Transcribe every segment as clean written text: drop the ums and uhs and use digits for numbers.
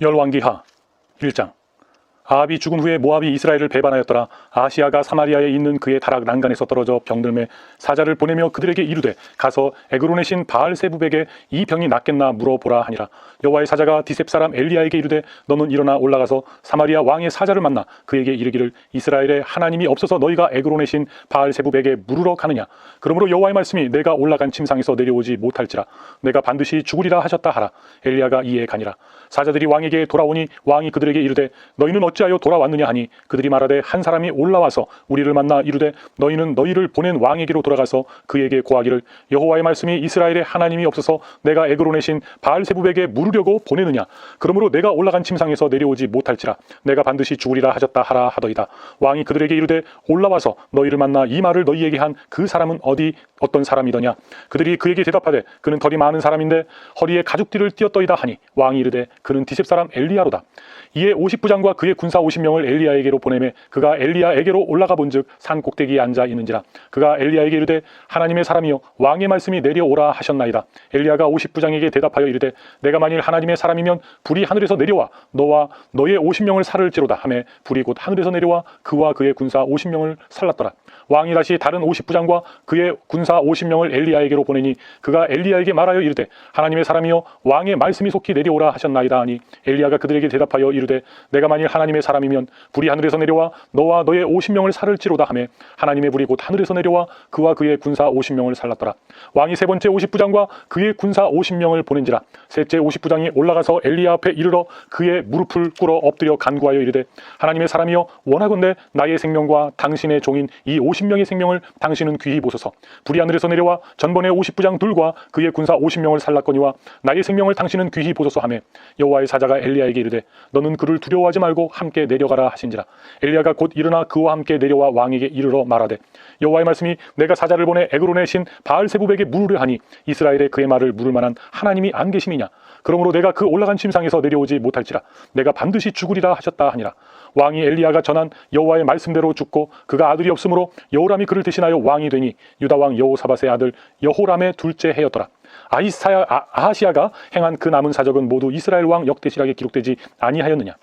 열왕기하 1장. 아합이 죽은 후에 모압이 이스라엘을 배반하였더라. 아하시아가 사마리아에 있는 그의 다락 난간에서 떨어져 병들매 사자를 보내며 그들에게 이르되 가서 에그론의 신 바알세부백에 이 병이 낫겠나 물어보라 하니라. 여호와의 사자가 디셉 사람 엘리야에게 이르되 너는 일어나 올라가서 사마리아 왕의 사자를 만나 그에게 이르기를 이스라엘에 하나님이 없어서 너희가 에그론의 신 바알세부백에 물으러 가느냐. 그러므로 여호와의 말씀이 내가 올라간 침상에서 내려오지 못할지라 내가 반드시 죽으리라 하셨다 하라. 엘리야가 이에 가니라. 사자들이 왕에게 돌아오니 왕이 그들에게 이르되 너희는 어찌하여 돌아왔느냐 하니 그들이 말하되 한 사람이 올라와서 우리를 만나 이르되 너희는 너희를 보낸 왕에게로 돌아가서 그에게 고하기를 여호와의 말씀이 이스라엘에 하나님이 없어서 내가 에그론의 신 바알세부백에 물으려고 보내느냐. 그러므로 내가 올라간 침상에서 내려오지 못할지라 내가 반드시 죽으리라 하셨다 하라 하더이다. 왕이 그들에게 이르되 올라와서 너희를 만나 이 말을 너희에게 한 그 사람은 어떤 사람이더냐. 그들이 그에게 대답하되 그는 털이 많은 사람인데 허리에 가죽띠를 띠었더이다 하니 왕이 이르되 그는 디셉 사람 엘리야로다. 이에 50부장과 그의 군사 50명을 엘리야에게로 보내매 그가 엘리야에게로 올라가 본즉 산 꼭대기에 앉아 있는지라. 그가 엘리야에게 이르되 하나님의 사람이여 왕의 말씀이 내려오라 하셨나이다. 엘리야가 50부장에게 대답하여 이르되 내가 만일 하나님의 사람이면 불이 하늘에서 내려와 너와 너의 50명을 살을지로다 하매 불이 곧 하늘에서 내려와 그와 그의 군사 50명을 살랐더라. 왕이 다시 다른 50부장과 그의 군사 50명을 엘리야에게로 보내니 그가 엘리야에게 말하여 이르되 하나님의 사람이여 왕의 말씀이 속히 내려오라 하셨나이다 하니 엘리야가 그들에게 대답하여 이르되 내가 만일 하나님의 사람이면 불이 하늘에서 내려와 너와 너의 50명을 살을지로다 하매 하나님의 불이 곧 하늘에서 내려와 그와 그의 군사 50명을 살랐더라. 왕이 세 번째 50부장과 그의 군사 50명을 보낸지라. 셋째 50부장이 올라가서 엘리야 앞에 이르러 그의 무릎을 꿇어 엎드려 간구하여 이르되 하나님의 사람이여 원하건대 나의 생명과 당신의 종인 이 50명의 생명을 당신은 귀히 보소서. 불이 하늘에서 내려와 전번에 50부장 둘과 그의 군사 50명을 살랐거니와 나의 생명을 당신은 귀히 보소서 하매 여호와의 사자가 엘리야에게 이르되 너는 그를 두려워하지 말고 함께 내려가라 하신지라. 엘리야가 곧 일어나 그와 함께 내려와 왕에게 이르러 말하되 여호와의 말씀이 내가 사자를 보내 에그론의 신 바알세부백에 물으려 하니 이스라엘에 그의 말을 물을 만한 하나님이 안 계심이냐. 그러므로 내가 그 올라간 침상에서 내려오지 못할지라 내가 반드시 죽으리라 하셨다 하니라. 왕이 엘리야가 전한 여호와의 말씀대로 죽고 그가 아들이 없으므로 여호람이 그를 대신하여 왕이 되니 유다 왕 여호사밧의 아들 여호람의 둘째 해였더라. 아하시아가 행한 그 남은 사적은 모두 이스라엘 왕 역대실록에 기록되지 아니하였느냐.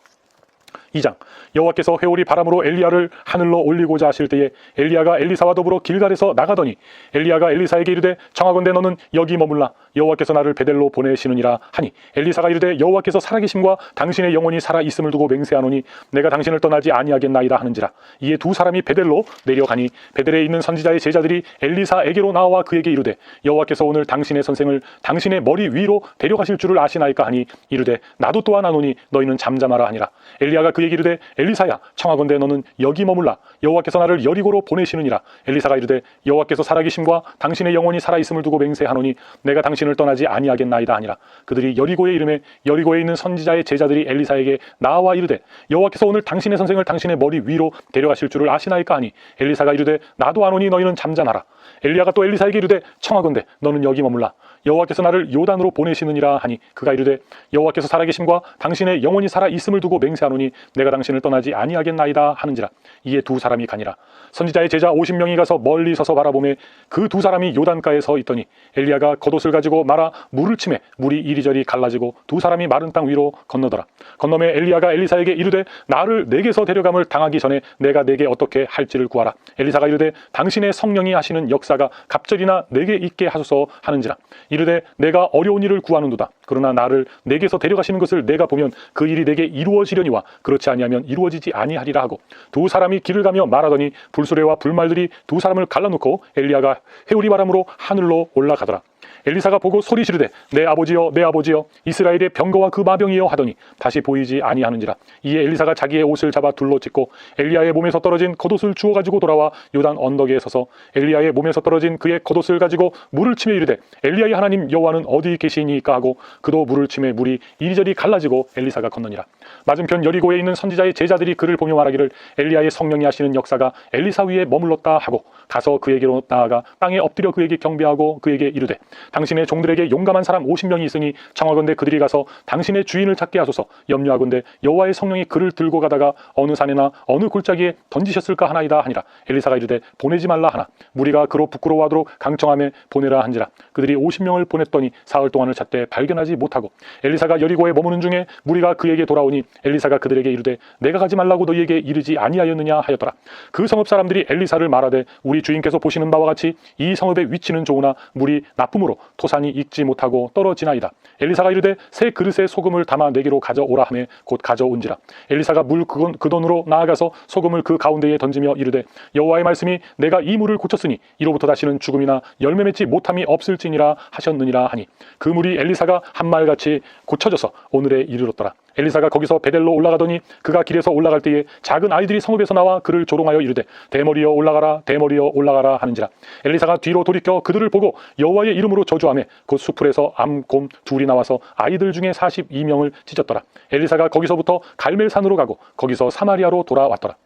2장. 여호와께서 회오리 바람으로 엘리야를 하늘로 올리고자 하실 때에 엘리야가 엘리사와 더불어 길갈에서 나가더니 엘리야가 엘리사에게 이르되 청하건대 너는 여기 머물라 여호와께서 나를 베델로 보내시느니라 하니 엘리사가 이르되 여호와께서 살아계심과 당신의 영혼이 살아 있음을 두고 맹세하노니 내가 당신을 떠나지 아니하겠나이다 하는지라. 이에 두 사람이 베델로 내려가니 베델에 있는 선지자의 제자들이 엘리사에게로 나와 그에게 이르되 여호와께서 오늘 당신의 선생을 당신의 머리 위로 데려가실 줄을 아시나이까 하니 이르되 나도 또한 아노니 너희는 잠잠하라 하니라. 엘리야가 그에게 이르되 엘리사야 청하건대 너는 여기 머물라 여호와께서 나를 여리고로 보내시느니라. 엘리사가 이르되 여호와께서 살아계심과 당신의 영혼이 살아있음을 두고 맹세하노니 내가 당신을 떠나지 아니하겠나이다 하니라. 그들이 여리고에 이르매 여리고에 있는 선지자의 제자들이 엘리사에게 나와 이르되 여호와께서 오늘 당신의 선생을 당신의 머리 위로 데려가실 줄을 아시나이까 하니 엘리사가 이르되 나도 아노니 너희는 잠잠하라. 엘리야가 또 엘리사에게 이르되 청하건대 너는 여기 머물라 여호와께서 나를 요단으로 보내시느니라 하니 그가 이르되 여호와께서 살아계심과 당신의 영혼이 살아 있음을 두고 맹세하노니 내가 당신을 떠나지 아니하겠나이다 하는지라. 이에 두 사람이 가니라. 선지자의 제자 50명이 가서 멀리 서서 바라보매 그 두 사람이 요단가에 서 있더니 엘리야가 겉옷을 가지고 말아 물을 치매 물이 이리저리 갈라지고 두 사람이 마른 땅 위로 건너더라. 건너매 엘리야가 엘리사에게 이르되 나를 내게서 데려감을 당하기 전에 내가 내게 어떻게 할지를 구하라. 엘리사가 이르되 당신의 성령이 하시는 역사가 갑절이나 내게 있게 하소서 하는지라. 이르되 내가 어려운 일을 구하는도다. 그러나 나를 내게서 데려가시는 것을 내가 보면 그 일이 내게 이루어지려니와 그렇지 아니하면 이루어지지 아니하리라 하고 두 사람이 길을 가며 말하더니 불수레와 불말들이 두 사람을 갈라놓고 엘리야가 회오리 바람으로 하늘로 올라가더라. 엘리사가 보고 소리 지르되 내 아버지여 내 아버지여 이스라엘의 병거와 그 마병이여 하더니 다시 보이지 아니하는지라. 이에 엘리사가 자기의 옷을 잡아 둘로 찢고 엘리야의 몸에서 떨어진 겉옷을 주워 가지고 돌아와 요단 언덕에 서서 엘리야의 몸에서 떨어진 그의 겉옷을 가지고 물을 치며 이르되 엘리야의 하나님 여호와는 어디 계시니까 하고 그도 물을 치매 물이 이리저리 갈라지고 엘리사가 건너니라. 맞은편 여리고에 있는 선지자의 제자들이 그를 보며 말하기를 엘리야의 성령이 하시는 역사가 엘리사 위에 머물렀다 하고 가서 그에게로 나아가 땅에 엎드려 그에게 경배하고 그에게 이르되 당신의 종들에게 용감한 사람 50명이 있으니 청하건대 그들이 가서 당신의 주인을 찾게 하소서. 염려하건대 여호와의 성령이 그를 들고 가다가 어느 산이나 어느 골짜기에 던지셨을까 하나이다 하니라. 엘리사가 이르되 보내지 말라 하나 무리가 그로 부끄러워하도록 강청함에 보내라 한지라. 그들이 50명을 보냈더니 사흘 동안을 찾되 발견하지 못하고 엘리사가 여리고에 머무는 중에 무리가 그에게 돌아오니 엘리사가 그들에게 이르되 내가 가지 말라고 너희에게 이르지 아니하였느냐 하였더라. 그 성읍 사람들이 엘리사를 말하되 우리 주인께서 보시는 바와 같이 이 성읍의 위치는 좋으나 물이 나쁨으로 토산이 익지 못하고 떨어지나이다. 엘리사가 이르되 새 그릇에 소금을 담아 내게로 가져오라 하매 곧 가져온지라. 엘리사가 물 그 돈으로 나아가서 소금을 그 가운데에 던지며 이르되 여호와의 말씀이 내가 이 물을 고쳤으니 이로부터 다시는 죽음이나 열매 맺지 못함이 없을지니라 하셨느니라 하니 그 물이 엘리사가 한 말같이 고쳐져서 오늘에 이르렀더라. 엘리사가 거기서 베델로 올라가더니 그가 길에서 올라갈 때에 작은 아이들이 성읍에서 나와 그를 조롱하여 이르되 대머리여 올라가라 대머리여 올라가라 하는지라. 엘리사가 뒤로 돌이켜 그들을 보고 여호와의 이름으로 저주하며 곧 수풀에서 암, 곰 둘이 나와서 아이들 중에 42명을 찢었더라. 엘리사가 거기서부터 갈멜산으로 가고 거기서 사마리아로 돌아왔더라.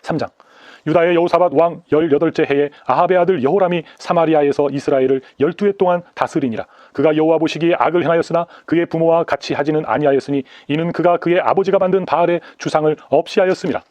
3장. 유다의 여호사밧 왕 18째 해에 아합의 아들 여호람이 사마리아에서 이스라엘을 12해 동안 다스리니라. 그가 여호와 보시기에 악을 행하였으나 그의 부모와 같이 하지는 아니하였으니 이는 그가 그의 아버지가 만든 바알의 주상을 없이 하였음이라.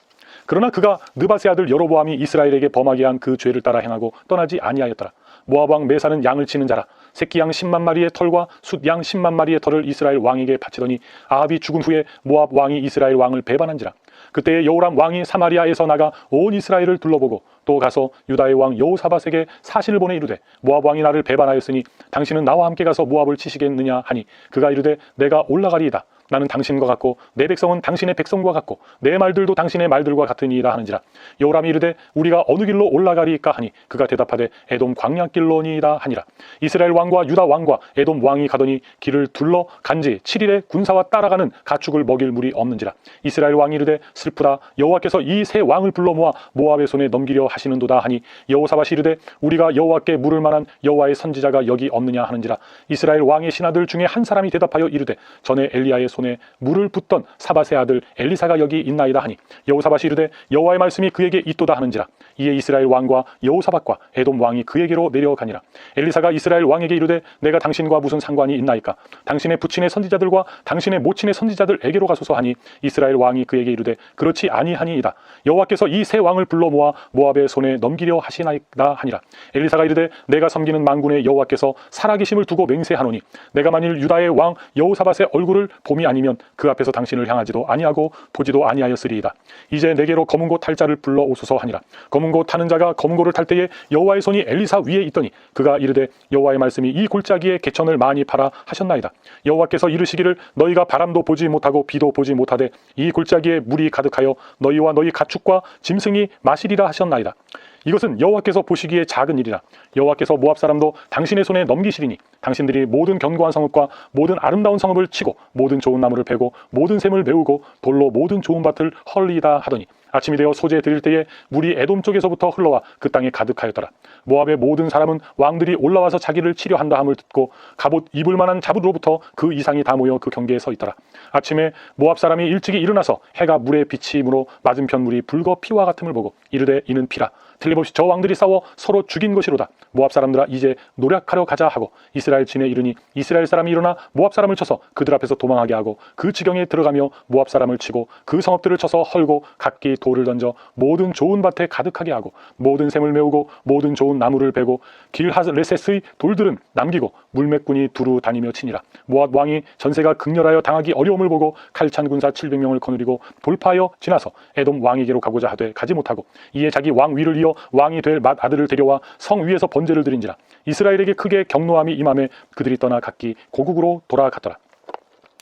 그러나 그가 느밧의 아들 여로보암이 이스라엘에게 범하게 한 그 죄를 따라 행하고 떠나지 아니하였더라. 모압 왕 메사는 양을 치는 자라. 새끼 양 10만 마리의 털과 숫 양 10만 마리의 털을 이스라엘 왕에게 바치더니 아합이 죽은 후에 모압 왕이 이스라엘 왕을 배반한지라. 그때 여호람 왕이 사마리아에서 나가 온 이스라엘을 둘러보고 또 가서 유다의 왕 여호사밧에게 사신을 보내 이르되 모압 왕이 나를 배반하였으니 당신은 나와 함께 가서 모압을 치시겠느냐 하니 그가 이르되 내가 올라가리이다. 나는 당신과 같고 내 백성은 당신의 백성과 같고 내 말들도 당신의 말들과 같으니이다 하는지라. 여호람이 이르되 우리가 어느 길로 올라가리이까 하니 그가 대답하되 에돔 광야길로니이다 하니라. 이스라엘 왕과 유다 왕과 에돔 왕이 가더니 길을 둘러 간지 7일에 군사와 따라가는 가축을 먹일 물이 없는지라. 이스라엘 왕이 이르되 슬프다. 여호와께서 이 세 왕을 불러 모아 모압의 손에 넘기려 하시는도다 하니 여호사밧이 이르되 우리가 여호와께 물을 만한 여호와의 선지자가 여기 없느냐 하는지라. 이스라엘 왕의 신하들 중에 한 사람이 대답하여 이르되 전에 엘리야의 손에 물을 붓던 사밧의 아들 엘리사가 여기 있나이다 하니 여호사밧이 이르되 여호와의 말씀이 그에게 있도다 하는지라. 이에 이스라엘 왕과 여호사밧과 에돔 왕이 그에게로 내려가니라. 엘리사가 이스라엘 왕에게 이르되 내가 당신과 무슨 상관이 있나이까? 당신의 부친의 선지자들과 당신의 모친의 선지자들에게로 가소서 하니 이스라엘 왕이 그에게 이르되 그렇지 아니하니이다. 여호와께서 이 세 왕을 불러 모아 모압의 손에 넘기려 하시나이다 하니라. 엘리사가 이르되 내가 섬기는 만군의 여호와께서 살아계심을 두고 맹세하노니 내가 만일 유다의 왕 여호사밧의 얼굴을 봄이 아니면 그 앞에서 당신을 향하지도 아니하고 보지도 아니하였으리이다. 이제 내게로 검은 고 탈 자를 불러 오소서 하니라. 검은 고 타는 자가 검은 고를 탈 때에 여호와의 손이 엘리사 위에 있더니 그가 이르되 여호와의 말씀이 이 골짜기에 개천을 많이 팔아 하셨나이다. 여호와께서 이르시기를 너희가 바람도 보지 못하고 비도 보지 못하되 이 골짜기에 물이 가득하여 너희와 너희 가축과 짐승이 마시리라 하셨나이다. 이것은 여호와께서 보시기에 작은 일이라. 여호와께서 모압 사람도 당신의 손에 넘기시리니 당신들이 모든 견고한 성읍과 모든 아름다운 성읍을 치고 모든 좋은 나무를 베고 모든 샘을 메우고 돌로 모든 좋은 밭을 헐리다 하더니 아침이 되어 소재 드릴 때에 물이 에돔 쪽에서부터 흘러와 그 땅에 가득하였더라. 모압의 모든 사람은 왕들이 올라와서 자기를 치려한다 함을 듣고 갑옷 입을 만한 잡으로부터 그 이상이 다 모여 그 경계에 서 있더라. 아침에 모압 사람이 일찍이 일어나서 해가 물에 비치므로 맞은편 물이 붉어 피와 같음을 보고 이르되 이는 피라. 틀림없이 저 왕들이 싸워 서로 죽인 것이로다. 모압 사람들아 이제 노력하려 가자 하고 이스라엘 진에 이르니 이스라엘 사람이 일어나 모압 사람을 쳐서 그들 앞에서 도망하게 하고 그 지경에 들어가며 모압 사람을 치고 그 성읍들을 쳐서 헐고 각기 돌을 던져 모든 좋은 밭에 가득하게 하고 모든 샘을 메우고 모든 좋은 나무를 베고 길하레셋의 돌들은 남기고 물맥군이 두루 다니며 치니라. 모압 왕이 전세가 극렬하여 당하기 어려움을 보고 칼찬 군사 700명을 거느리고 돌파하여 지나서 에돔 왕에게로 가고자 하되 가지 못하고 이에 자기 왕 위를 이어 왕이 될 맏 아들을 데려와 성 위에서 번제를 드린지라. 이스라엘에게 크게 경노함이 임함에 그들이 떠나 각기 고국으로 돌아갔더라.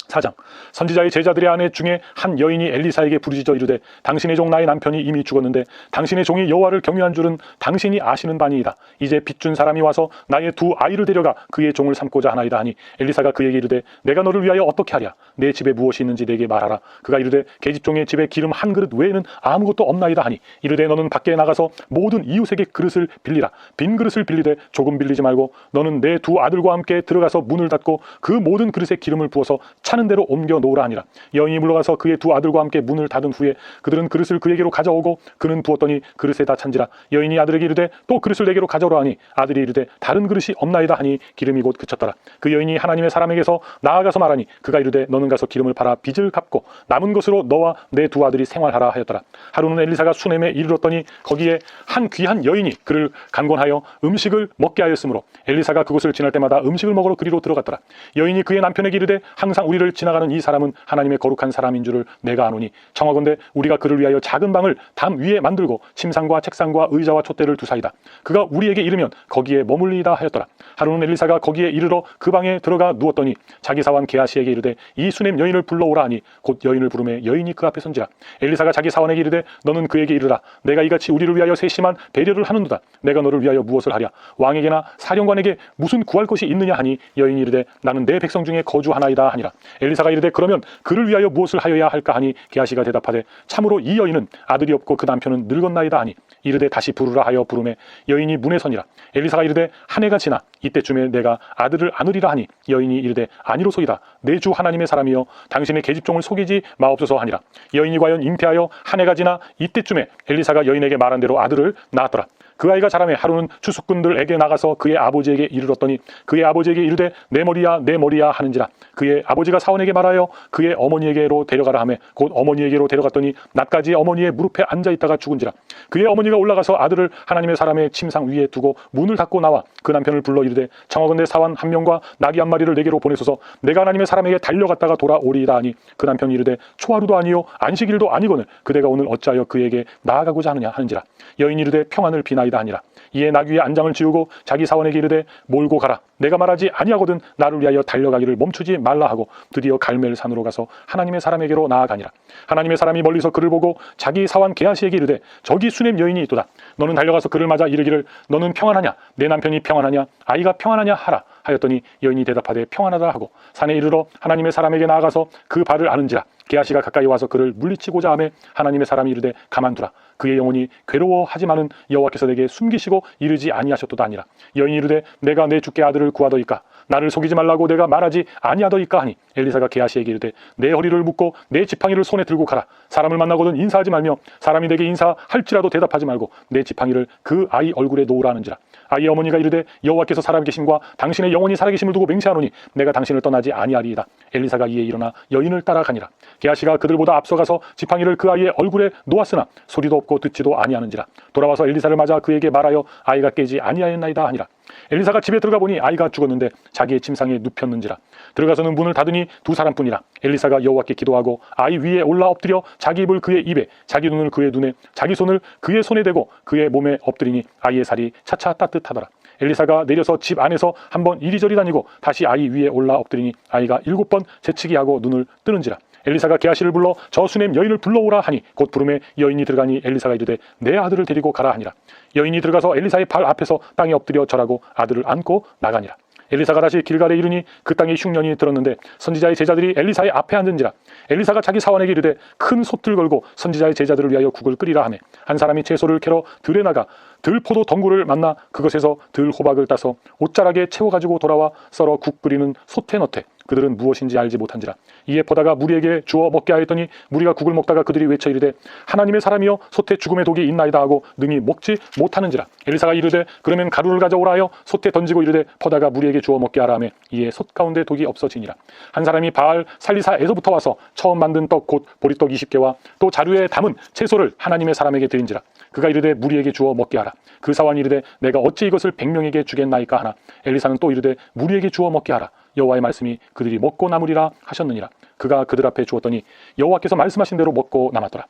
4장. 선지자의 제자들의 아내 중에 한 여인이 엘리사에게 부르짖어 이르되 당신의 종 나의 남편이 이미 죽었는데 당신의 종이 여호와를 경외한 줄은 당신이 아시는 바니이다. 이제 빚준 사람이 와서 나의 두 아이를 데려가 그의 종을 삼고자 하나이다 하니 엘리사가 그에게 이르되 내가 너를 위하여 어떻게 하랴? 내 집에 무엇이 있는지 내게 말하라. 그가 이르되 계집종의 집에 기름 한 그릇 외에는 아무것도 없나이다 하니 이르되 너는 밖에 나가서 모든 이웃에게 그릇을 빌리라. 빈 그릇을 빌리되 조금 빌리지 말고 너는 내 두 아들과 함께 들어가서 문을 닫고 그 모든 그릇에 기름을 부어서 차는 하는 대로 옮겨 놓으라 하니라. 여인이 물러가서 그의 두 아들과 함께 문을 닫은 후에 그들은 그릇을 그에게로 가져오고 그는 부었더니 그릇에 다 찬지라. 여인이 아들에게 이르되 또 그릇을 내게로 가져오라 하니 아들이 이르되 다른 그릇이 없나이다 하니 기름이 곧 그쳤더라. 그 여인이 하나님의 사람에게서 나아가서 말하니 그가 이르되 너는 가서 기름을 팔아 빚을 갚고 남은 것으로 너와 내 두 아들이 생활하라 하였더라. 하루는 엘리사가 수넴에 이르렀더니 거기에 한 귀한 여인이 그를 간곤하여 음식을 먹게 하였으므로 엘리사가 그곳을 지날 때마다 음식을 먹으러 그리로 들어갔더라. 여인이 그의 남편에게 이르되 항상 우리를 지나가는 이 사람은 하나님의 거룩한 사람인 줄을 내가 아노니 청하건대 우리가 그를 위하여 작은 방을 담 위에 만들고 침상과 책상과 의자와 촛대를 두사이다. 그가 우리에게 이르면 거기에 머물리이다 하였더라. 하루는 엘리사가 거기에 이르러 그 방에 들어가 누웠더니 자기 사원 게하시에게 이르되 이 수넴 여인을 불러오라 하니 곧 여인을 부르매 여인이 그 앞에 선지라. 엘리사가 자기 사원에게 이르되 너는 그에게 이르라. 내가 이같이 우리를 위하여 세심한 배려를 하는도다. 내가 너를 위하여 무엇을 하랴. 왕에게나 사령관에게 무슨 구할 것이 있느냐 하니 여인이 이르되 나는 내 백성 중에 거주하나이다 하니라. 엘리사가 이르되 그러면 그를 위하여 무엇을 하여야 할까 하니 게하시가 대답하되 참으로 이 여인은 아들이 없고 그 남편은 늙었나이다 하니 이르되 다시 부르라 하여 부르매 여인이 문에 서니라. 엘리사가 이르되 한 해가 지나 이때쯤에 내가 아들을 안으리라 하니 여인이 이르되 아니로소이다. 내 주 하나님의 사람이여 당신의 계집종을 속이지 마옵소서 하니라. 여인이 과연 잉태하여 한 해가 지나 이때쯤에 엘리사가 여인에게 말한 대로 아들을 낳았더라. 그 아이가 자라매 하루는 추수꾼들에게 나가서 그의 아버지에게 이르렀더니 그의 아버지에게 이르되 내 머리야 하는지라. 그의 아버지가 사원에게 말하여 그의 어머니에게로 데려가라 하매 곧 어머니에게로 데려갔더니 낮까지 어머니의 무릎에 앉아있다가 죽은지라. 그의 어머니가 올라가서 아들을 하나님의 사람의 침상 위에 두고 문을 닫고 나와 그 남편을 불러 이르되 청하건대 사원 한 명과 나귀 한 마리를 내게로 보내소서 내가 하나님의 사람에게 달려갔다가 돌아오리이다 하니 그 남편이 이르되 초하루도 아니요 안식일도 아니거늘 그대가 오늘 어찌하여 그에게 나아가고자 하느냐 하는지라. 여인이 이르되 평안을 비나이다 하니라. 이에 나귀의 안장을 지우고 자기 사원에게 이르되 몰고 가라. 내가 말하지 아니하거든 나를 위하여 달려가기를 멈추지 말라 하고 드디어 갈멜 산으로 가서 하나님의 사람에게로 나아가니라. 하나님의 사람이 멀리서 그를 보고 자기 사원 게하시에게 이르되 저기 수넴 여인이 있도다. 너는 달려가서 그를 맞아 이르기를 너는 평안하냐 내 남편이 평안하냐 아이가 평안하냐 하라 하였더니 여인이 대답하되 평안하다 하고 산에 이르러 하나님의 사람에게 나아가서 그 발을 아는지라. 게하시가 가까이 와서 그를 물리치고자 하매 하나님의 사람이 이르되 가만두라. 그의 영혼이 괴로워하지만은 여호와께서 내게 숨기시고 이르지 아니하셨도다 하니라. 여인이 이르되 내가 내 주께 아들을 구하더이까 나를 속이지 말라고 내가 말하지 아니하더이까 하니 엘리사가 게하시에게 이르되 내 허리를 묶고 내 지팡이를 손에 들고 가라. 사람을 만나거든 인사하지 말며 사람이 내게 인사할지라도 대답하지 말고 내 지팡이를 그 아이 얼굴에 놓으라 하는지라. 아이의 어머니가 이르되 여호와께서 살아계심과 당신의 영혼이 살아계심을 두고 맹세하노니 내가 당신을 떠나지 아니하리이다. 엘리사가 이에 일어나 여인을 따라가니라. 게하시가 그들보다 앞서가서 지팡이를 그 아이의 얼굴에 놓았으나 소리도 없고 듣지도 아니하는지라. 돌아와서 엘리사를 맞아 그에게 말하여 아이가 깨지 아니하였나이다 하니라. 엘리사가 집에 들어가 보니 아이가 죽었는데 자기의 침상에 눕혔는지라. 들어가서는 문을 닫으니 두 사람뿐이라. 엘리사가 여호와께 기도하고 아이 위에 올라 엎드려 자기 입을 그의 입에 자기 눈을 그의 눈에 자기 손을 그의 손에 대고 그의 몸에 엎드리니 아이의 살이 차차 따뜻하더라. 엘리사가 내려서 집 안에서 한번 이리저리 다니고 다시 아이 위에 올라 엎드리니 아이가 7번 재치기 하고 눈을 뜨는지라. 엘리사가 게하시를 불러 저 수넴 여인을 불러오라 하니 곧 부름에 여인이 들어가니 엘리사가 이르되 내 아들을 데리고 가라 하니라. 여인이 들어가서 엘리사의 발 앞에서 땅에 엎드려 절하고 아들을 안고 나가니라. 엘리사가 다시 길갈에 이르니 그 땅에 흉년이 들었는데 선지자의 제자들이 엘리사의 앞에 앉은지라. 엘리사가 자기 사원에게 이르되 큰 솥을 걸고 선지자의 제자들을 위하여 국을 끓이라 하매 한 사람이 채소를 캐러 들에 나가 들포도 덩굴을 만나 그것에서 들호박을 따서 옷자락에 채워가지고 돌아와 썰어 국 끓이는 솥에 넣되 그들은 무엇인지 알지 못한지라. 이에 보다가 무리에게 주어 먹게 하였더니 무리가 국을 먹다가 그들이 외쳐 이르되 하나님의 사람이여 솥에 죽음의 독이 있나이다 하고 능히 먹지 못하는지라. 엘리사가 이르되 그러면 가루를 가져오라 하여 솥에 던지고 이르되 보다가 무리에게 주어 먹게 하라 하매 이에 솥 가운데 독이 없어지니라. 한 사람이 바알 살리사에서부터 와서 처음 만든 떡 곧 보리떡 20개와 또 자루에 담은 채소를 하나님의 사람에게 드린지라. 그가 이르되 무리에게 주어 먹게 하라. 그 사원이 이르되 내가 어찌 이것을 100명에게 주겠나이까 하나 엘리사는 또 이르되 무리에게 주어 먹게 하라. 여호와의 말씀이 그들이 먹고 남으리라 하셨느니라. 그가 그들 앞에 주었더니 여호와께서 말씀하신 대로 먹고 남았더라.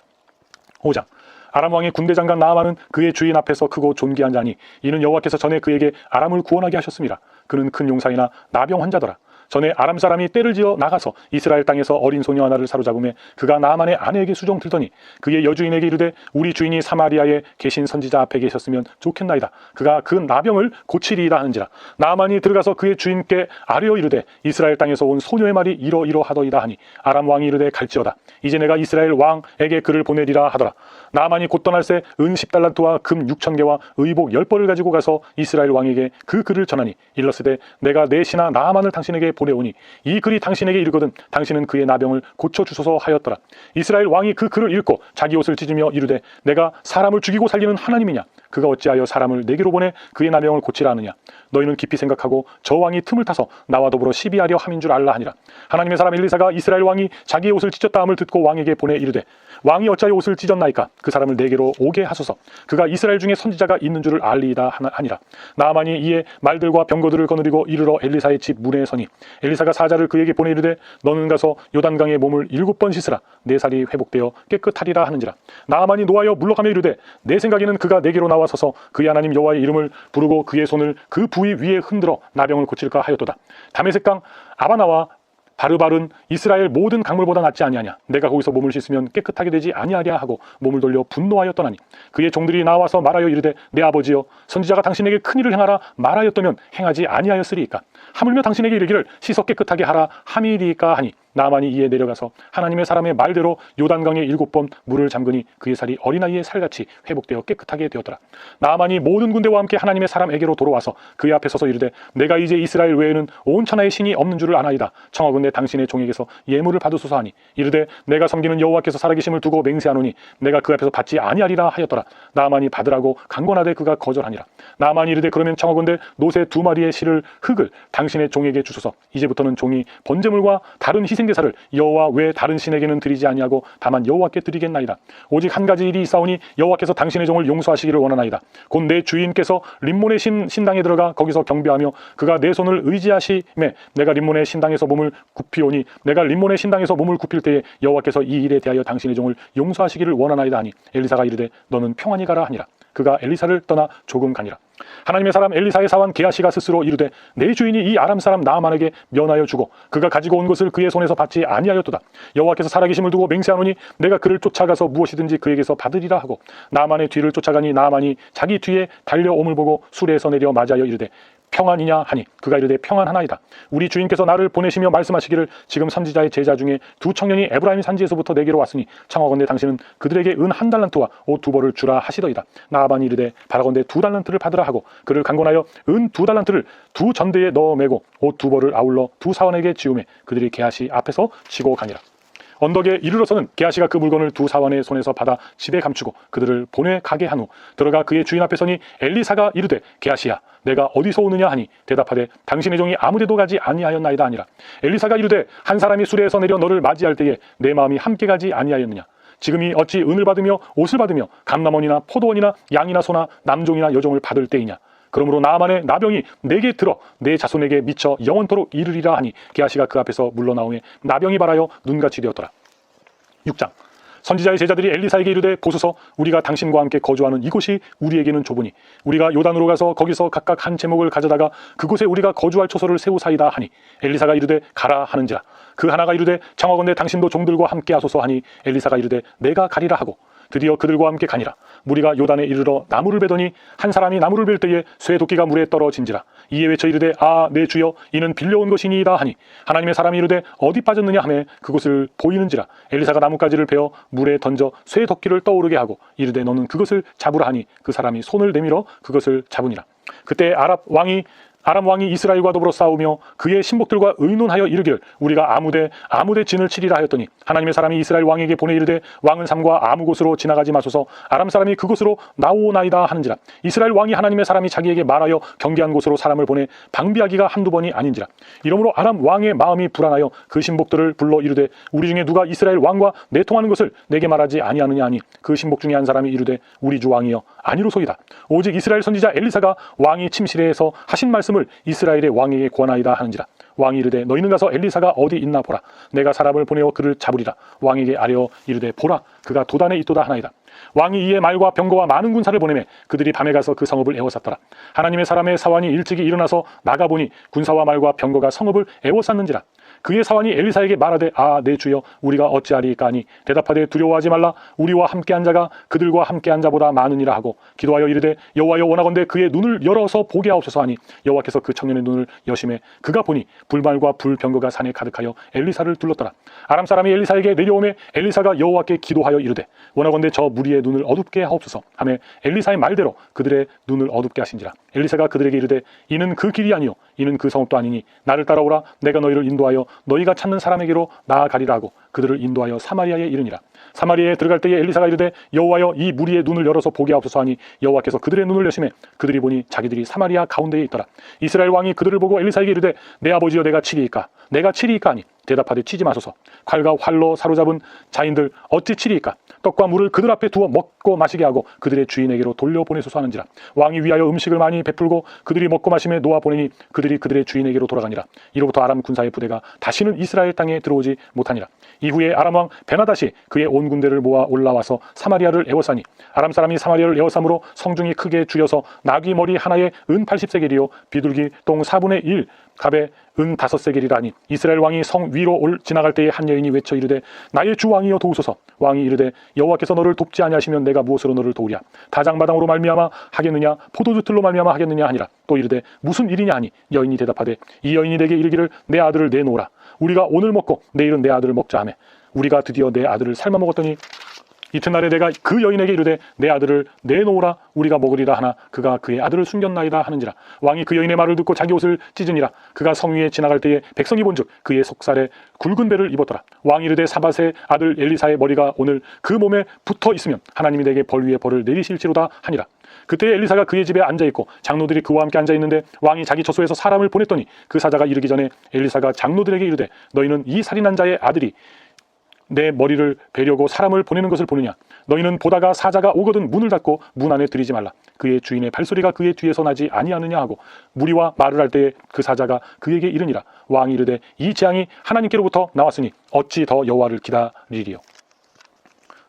5장. 아람 왕의 군대 장관 나아만은 그의 주인 앞에서 크고 존귀한 자니 이는 여호와께서 전에 그에게 아람을 구원하게 하셨습니다. 그는 큰 용사이나 나병 환자더라. 전에 아람 사람이 떼를 지어 나가서 이스라엘 땅에서 어린 소녀 하나를 사로잡으며 그가 나아만의 아내에게 수종 들더니 그의 여주인에게 이르되 우리 주인이 사마리아에 계신 선지자 앞에 계셨으면 좋겠나이다. 그가 그 나병을 고치리이다 하는지라. 나아만이 들어가서 그의 주인께 아뢰어 이르되 이스라엘 땅에서 온 소녀의 말이 이러이러하더이다 하니 아람 왕이 이르되 갈지어다. 이제 내가 이스라엘 왕에게 그를 보내리라 하더라. 나아만이 곧 떠날새 은 10달란트와 금 6,000개와 의복 10벌을 가지고 가서 이스라엘 왕에게 그 글을 전하니 일렀으되 내가 내 신하 나아만을 당신에게 보내오니 이 글이 당신에게 이르거든 당신은 그의 나병을 고쳐주소서 하였더라. 이스라엘 왕이 그 글을 읽고 자기 옷을 찢으며 이르되 내가 사람을 죽이고 살리는 하나님이냐? 그가 어찌하여 사람을 내게로 보내 그의 나병을 고치라 하느냐? 너희는 깊이 생각하고 저 왕이 틈을 타서 나와 더불어 시비하려 함인 줄 알라 하니라. 하나님의 사람 엘리사가 이스라엘 왕이 자기의 옷을 찢었다 함을 듣고 왕에게 보내 이르되 왕이 어찌하여 옷을 찢었나이까? 그 사람을 내게로 오게 하소서. 그가 이스라엘 중에 선지자가 있는 줄을 알리이다 하니라. 나아만이 이에 말들과 병거들을 거느리고 이르러 엘리사의 집 문에 서니 엘리사가 사자를 그에게 보내 이르되 너는 가서 요단강에 몸을 7번 씻으라. 내 살이 회복되어 깨끗하리라 하는지라. 나아만이 노하여 물러가며 이르되 내 생각에는 그가 내게로 나와 서서 그의 하나님 여호와의 이름을 부르고 그의 손을 그 부위 위에 흔들어 나병을 고칠까 하였도다. 다메섹강 아바나와 바르발은 이스라엘 모든 강물보다 낫지 아니하냐? 내가 거기서 몸을 씻으면 깨끗하게 되지 아니하랴 하고 몸을 돌려 분노하여 떠나니 그의 종들이 나와서 말하여 이르되 내 아버지여 선지자가 당신에게 큰 일을 행하라 말하였다면 행하지 아니하였으리이까? 하물며 당신에게 이르기를 씻어 깨끗하게 하라 함이리이까 하니 나아만이 이에 내려가서 하나님의 사람의 말대로 요단강에 7번 물을 잠그니 그의 살이 어린아이의 살같이 회복되어 깨끗하게 되었더라. 나아만이 모든 군대와 함께 하나님의 사람에게로 돌아와서 그의 앞에 서서 이르되 내가 이제 이스라엘 외에는 온 천하의 신이 없는 줄을 아나이다. 청하건대 당신의 종에게서 예물을 받으소서 하니 이르되 내가 섬기는 여호와께서 살아계심을 두고 맹세하노니 내가 그 앞에서 받지 아니하리라 하였더라. 나아만이 받으라고 강권하되 그가 거절하니라. 나아만이 이르되 그러면 청하건대 노새 2마리의 실을 흙을 당신의 종에게 주소서. 이제부터는 종이 번제물과 다른 희생제사를 여호와 외 다른 신에게는 드리지 아니하고 다만 여호와께 드리겠나이다. 오직 한 가지 일이 있사오니 여호와께서 당신의 종을 용서하시기를 원하나이다. 곧 내 주인께서 림몬의 신당에 들어가 거기서 경배하며 그가 내 손을 의지하심에 내가 림몬의 신당에서 몸을 굽히오니 내가 림몬의 신당에서 몸을 굽힐 때에 여호와께서 이 일에 대하여 당신의 종을 용서하시기를 원하나이다 하니 엘리사가 이르되 너는 평안히 가라 하니라. 그가 엘리사를 떠나 조금 가니라. 하나님의 사람 엘리사의 사환 게하시가 스스로 이르되 내 주인이 이 아람 사람 나아만에게 면하여 주고 그가 가지고 온 것을 그의 손에서 받지 아니하였도다. 여호와께서 살아계심을 두고 맹세하노니 내가 그를 쫓아가서 무엇이든지 그에게서 받으리라 하고 나아만의 뒤를 쫓아가니 나아만이 자기 뒤에 달려옴을 보고 수레에서 내려 맞이하여 이르되 평안이냐 하니 그가 이르되 평안하나이다. 우리 주인께서 나를 보내시며 말씀하시기를 지금 선지자의 제자 중에 2 청년이 에브라임 산지에서부터 내게로 왔으니 청하건대 당신은 그들에게 은 1달란트와 옷 2벌을 주라 하시더이다. 나아만이 이르되 바라건대 2달란트를 받으라 하고 그를 강권하여 은 2달란트를 2 전대에 넣어 매고 옷 2벌을 아울러 2 사환에게 지우매 그들이 게하시 앞에서 치고 가니라. 언덕에 이르러서는 게하시가 그 물건을 2 사환의 손에서 받아 집에 감추고 그들을 보내 가게 한 후 들어가 그의 주인 앞에 서니 엘리사가 이르되 게하시야 내가 어디서 오느냐 하니 대답하되 당신의 종이 아무데도 가지 아니하였나이다 하니라. 엘리사가 이르되 한 사람이 수레에서 내려 너를 맞이할 때에 내 마음이 함께 가지 아니하였느냐? 지금이 어찌 은을 받으며 옷을 받으며 감람원이나 포도원이나 양이나 소나 남종이나 여종을 받을 때이냐? 그러므로 나아만의 나병이 내게 들어 내 자손에게 미쳐 영원토록 이르리라 하니 게하시가 그 앞에서 물러나오매 나병이 발하여 눈같이 되었더라. 6장. 선지자의 제자들이 엘리사에게 이르되 보소서 우리가 당신과 함께 거주하는 이곳이 우리에게는 좁으니 우리가 요단으로 가서 거기서 각각 한 제목을 가져다가 그곳에 우리가 거주할 초소를 세우사이다 하니 엘리사가 이르되 가라 하는지라. 그 하나가 이르되 청하건대 당신도 종들과 함께 하소서 하니 엘리사가 이르되 내가 가리라 하고 드디어 그들과 함께 가니라. 무리가 요단에 이르러 나무를 베더니 한 사람이 나무를 벨 때에 쇠 도끼가 물에 떨어진지라. 이에 외쳐 이르되 아 내 주여 이는 빌려온 것이니이다 하니 하나님의 사람이 이르되 어디 빠졌느냐 하매 그곳을 보이는지라. 엘리사가 나뭇가지를 베어 물에 던져 쇠 도끼를 떠오르게 하고 이르되 너는 그것을 잡으라 하니 그 사람이 손을 내밀어 그것을 잡으니라. 그때 아람 왕이 이스라엘과 더불어 싸우며 그의 신복들과 의논하여 이르기를 우리가 아무데 진을 치리라 하였더니 하나님의 사람이 이스라엘 왕에게 보내 이르되 왕은 삼과 아무 곳으로 지나가지 마소서 아람 사람이 그곳으로 나오나이다 하는지라. 이스라엘 왕이 하나님의 사람이 자기에게 말하여 경계한 곳으로 사람을 보내 방비하기가 한두 번이 아닌지라. 이러므로 아람 왕의 마음이 불안하여 그 신복들을 불러 이르되 우리 중에 누가 이스라엘 왕과 내통하는 것을 내게 말하지 아니하느냐 하니 그 신복 중에 한 사람이 이르되 우리 주 왕이여 아니로소이다. 오직 이스라엘 선지자 엘리사가 왕이 침실에서 하신 말씀을 이스라엘의 왕에게 권하이다 하는지라. 왕이 이르되 너희는 가서 엘리사가 어디 있나 보라. 내가 사람을 보내어 그를 잡으리라. 왕에게 아뢰어 이르되 보라 그가 도단에 있도다 하나이다. 왕이 이에 말과 병거와 많은 군사를 보내매 그들이 밤에 가서 그 성읍을 에워쌌더라. 하나님의 사람의 사환이 일찍이 일어나서 나가보니 군사와 말과 병거가 성읍을 에워쌌는지라. 그의 사환이 엘리사에게 말하되 내 주여 우리가 어찌하리까 하니 대답하되 두려워하지 말라 우리와 함께한 자가 그들과 함께한 자보다 많으니라 하고 기도하여 이르되 여호와여 원하건대 그의 눈을 열어서 보게 하옵소서 하니 여호와께서 그 청년의 눈을 여심해 그가 보니 불말과 불병거가 산에 가득하여 엘리사를 둘렀더라. 아람 사람이 엘리사에게 내려오매 엘리사가 여호와께 기도하여 이르되 원하건대 저 무리의 눈을 어둡게 하옵소서 하매 엘리사의 말대로 그들의 눈을 어둡게 하신지라. 엘리사가 그들에게 이르되 이는 그 길이 아니요 이는 그 성읍도 아니니 나를 따라오라 내가 너희를 인도하여 너희가 찾는 사람에게로 나아가리라 하고 그들을 인도하여 사마리아에 이르니라. 사마리아에 들어갈 때에 엘리사가 이르되 여호와여 이 무리의 눈을 열어서 보게 하옵소서 하니 여호와께서 그들의 눈을 여심해 그들이 보니 자기들이 사마리아 가운데에 있더라. 이스라엘 왕이 그들을 보고 엘리사에게 이르되 내 아버지여 내가 치리이까 내가 치리이까 하니 대답하되 치지 마소서. 칼과 활로 사로잡은 자인들 어찌 치리이까. 떡과 물을 그들 앞에 두어 먹고 마시게 하고 그들의 주인에게로 돌려보내소서 하는지라. 왕이 위하여 음식을 많이 베풀고 그들이 먹고 마심에 놓아 보내니 그들이 그들의 주인에게로 돌아가니라. 이로부터 아람 군사의 부대가 다시는 이스라엘 땅에 들어오지 못하니라. 이후에 아람 왕 베나다시 그의 온 군대를 모아 올라와서 사마리아를 에워싸니 아람 사람이 사마리아를 에워싸므로 성중이 크게 줄여서 나귀 머리 하나에 은 80세겔이요 비둘기 똥 4분의 1 갑에 은 5세겔이라니. 이스라엘 왕이 성 위로 지나갈 때에 한 여인이 외쳐 이르되 나의 주 왕이여 도우소서. 왕이 이르되 여호와께서 너를 돕지 아니하시면 내가 무엇으로 너를 도우랴. 다장마당으로 말미암아 하겠느냐 포도주 틀로 말미암아 하겠느냐 하니라. 또 이르되 무슨 일이냐 하니 여인이 대답하되 이 여인이 내게 이르기를 내 아들을 내놓으라. 우리가 오늘 먹고 내일은 내 아들을 먹자 하매 우리가 드디어 내 아들을 삶아 먹었더니 이튿날에 내가 그 여인에게 이르되 내 아들을 내놓으라 우리가 먹으리라 하나 그가 그의 아들을 숨겼나이다 하는지라. 왕이 그 여인의 말을 듣고 자기 옷을 찢으니라. 그가 성 위에 지나갈 때에 백성이 본즉 그의 속살에 굵은 배를 입었더라. 왕이 이르되 사밧의 아들 엘리사의 머리가 오늘 그 몸에 붙어 있으면 하나님이 내게 벌 위에 벌을 내리실지로다 하니라. 그때 엘리사가 그의 집에 앉아있고 장로들이 그와 함께 앉아있는데 왕이 자기 처소에서 사람을 보냈더니 그 사자가 이르기 전에 엘리사가 장로들에게 이르되 너희는 이 살인한 자의 아들이 내 머리를 베려고 사람을 보내는 것을 보느냐. 너희는 보다가 사자가 오거든 문을 닫고 문 안에 들이지 말라. 그의 주인의 발소리가 그의 뒤에서 나지 아니하느냐 하고 무리와 말을 할 때에 그 사자가 그에게 이르니라. 왕이 이르되 이 재앙이 하나님께로부터 나왔으니 어찌 더 여호와를 기다리리요.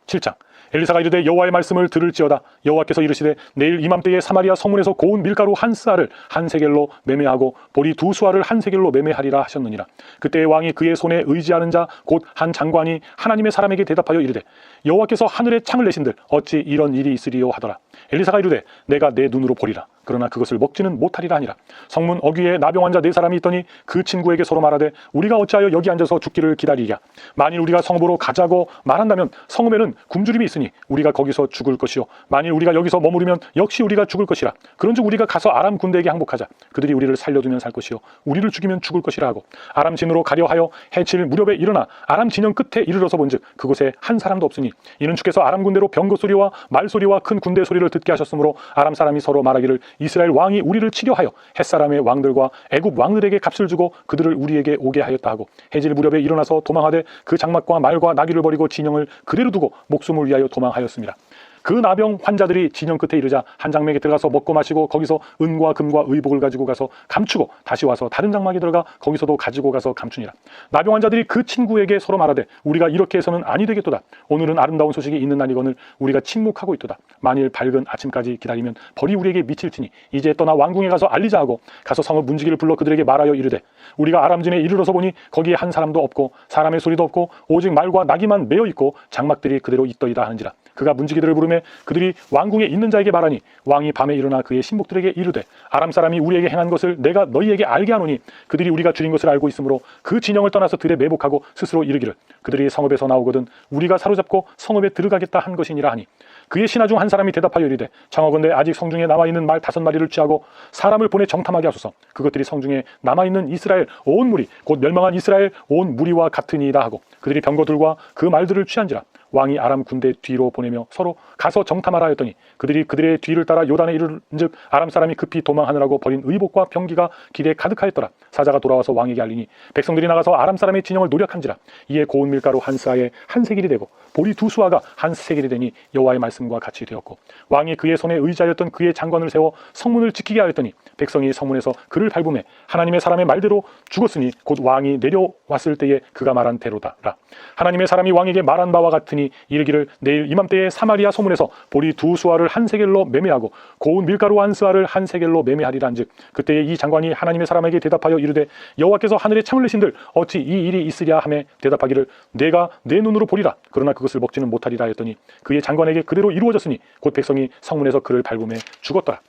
7장. 엘리사가 이르되 여호와의 말씀을 들을지어다. 여호와께서 이르시되 내일 이맘때에 사마리아 성문에서 고운 밀가루 한 쌀을 한 세겔로 매매하고 보리 2수알을 한 세겔로 매매하리라 하셨느니라. 그때 왕이 그의 손에 의지하는 자 곧 한 장관이 하나님의 사람에게 대답하여 이르되 여호와께서 하늘에 창을 내신들 어찌 이런 일이 있으리요 하더라. 엘리사가 이르되 내가 내 눈으로 보리라. 그러나 그것을 먹지는 못하리라 하니라. 성문 어귀에 나병 환자 4사람이 있더니 그 친구에게 서로 말하되 우리가 어찌하여 여기 앉아서 죽기를 기다리랴. 만일 우리가 성읍으로 가자고 말한다면 성읍에는 굶주림이 있으니 우리가 거기서 죽을 것이요 만일 우리가 여기서 머무르면 역시 우리가 죽을 것이라. 그런즉 우리가 가서 아람 군대에게 항복하자. 그들이 우리를 살려두면 살 것이요 우리를 죽이면 죽을 것이라 하고 아람 진으로 가려 하여 해칠 무렵에 일어나 아람 진영 끝에 이르러서 본즉 그곳에 한 사람도 없으니 이는 주께서 아람 군대로 병거 소리와 말 소리와 큰 군대 소리를 듣게 하셨으므로 아람 사람이 서로 말하기를 이스라엘 왕이 우리를 치려 하여 햇사람의 왕들과 애굽 왕들에게 값을 주고 그들을 우리에게 오게 하였다 하고 해질 무렵에 일어나서 도망하되 그 장막과 말과 나귀를 버리고 진영을 그대로 두고 목숨을 위하여 도망하였습니다. 그 나병 환자들이 진영 끝에 이르자 한 장막에 들어가서 먹고 마시고 거기서 은과 금과 의복을 가지고 가서 감추고 다시 와서 다른 장막에 들어가 거기서도 가지고 가서 감추니라. 나병 환자들이 그 친구에게 서로 말하되 우리가 이렇게 해서는 아니 되겠도다. 오늘은 아름다운 소식이 있는 날이거늘 우리가 침묵하고 있도다. 만일 밝은 아침까지 기다리면 벌이 우리에게 미칠 테니 이제 떠나 왕궁에 가서 알리자 하고 가서 성읍 문지기를 불러 그들에게 말하여 이르되 우리가 아람진에 이르러서 보니 거기에 한 사람도 없고 사람의 소리도 없고 오직 말과 나귀만 매어 있고 장막들이 그대로 있더이다 하는지라. 그가 문지기들을 부르매 그들이 왕궁에 있는 자에게 말하니 왕이 밤에 일어나 그의 신복들에게 이르되 아람 사람이 우리에게 행한 것을 내가 너희에게 알게 하노니 그들이 우리가 줄인 것을 알고 있으므로 그 진영을 떠나서 들에 매복하고 스스로 이르기를 그들이 성읍에서 나오거든 우리가 사로잡고 성읍에 들어가겠다 한 것이니라 하니 그의 신하 중 한 사람이 대답하여 이르되 청하건대 아직 성중에 남아있는 말 5마리를 취하고 사람을 보내 정탐하게 하소서. 그것들이 성중에 남아있는 이스라엘 온 무리 곧 멸망한 이스라엘 온 무리와 같으니이다 하고 그들이 병거들과 그 말들을 취한지라. 왕이 아람 군대 뒤로 보내며 서로 가서 정탐하라 하였더니 그들이 그들의 뒤를 따라 요단에 이르는즉 아람 사람이 급히 도망하느라고 버린 의복과 병기가 길에 가득하였더라. 사자가 돌아와서 왕에게 알리니 백성들이 나가서 아람 사람의 진영을 노력한지라. 이에 고운 밀가루 한 스아에 한 세겔이 되고 보리 2수아가 한 세겔이 되니 여호와의 말씀과 같이 되었고 왕이 그의 손에 의지하였던 그의 장관을 세워 성문을 지키게 하였더니 백성이 성문에서 그를 밟음에 하나님의 사람의 말대로 죽었으니 곧 왕이 내려왔을 때에 그가 말한 대로다라. 하나님의 사람이 왕에게 말한 바와 같으니 하니 이르기를 내일 이맘때에 사마리아 소문에서 보리 2수알을 한 세겔로 매매하고 고운 밀가루 1스알을 한 세겔로 매매하리란즉 그때에 이 장관이 하나님의 사람에게 대답하여 이르되 여호와께서 하늘에 창을 내신들 어찌 이 일이 있으랴 하매 대답하기를 내가 내 눈으로 보리라 그러나 그것을 먹지는 못하리라 하였더니 그의 장관에게 그대로 이루어졌으니 곧 백성이 성문에서 그를 밟음에 죽었더라.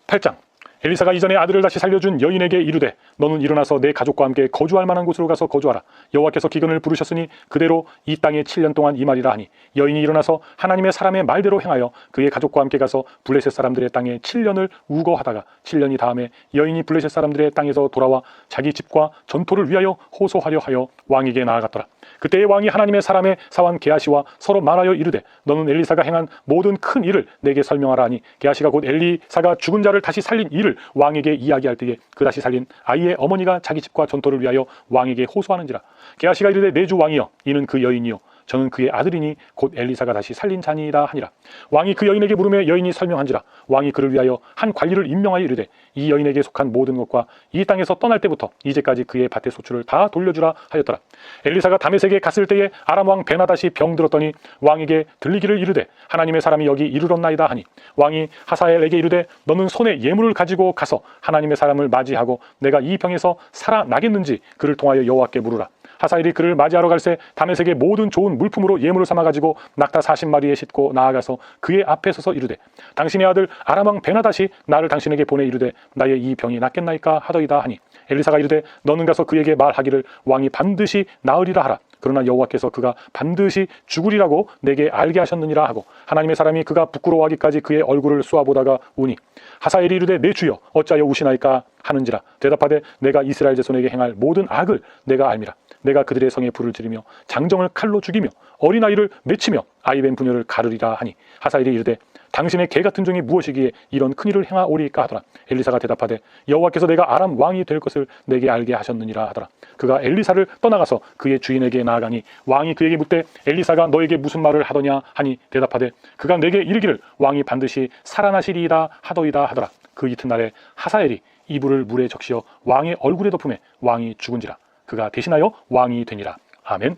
8장. 엘리사가 이전에 아들을 다시 살려준 여인에게 이르되 너는 일어나서 내 가족과 함께 거주할 만한 곳으로 가서 거주하라. 여호와께서 기근을 부르셨으니 그대로 이 땅에 7년 동안 임하리라 하니 여인이 일어나서 하나님의 사람의 말대로 행하여 그의 가족과 함께 가서 블레셋 사람들의 땅에 7년을 우거하다가 7년이 다음에 여인이 블레셋 사람들의 땅에서 돌아와 자기 집과 전토를 위하여 호소하려 하여 왕에게 나아갔더라. 그때의 왕이 하나님의 사람의 사환 게하시와 서로 말하여 이르되 너는 엘리사가 행한 모든 큰 일을 내게 설명하라 하니 게하시가 곧 엘리사가 죽은 자를 다시 살린 일을 왕에게 이야기할 때에 그 다시 살린 아이의 어머니가 자기 집과 전토를 위하여 왕에게 호소하는지라. 게하시가 이르되 내 주 왕이여 이는 그 여인이요 저는 그의 아들이니 곧 엘리사가 다시 살린 자니이다 하니라. 왕이 그 여인에게 물으며 여인이 설명한지라. 왕이 그를 위하여 한 관리를 임명하여 이르되 이 여인에게 속한 모든 것과 이 땅에서 떠날 때부터 이제까지 그의 밭의 소출을 다 돌려주라 하였더라. 엘리사가 다메섹에 갔을 때에 아람 왕 베나닷이 병들었더니 왕에게 들리기를 이르되 하나님의 사람이 여기 이르렀나이다 하니 왕이 하사엘에게 이르되 너는 손에 예물을 가지고 가서 하나님의 사람을 맞이하고 내가 이 병에서 살아나겠는지 그를 통하여 여호와께 물으라. 하사엘이 그를 맞이하러 갈새 다메섹의 모든 좋은 물품으로 예물을 삼아가지고 낙타 40마리에 싣고 나아가서 그의 앞에 서서 이르되 당신의 아들 아람 왕 베나닷이 나를 당신에게 보내 이르되 나의 이 병이 낫겠나이까 하더이다 하니 엘리사가 이르되 너는 가서 그에게 말하기를 왕이 반드시 나으리라 하라. 그러나 여호와께서 그가 반드시 죽으리라고 내게 알게 하셨느니라 하고 하나님의 사람이 그가 부끄러워하기까지 그의 얼굴을 쏘아보다가 우니 하사엘이 이르되 내 주여 어찌하여 우시나이까 하는지라. 대답하되 내가 이스라엘 자손에게 행할 모든 악을 내가 알미라. 내가 그들의 성에 불을 지르며 장정을 칼로 죽이며 어린아이를 맺히며 아이벤 부녀를 가르리라 하니 하사엘이 이르되 당신의 개 같은 종이 무엇이기에 이런 큰일을 행하오리까 하더라. 엘리사가 대답하되 여호와께서 내가 아람 왕이 될 것을 내게 알게 하셨느니라 하더라. 그가 엘리사를 떠나가서 그의 주인에게 나아가니 왕이 그에게 묻되 엘리사가 너에게 무슨 말을 하더냐 하니 대답하되 그가 내게 이르기를 왕이 반드시 살아나시리이다 하더이다 하더라. 그 이튿날에 하사엘이 이불을 물에 적시어 왕의 얼굴에 덮음에 왕이 죽은지라. 그가 대신하여 왕이 되니라. 아멘.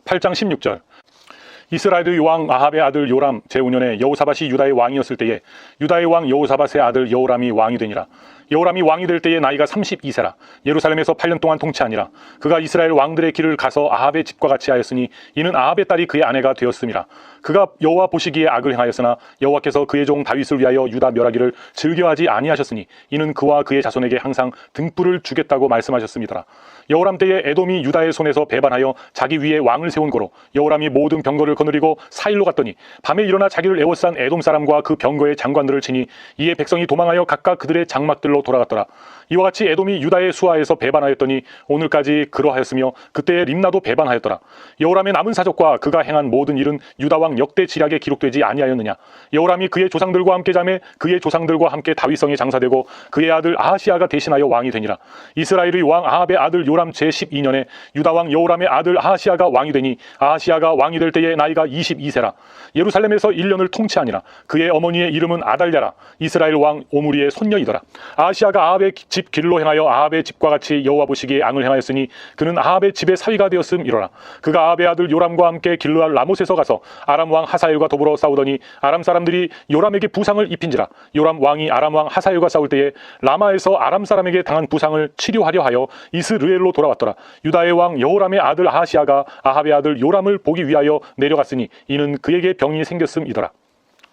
8장 16절. 이스라엘의 왕 아합의 아들 요람 제5년에 여호사밧이 유다의 왕이었을 때에 유다의 왕 여호사밧의 아들 여호람이 왕이 되니라. 여호람이 왕이 될 때에 나이가 32세라. 예루살렘에서 8년 동안 통치하니라. 그가 이스라엘 왕들의 길을 가서 아합의 집과 같이 하였으니 이는 아합의 딸이 그의 아내가 되었음이라. 그가 여호와 보시기에 악을 행하였으나 여호와께서 그의 종 다윗을 위하여 유다 멸하기를 즐겨하지 아니하셨으니 이는 그와 그의 자손에게 항상 등불을 주겠다고 말씀하셨음이더라. 여호람 때에 에돔이 유다의 손에서 배반하여 자기 위에 왕을 세운 거로 여호람이 모든 병거를 거느리고 사일로 갔더니 밤에 일어나 자기를 애워싼 에돔 사람과 그 병거의 장관들을 치니 이에 백성이 도망하여 각각 그들의 장막들로 돌아갔더라. 이와 같이 에돔이 유다의 수하에서 배반하였더니 오늘까지 그러하였으며 그때에 림나도 배반하였더라. 여호람의 남은 사적과 그가 행한 모든 일은 유다 왕 역대 지략에 기록되지 아니하였느냐. 여호람이 그의 조상들과 함께 자매 그의 조상들과 함께 다윗성에 장사되고 그의 아들 아하시아가 대신하여 왕이 되니라. 이스라엘의 왕 아합의 아들 요람 제12년에 유다 왕 여호람의 아들 아하시아가 왕이 되니 아하시아가 왕이 될 때에 나이가 22세라. 예루살렘에서 1년을 통치하니라. 그의 어머니의 이름은 아달랴라. 이스라엘 왕 오므리의 손녀이더라. 아하시아가 아합의 집 길로 행하여 아합의 집과 같이 여호와 보시기에 악을 행하였으니 그는 아합의 집의 사위가 되었음이로라. 그가 아합의 아들 요람과 함께 길르앗 라못에서 가서 아람 왕 하사엘과 더불어 싸우더니 아람 사람들이 요람에게 부상을 입힌지라. 요람 왕이 아람 왕 하사엘과 싸울 때에 라마에서 아람 사람에게 당한 부상을 치료하려 하여 이스르엘로 돌아왔더라. 유다의 왕 여호람의 아들 아하시아가 아합의 아들 요람을 보기 위하여 내려갔으니 이는 그에게 병이 생겼음이더라.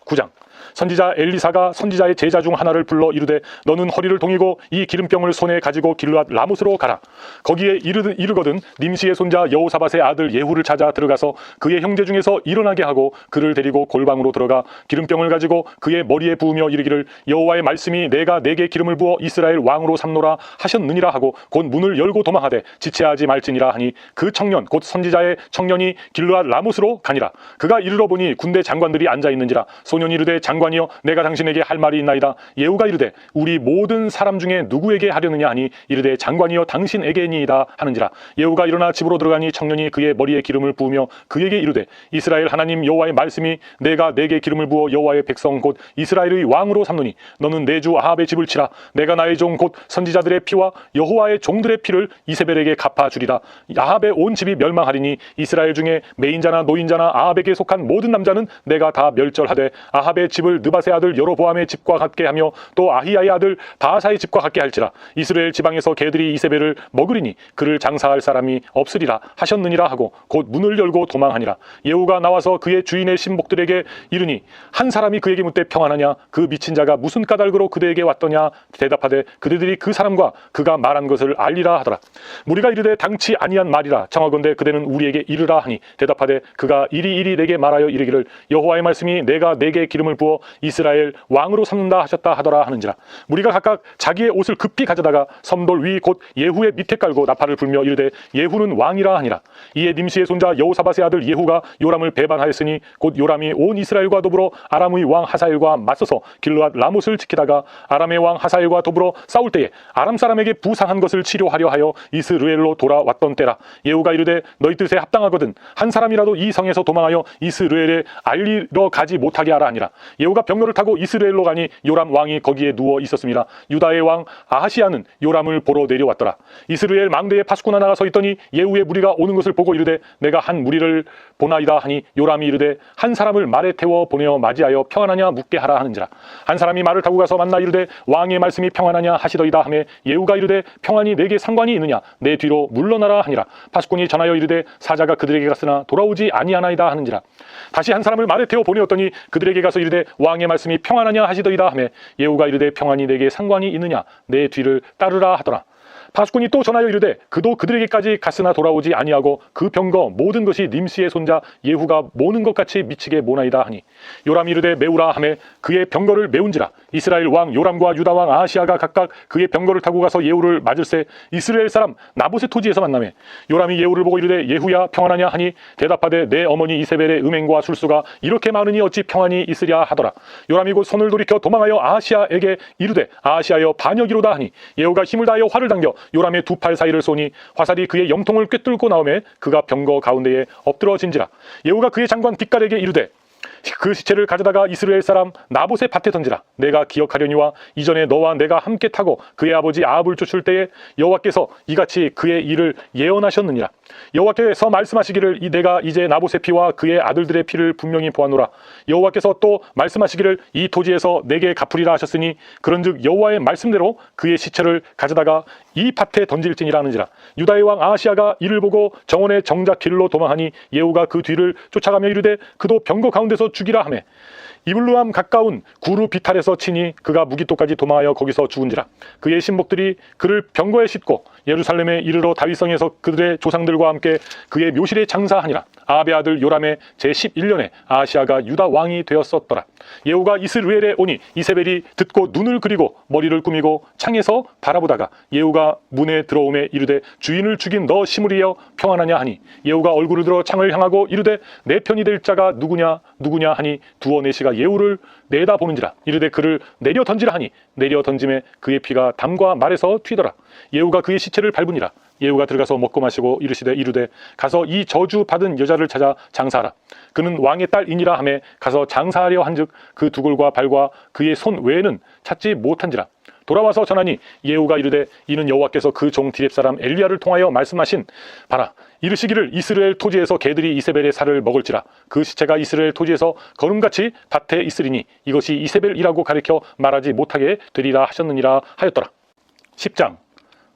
9장. 선지자 엘리사가 선지자의 제자 중 하나를 불러 이르되 너는 허리를 동이고 이 기름병을 손에 가지고 길르앗 라못으로 가라. 거기에 이르거든 님시의 손자 여호사밧의 아들 예후를 찾아 들어가서 그의 형제 중에서 일어나게 하고 그를 데리고 골방으로 들어가 기름병을 가지고 그의 머리에 부으며 이르기를 여호와의 말씀이 내가 내게 기름을 부어 이스라엘 왕으로 삼노라 하셨느니라 하고 곧 문을 열고 도망하되 지체하지 말지니라 하니 그 청년 곧 선지자의 청년이 길르앗 라못으로 가니라. 그가 이르러 보니 군대 장관들이 앉아 있는지라. 소년이 이르되 장관이여 내가 당신에게 할 말이 있나이다. 예후가 이르되 우리 모든 사람 중에 누구에게 하려느냐 하니 이르되 장관이여 당신에게니이다 하는지라. 예후가 일어나 집으로 들어가니 청년이 그의 머리에 기름을 부으며 그에게 이르되 이스라엘 하나님 여호와의 말씀이 내가 내게 기름을 부어 여호와의 백성 곧 이스라엘의 왕으로 삼노니 너는 내 주 아합의 집을 치라. 내가 나의 종 곧 선지자들의 피와 여호와의 종들의 피를 이세벨에게 갚아주리라. 아합의 온 집이 멸망하리니 이스라엘 중에 매인자나 노인자나 아합에게 속한 모든 남자는 내가 다 멸절하되 아합의 집을 느밧의 아들 여로보암의 집과 같게 하며 또 아히야의 아들 바하사의 집과 같게 할지라. 이스라엘 지방에서 개들이 이세벨을 먹으리니 그를 장사할 사람이 없으리라 하셨느니라 하고 곧 문을 열고 도망하니라. 예후가 나와서 그의 주인의 신복들에게 이르니 한 사람이 그에게 묻되 평안하냐. 그 미친 자가 무슨 까닭으로 그들에게 왔더냐. 대답하되 그들이 그 사람과 그가 말한 것을 알리라 하더라. 무리가 이르되 당치 아니한 말이라. 청하건대 그대는 우리에게 이르라 하니 대답하되 그가 이리 내게 말하여 이르기를 여호와의 말씀이 내가 내게 기름을 부어 이스라엘 왕으로 삼는다 하셨다 하더라 하는지라. 무리가 각각 자기의 옷을 급히 가져다가 섬돌 위 곧 예후의 밑에 깔고 나팔을 불며 이르되 예후는 왕이라 하니라. 이에 nim시의 손자 여호사밧의 아들 예후가 요람을 배반하였으니 곧 요람이 온 이스라엘과 더불어 아람의 왕 하사엘과 맞서서 길르앗 라못을 지키다가 아람의 왕 하사엘과 더불어 싸울 때에 아람 사람에게 부상한 것을 치료하려 하여 이스르엘로 돌아왔던 때라. 예후가 이르되 너희 뜻에 합당하거든 한 사람이라도 이 성에서 도망하여 이스르엘에 알리러 가지 못하게 하라 하니라. 예후가 병거를 타고 이스라엘로 가니 요람 왕이 거기에 누워 있었습니다. 유다의 왕 아하시야는 요람을 보러 내려왔더라. 이스라엘 망대에 파수꾼 하나가 서 있더니 예후의 무리가 오는 것을 보고 이르되 내가 한 무리를 보나이다 하니 요람이 이르되 한 사람을 말에 태워 보내어 맞이하여 평안하냐 묻게 하라 하는지라. 한 사람이 말을 타고 가서 만나 이르되 왕의 말씀이 평안하냐 하시더이다 하매 예후가 이르되 평안이 내게 상관이 있느냐. 내 뒤로 물러나라 하니라. 파수꾼이 전하여 이르되 사자가 그들에게 갔으나 돌아오지 아니하나이다 하는지라. 다시 한 사람을 말에 태워 보내었더니 그들에게 가서 이르되 왕의 말씀이 평안하냐 하시더이다 하매 예후가 이르되 평안이 내게 상관이 있느냐. 내 뒤를 따르라 하더라. 파수꾼이 또 전하여 이르되 그도 그들에게까지 갔으나 돌아오지 아니하고 그 병거 모든 것이 nim시의 손자 예후가 모는 것 같이 미치게 모나이다 하니 요람이 이르되 메우라 하매 그의 병거를 메운지라. 이스라엘 왕 요람과 유다 왕 아하시야가 각각 그의 병거를 타고 가서 예후를 맞을새 이스라엘 사람 나봇의 토지에서 만나매 요람이 예후를 보고 이르되 예후야 평안하냐 하니 대답하되 내 어머니 이세벨의 음행과 술수가 이렇게 많으니 어찌 평안이 있으랴 하더라. 요람이 곧 손을 돌이켜 도망하여 아하시야에게 이르되 아하시야여 반역이로다 하니 예후가 힘을 다하여 활을 당겨 요람의 두 팔 사이를 쏘니 화살이 그의 염통을 꿰뚫고 나오매 그가 병거 가운데에 엎드러진지라. 예후가 그의 장관 빗갈에게 이르되 그 시체를 가져다가 이스라엘 사람 나봇의 밭에 던지라. 내가 기억하려니와 이전에 너와 내가 함께 타고 그의 아버지 아합을 쫓을 때에 여호와께서 이같이 그의 일을 예언하셨느니라. 여호와께서 말씀하시기를 내가 이제 나봇의 피와 그의 아들들의 피를 분명히 보았노라. 여호와께서 또 말씀하시기를 이 토지에서 내게 갚으리라 하셨으니 그런즉 여호와의 말씀대로 그의 시체를 가져다가 이 밭에 던질지니라 하는지라. 유다의 왕 아하시야가 이를 보고 정원의 정작 길로 도망하니 예후가 그 뒤를 쫓아가며 이르되 그도 병거 가운데서 죽이라 하매 이블루함 가까운 구루 비탈에서 치니 그가 무기토까지 도망하여 거기서 죽은지라. 그의 신복들이 그를 병거에 싣고 예루살렘에 이르러 다윗성에서 그들의 조상들과 함께 그의 묘실에 장사하니라. 아합의 아들 요람의 제11년에 아하시야가 유다 왕이 되었었더라. 예후가 이스라엘에 오니 이세벨이 듣고 눈을 그리고 머리를 꾸미고 창에서 바라보다가 예후가 문에 들어오매 이르되 주인을 죽인 너 시므리여 평안하냐 하니 예후가 얼굴을 들어 창을 향하고 이르되 내 편이 될 자가 누구냐 하니 두어 네시가 예후를 내다보는지라. 이르되 그를 내려 던지라 하니 내려 던짐에 그의 피가 담과 말에서 튀더라. 예후가 그의 시체를 밟으니라. 예후가 들어가서 먹고 마시고 이르되 가서 이 저주 받은 여자를 찾아 장사하라. 그는 왕의 딸이니라 하매 가서 장사하려 한즉 그 두골과 발과 그의 손 외에는 찾지 못한지라. 돌아와서 전하니 예후가 이르되 이는 여호와께서 그 종 디렙 사람 엘리야를 통하여 말씀하신 바라. 이르시기를 이스라엘 토지에서 개들이 이세벨의 살을 먹을지라. 그 시체가 이스라엘 토지에서 거름같이 밭에 있으리니 이것이 이세벨이라고 가리켜 말하지 못하게 되리라 하셨느니라 하였더라. 10장.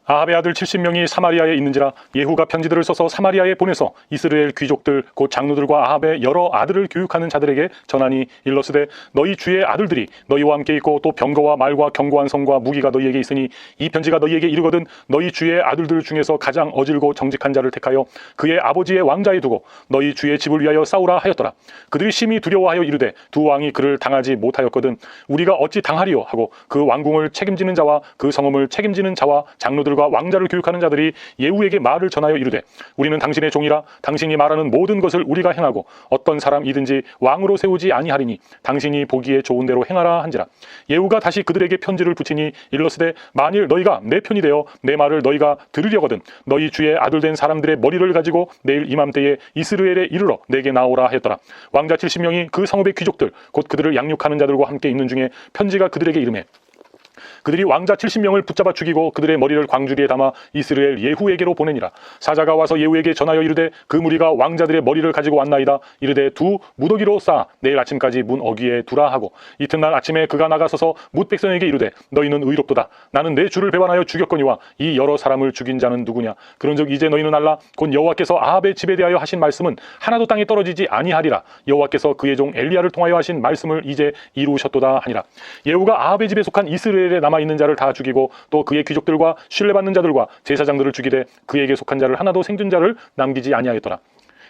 아합의 아들 70명이 사마리아에 있는지라. 예후가 편지들을 써서 사마리아에 보내서 이스라엘 귀족들 곧 장로들과 아합의 여러 아들을 교육하는 자들에게 전하니 일러스되 너희 주의 아들들이 너희와 함께 있고 또 병거와 말과 견고한 성과 무기가 너희에게 있으니 이 편지가 너희에게 이르거든 너희 주의 아들들 중에서 가장 어질고 정직한 자를 택하여 그의 아버지의 왕자에 두고 너희 주의 집을 위하여 싸우라 하였더라. 그들이 심히 두려워하여 이르되 두 왕이 그를 당하지 못하였거든 우리가 어찌 당하리요 하고 그 왕궁을 책임지는 자와 그 성읍을 책임지는 자와 장로들 장로들과 왕자를 교육하는 자들이 예후에게 말을 전하여 이르되 우리는 당신의 종이라 당신이 말하는 모든 것을 우리가 행하고 어떤 사람이든지 왕으로 세우지 아니하리니 당신이 보기에 좋은 대로 행하라 한지라. 예후가 다시 그들에게 편지를 붙이니 일러스되 만일 너희가 내 편이 되어 내 말을 너희가 들으려거든 너희 주의 아들 된 사람들의 머리를 가지고 내일 이맘때에 이스라엘에 이르러 내게 나오라 하였더라. 왕자 70명이 그 성읍의 귀족들 곧 그들을 양육하는 자들과 함께 있는 중에 편지가 그들에게 이르매 그들이 왕자 70명을 붙잡아 죽이고 그들의 머리를 광주리에 담아 이스라엘 예후에게로 보내니라. 사자가 와서 예후에게 전하여 이르되 그 무리가 왕자들의 머리를 가지고 왔나이다. 이르되 두 무더기로 쌓아 내일 아침까지 문 어귀에 두라 하고 이튿날 아침에 그가 나가서서 뭇 백성에게 이르되 너희는 의롭도다. 나는 내 주를 배반하여 죽였거니와 이 여러 사람을 죽인 자는 누구냐. 그런즉 이제 너희는 알라. 곧 여호와께서 아합의 집에 대하여 하신 말씀은 하나도 땅에 떨어지지 아니하리라. 여호와께서 그의 종 엘리야를 통하여 하신 말씀을 이제 이루셨도다 하니라. 예후가 아합의 집에 속한 이스라엘에 남아있는 자를 다 죽이고 또 그의 귀족들과 신뢰받는 자들과 제사장들을 죽이되 그에게 속한 자를 하나도 생존 자를 남기지 아니하였더라.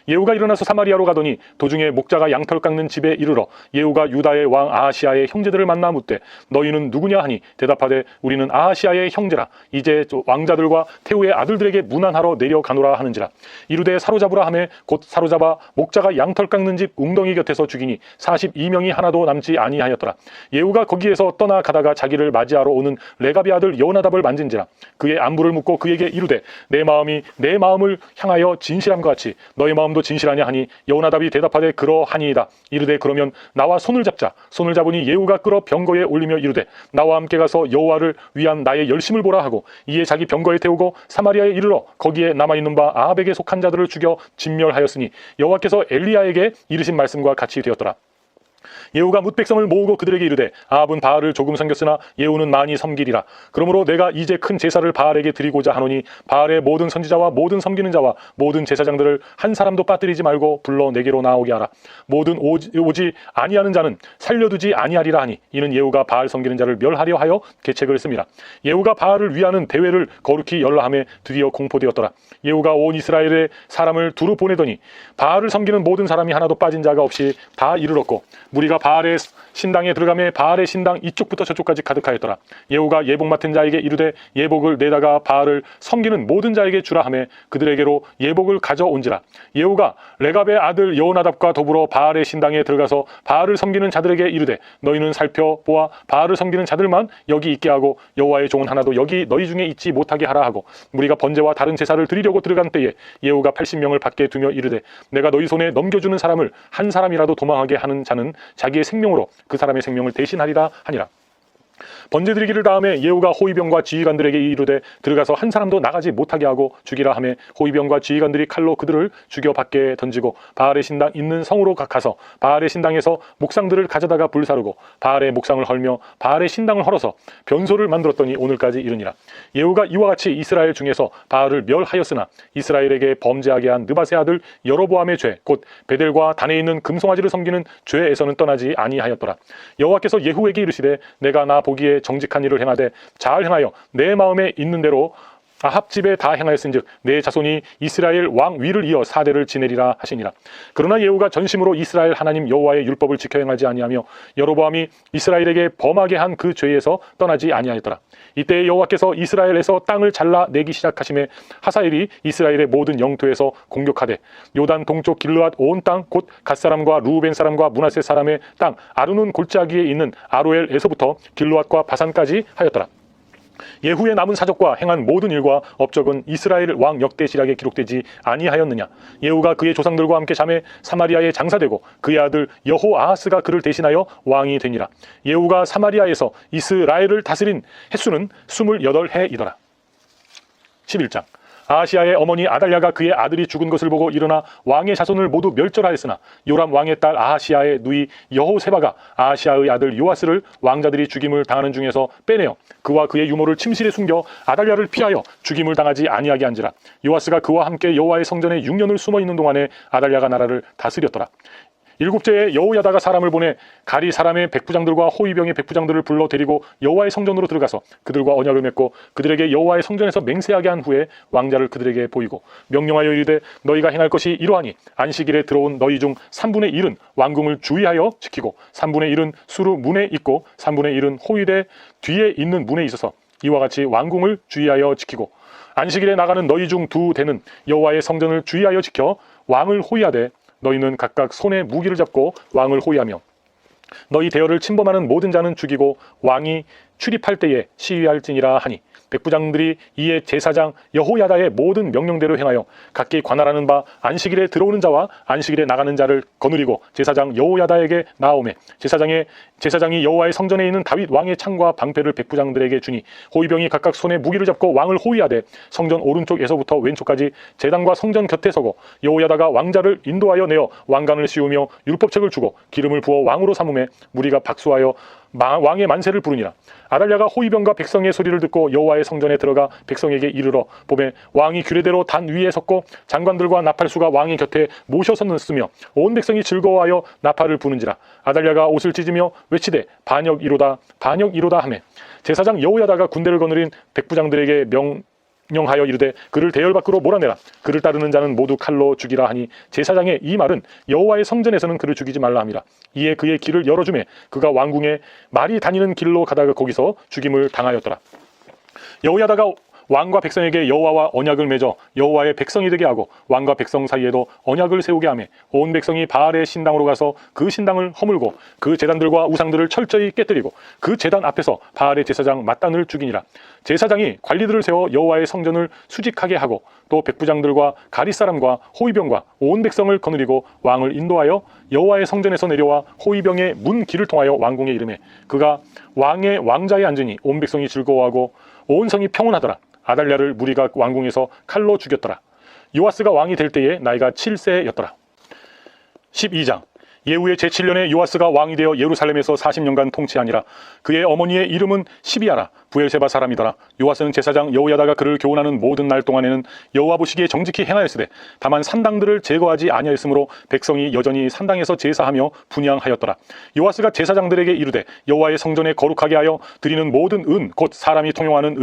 예후가 일어나서 사마리아로 가더니 도중에 목자가 양털 깎는 집에 이르러 예후가 유다의 왕 아하시아의 형제들을 만나 묻되 너희는 누구냐 하니 대답하되 우리는 아하시아의 형제라. 이제 왕자들과 태후의 아들들에게 문안하러 내려가노라 하는지라. 이르되 사로잡으라 하매 곧 사로잡아 목자가 양털 깎는 집 웅덩이 곁에서 죽이니 42명이 하나도 남지 아니하였더라. 예후가 거기에서 떠나가다가 자기를 맞이하러 오는 레갑의 아들 여호나답을 만진지라. 그의 안부를 묻고 그에게 이르되 내 마음이 내 마음을 향하여 진실함과 같이 너희 마음도 진실하냐 하니 여호나답이 대답하되 그러하니이다. 이르되 그러면 나와 손을 잡자. 손을 잡으니 예후가 끌어 병거에 올리며 이르되 나와 함께 가서 여호와를 위한 나의 열심을 보라 하고 이에 자기 병거에 태우고 사마리아에 이르러 거기에 남아있는 바 아합에게 속한 자들을 죽여 진멸하였으니 여호와께서 엘리야에게 이르신 말씀과 같이 되었더라. 예후가 뭇 백성을 모으고 그들에게 이르되 아합은 바알을 조금 섬겼으나 예후는 많이 섬기리라. 그러므로 내가 이제 큰 제사를 바알에게 드리고자 하노니 바알의 모든 선지자와 모든 섬기는 자와 모든 제사장들을 한 사람도 빠뜨리지 말고 불러 내게로 나오게 하라. 모든 오지 아니하는 자는 살려두지 아니하리라 하니 이는 예후가 바알 섬기는 자를 멸하려 하여 계책을 씁니다. 예후가 바알을 위하는 대회를 거룩히 열라함에 드디어 공포되었더라. 예후가 온 이스라엘의 사람을 두루 보내더니 바알을 섬기는 모든 사람이 하나도 빠진 자가 없이 다 이르렀고 무리가 바알의 신당에 들어가매 바알의 신당 이쪽부터 저쪽까지 가득하였더라. 예후가 예복 맡은 자에게 이르되 예복을 내다가 바알을 섬기는 모든 자에게 주라 하매 그들에게로 예복을 가져온지라. 예후가 레갑의 아들 여호나답과 더불어 바알의 신당에 들어가서 바알을 섬기는 자들에게 이르되 너희는 살펴보아 바알을 섬기는 자들만 여기 있게 하고 여호와의 종은 하나도 여기 너희 중에 있지 못하게 하라 하고 무리가 번제와 다른 제사를 드리려고 들어간 때에 예후가 80명을 밖에 두며 이르되 내가 너희 손에 넘겨주는 사람을 한 사람이라도 도망하게 하는 자는 자기의 생명으로 그 사람의 생명을 대신하리라 하니라. 번제 드리기를 다음에 예후가 호위병과 지휘관들에게 이르되 들어가서 한 사람도 나가지 못하게 하고 죽이라 하매 호위병과 지휘관들이 칼로 그들을 죽여 밖에 던지고 바알의 신당 있는 성으로 가서 바알의 신당에서 목상들을 가져다가 불사르고 바알의 목상을 헐며 바알의 신당을 헐어서 변소를 만들었더니 오늘까지 이르니라. 예후가 이와 같이 이스라엘 중에서 바알을 멸하였으나 이스라엘에게 범죄하게 한 느밧의 아들 여로보암의 죄 곧 베델과 단에 있는 금송아지를 섬기는 죄에서는 떠나지 아니하였더라. 여호와께서 예후에게 이르시되 내가 나 보기에 정직한 일을 행하되 잘 행하여 내 마음에 있는 대로 아합 집에 다 행하였은즉 내 자손이 이스라엘 왕 위를 이어 4대를 지내리라 하시니라. 그러나 예후가 전심으로 이스라엘 하나님 여호와의 율법을 지켜 행하지 아니하며 여로보암이 이스라엘에게 범하게 한 그 죄에서 떠나지 아니하였더라. 이때 여호와께서 이스라엘에서 땅을 잘라 내기 시작하심에 하사엘이 이스라엘의 모든 영토에서 공격하되 요단 동쪽 길르앗 온 땅 곧 갓사람과 루벤 사람과 므낫세 사람의 땅 아르논 골짜기에 있는 아로엘에서부터 길르앗과 바산까지 하였더라. 예후의 남은 사적과 행한 모든 일과 업적은 이스라엘 왕 역대시락에 기록되지 아니하였느냐. 예후가 그의 조상들과 함께 잠에 사마리아에 장사되고 그의 아들 여호아하스가 그를 대신하여 왕이 되니라. 예후가 사마리아에서 이스라엘을 다스린 횟수는 28해이더라. 11장. 아하시아의 어머니 아달랴가 그의 아들이 죽은 것을 보고 일어나 왕의 자손을 모두 멸절하였으나 요람 왕의 딸 아하시아의 누이 여호세바가 아하시아의 아들 요아스를 왕자들이 죽임을 당하는 중에서 빼내어 그와 그의 유모를 침실에 숨겨 아달랴를 피하여 죽임을 당하지 아니하게 한지라. 요아스가 그와 함께 여호와의 성전에 6년을 숨어 있는 동안에 아달랴가 나라를 다스렸더라. 일곱째에 여호야다가 사람을 보내 가리 사람의 백부장들과 호위병의 백부장들을 불러 데리고 여호와의 성전으로 들어가서 그들과 언약을 맺고 그들에게 여호와의 성전에서 맹세하게 한 후에 왕자를 그들에게 보이고 명령하여 이르되 너희가 행할 것이 이러하니 안식일에 들어온 너희 중 3분의 1은 왕궁을 주의하여 지키고 3분의 1은 수루 문에 있고 3분의 1은 호위대 뒤에 있는 문에 있어서 이와 같이 왕궁을 주의하여 지키고 안식일에 나가는 너희 중 두 대는 여호와의 성전을 주의하여 지켜 왕을 호위하되 너희는 각각 손에 무기를 잡고 왕을 호위하며 너희 대열을 침범하는 모든 자는 죽이고 왕이 출입할 때에 시위할지니라 하니 백부장들이 이에 제사장 여호야다의 모든 명령대로 행하여 각기 관할하는 바 안식일에 들어오는 자와 안식일에 나가는 자를 거느리고 제사장 여호야다에게 나아오매 제사장이 여호와의 성전에 있는 다윗 왕의 창과 방패를 백부장들에게 주니 호위병이 각각 손에 무기를 잡고 왕을 호위하되 성전 오른쪽에서부터 왼쪽까지 제단과 성전 곁에 서고 여호야다가 왕자를 인도하여 내어 왕관을 씌우며 율법책을 주고 기름을 부어 왕으로 삼음에 무리가 박수하여 왕의 만세를 부르니라. 아달랴가 호위병과 백성의 소리를 듣고 여호와의 성전에 들어가 백성에게 이르러 보매 왕이 규례대로 단 위에 섰고 장관들과 나팔수가 왕의 곁에 모셔 섰으며 온 백성이 즐거워하여 나팔을 부는지라. 아달랴가 옷을 찢으며 외치되 반역이로다 반역이로다 하매 제사장 여호야다가 군대를 거느린 백부장들에게 명령하여 이르되 그를 대열 밖으로 몰아내라. 그를 따르는 자는 모두 칼로 죽이라 하니 제사장의 이 말은 여호와의 성전에서는 그를 죽이지 말라 함이라. 이에 그의 길을 열어주매 그가 왕궁에 말이 다니는 길로 가다가 거기서 죽임을 당하였더라. 여호야다가 왕과 백성에게 여호와와 언약을 맺어 여호와의 백성이 되게 하고 왕과 백성 사이에도 언약을 세우게 하며 온 백성이 바알의 신당으로 가서 그 신당을 허물고 그 제단들과 우상들을 철저히 깨뜨리고 그 제단 앞에서 바알의 제사장 맏단을 죽이니라. 제사장이 관리들을 세워 여호와의 성전을 수직하게 하고 또 백부장들과 가릿사람과 호위병과 온 백성을 거느리고 왕을 인도하여 여호와의 성전에서 내려와 호위병의 문 길을 통하여 왕궁에 이르매 그가 왕의 왕자에 앉으니 온 백성이 즐거워하고 온 성이 평온하더라. 아달랴를 무리가 왕궁에서 칼로 죽였더라. 요아스가 왕이 될 때에 나이가 7세였더라. 12장. 예후의 제7년에 요아스가 왕이 되어 예루살렘에서 40년간 통치하니라. 그의 어머니의 이름은 시비아라. 부엘세바 사람이더라. 요아스는 제사장 여호야다가 그를 교훈하는 모든 날 동안에는 여호와 보시기에 정직히 행하였으되 다만 산당들을 제거하지 아니하였으므로 백성이 여전히 산당에서 제사하며 분향하였더라. 요아스가 제사장들에게 이르되 여호와의 성전에 거룩하게 하여 드리는 모든 은 곧 사람이 통용하는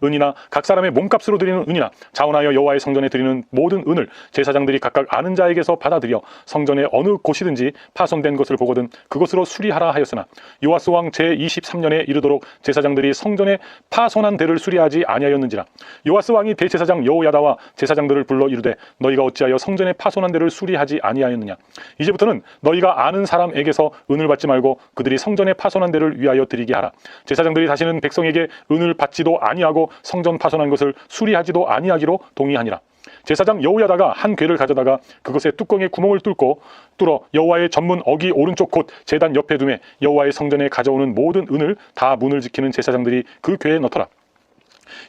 은이나 각 사람의 몸값으로 드리는 은이나 자원하여 여호와의 성전에 드리는 모든 은을 제사장들이 각각 아는 자에게서 받아들여 성전의 어느 곳이든지 파손된 것을 보거든 그것으로 수리하라 하였으나 요아스 왕 제23년에 이르도록 제사장들이 성전에 파손한 데를 수리하지 아니하였는지라. 요아스 왕이 대제사장 여호야다와 제사장들을 불러 이르되 너희가 어찌하여 성전에 파손한 데를 수리하지 아니하였느냐. 이제부터는 너희가 아는 사람에게서 은을 받지 말고 그들이 성전에 파손한 데를 위하여 드리게 하라. 제사장들이 다시는 백성에게 은을 받지도 아니하고 성전 파손한 것을 수리하지도 아니하기로 동의하니라. 제사장 여호야다가 한 궤를 가져다가 그것의 뚜껑에 구멍을 뚫어 여호와의 전문 어기 오른쪽 곧 제단 옆에 두매 여호와의 성전에 가져오는 모든 은을 다 문을 지키는 제사장들이 그 궤에 넣더라.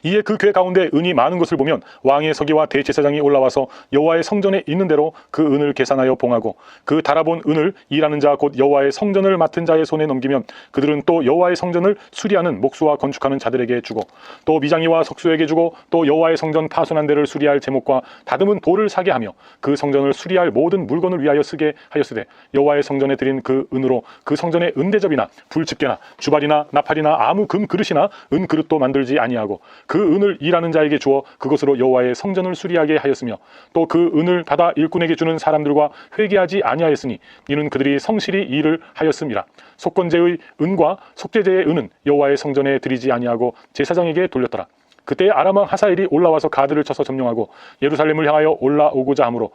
이에 그 궤 가운데 은이 많은 것을 보면 왕의 서기와 대제사장이 올라와서 여호와의 성전에 있는 대로 그 은을 계산하여 봉하고 그 달아본 은을 일하는 자 곧 여호와의 성전을 맡은 자의 손에 넘기면 그들은 또 여호와의 성전을 수리하는 목수와 건축하는 자들에게 주고 또 미장이와 석수에게 주고 또 여호와의 성전 파손한 데를 수리할 제목과 다듬은 돌을 사게 하며 그 성전을 수리할 모든 물건을 위하여 쓰게 하였으되 여호와의 성전에 드린 그 은으로 그 성전의 은대접이나 불집게나 주발이나 나팔이나 아무 금 그릇이나 은 그릇도 만들지 아니하고 그 은을 일하는 자에게 주어 그것으로 여호와의 성전을 수리하게 하였으며 또 그 은을 받아 일꾼에게 주는 사람들과 회개하지 아니하였으니 이는 그들이 성실히 일을 하였음이라. 속건제의 은과 속죄제의 은은 여호와의 성전에 드리지 아니하고 제사장에게 돌렸더라. 그때 아람 왕 하사엘이 올라와서 가드를 쳐서 점령하고 예루살렘을 향하여 올라오고자 하므로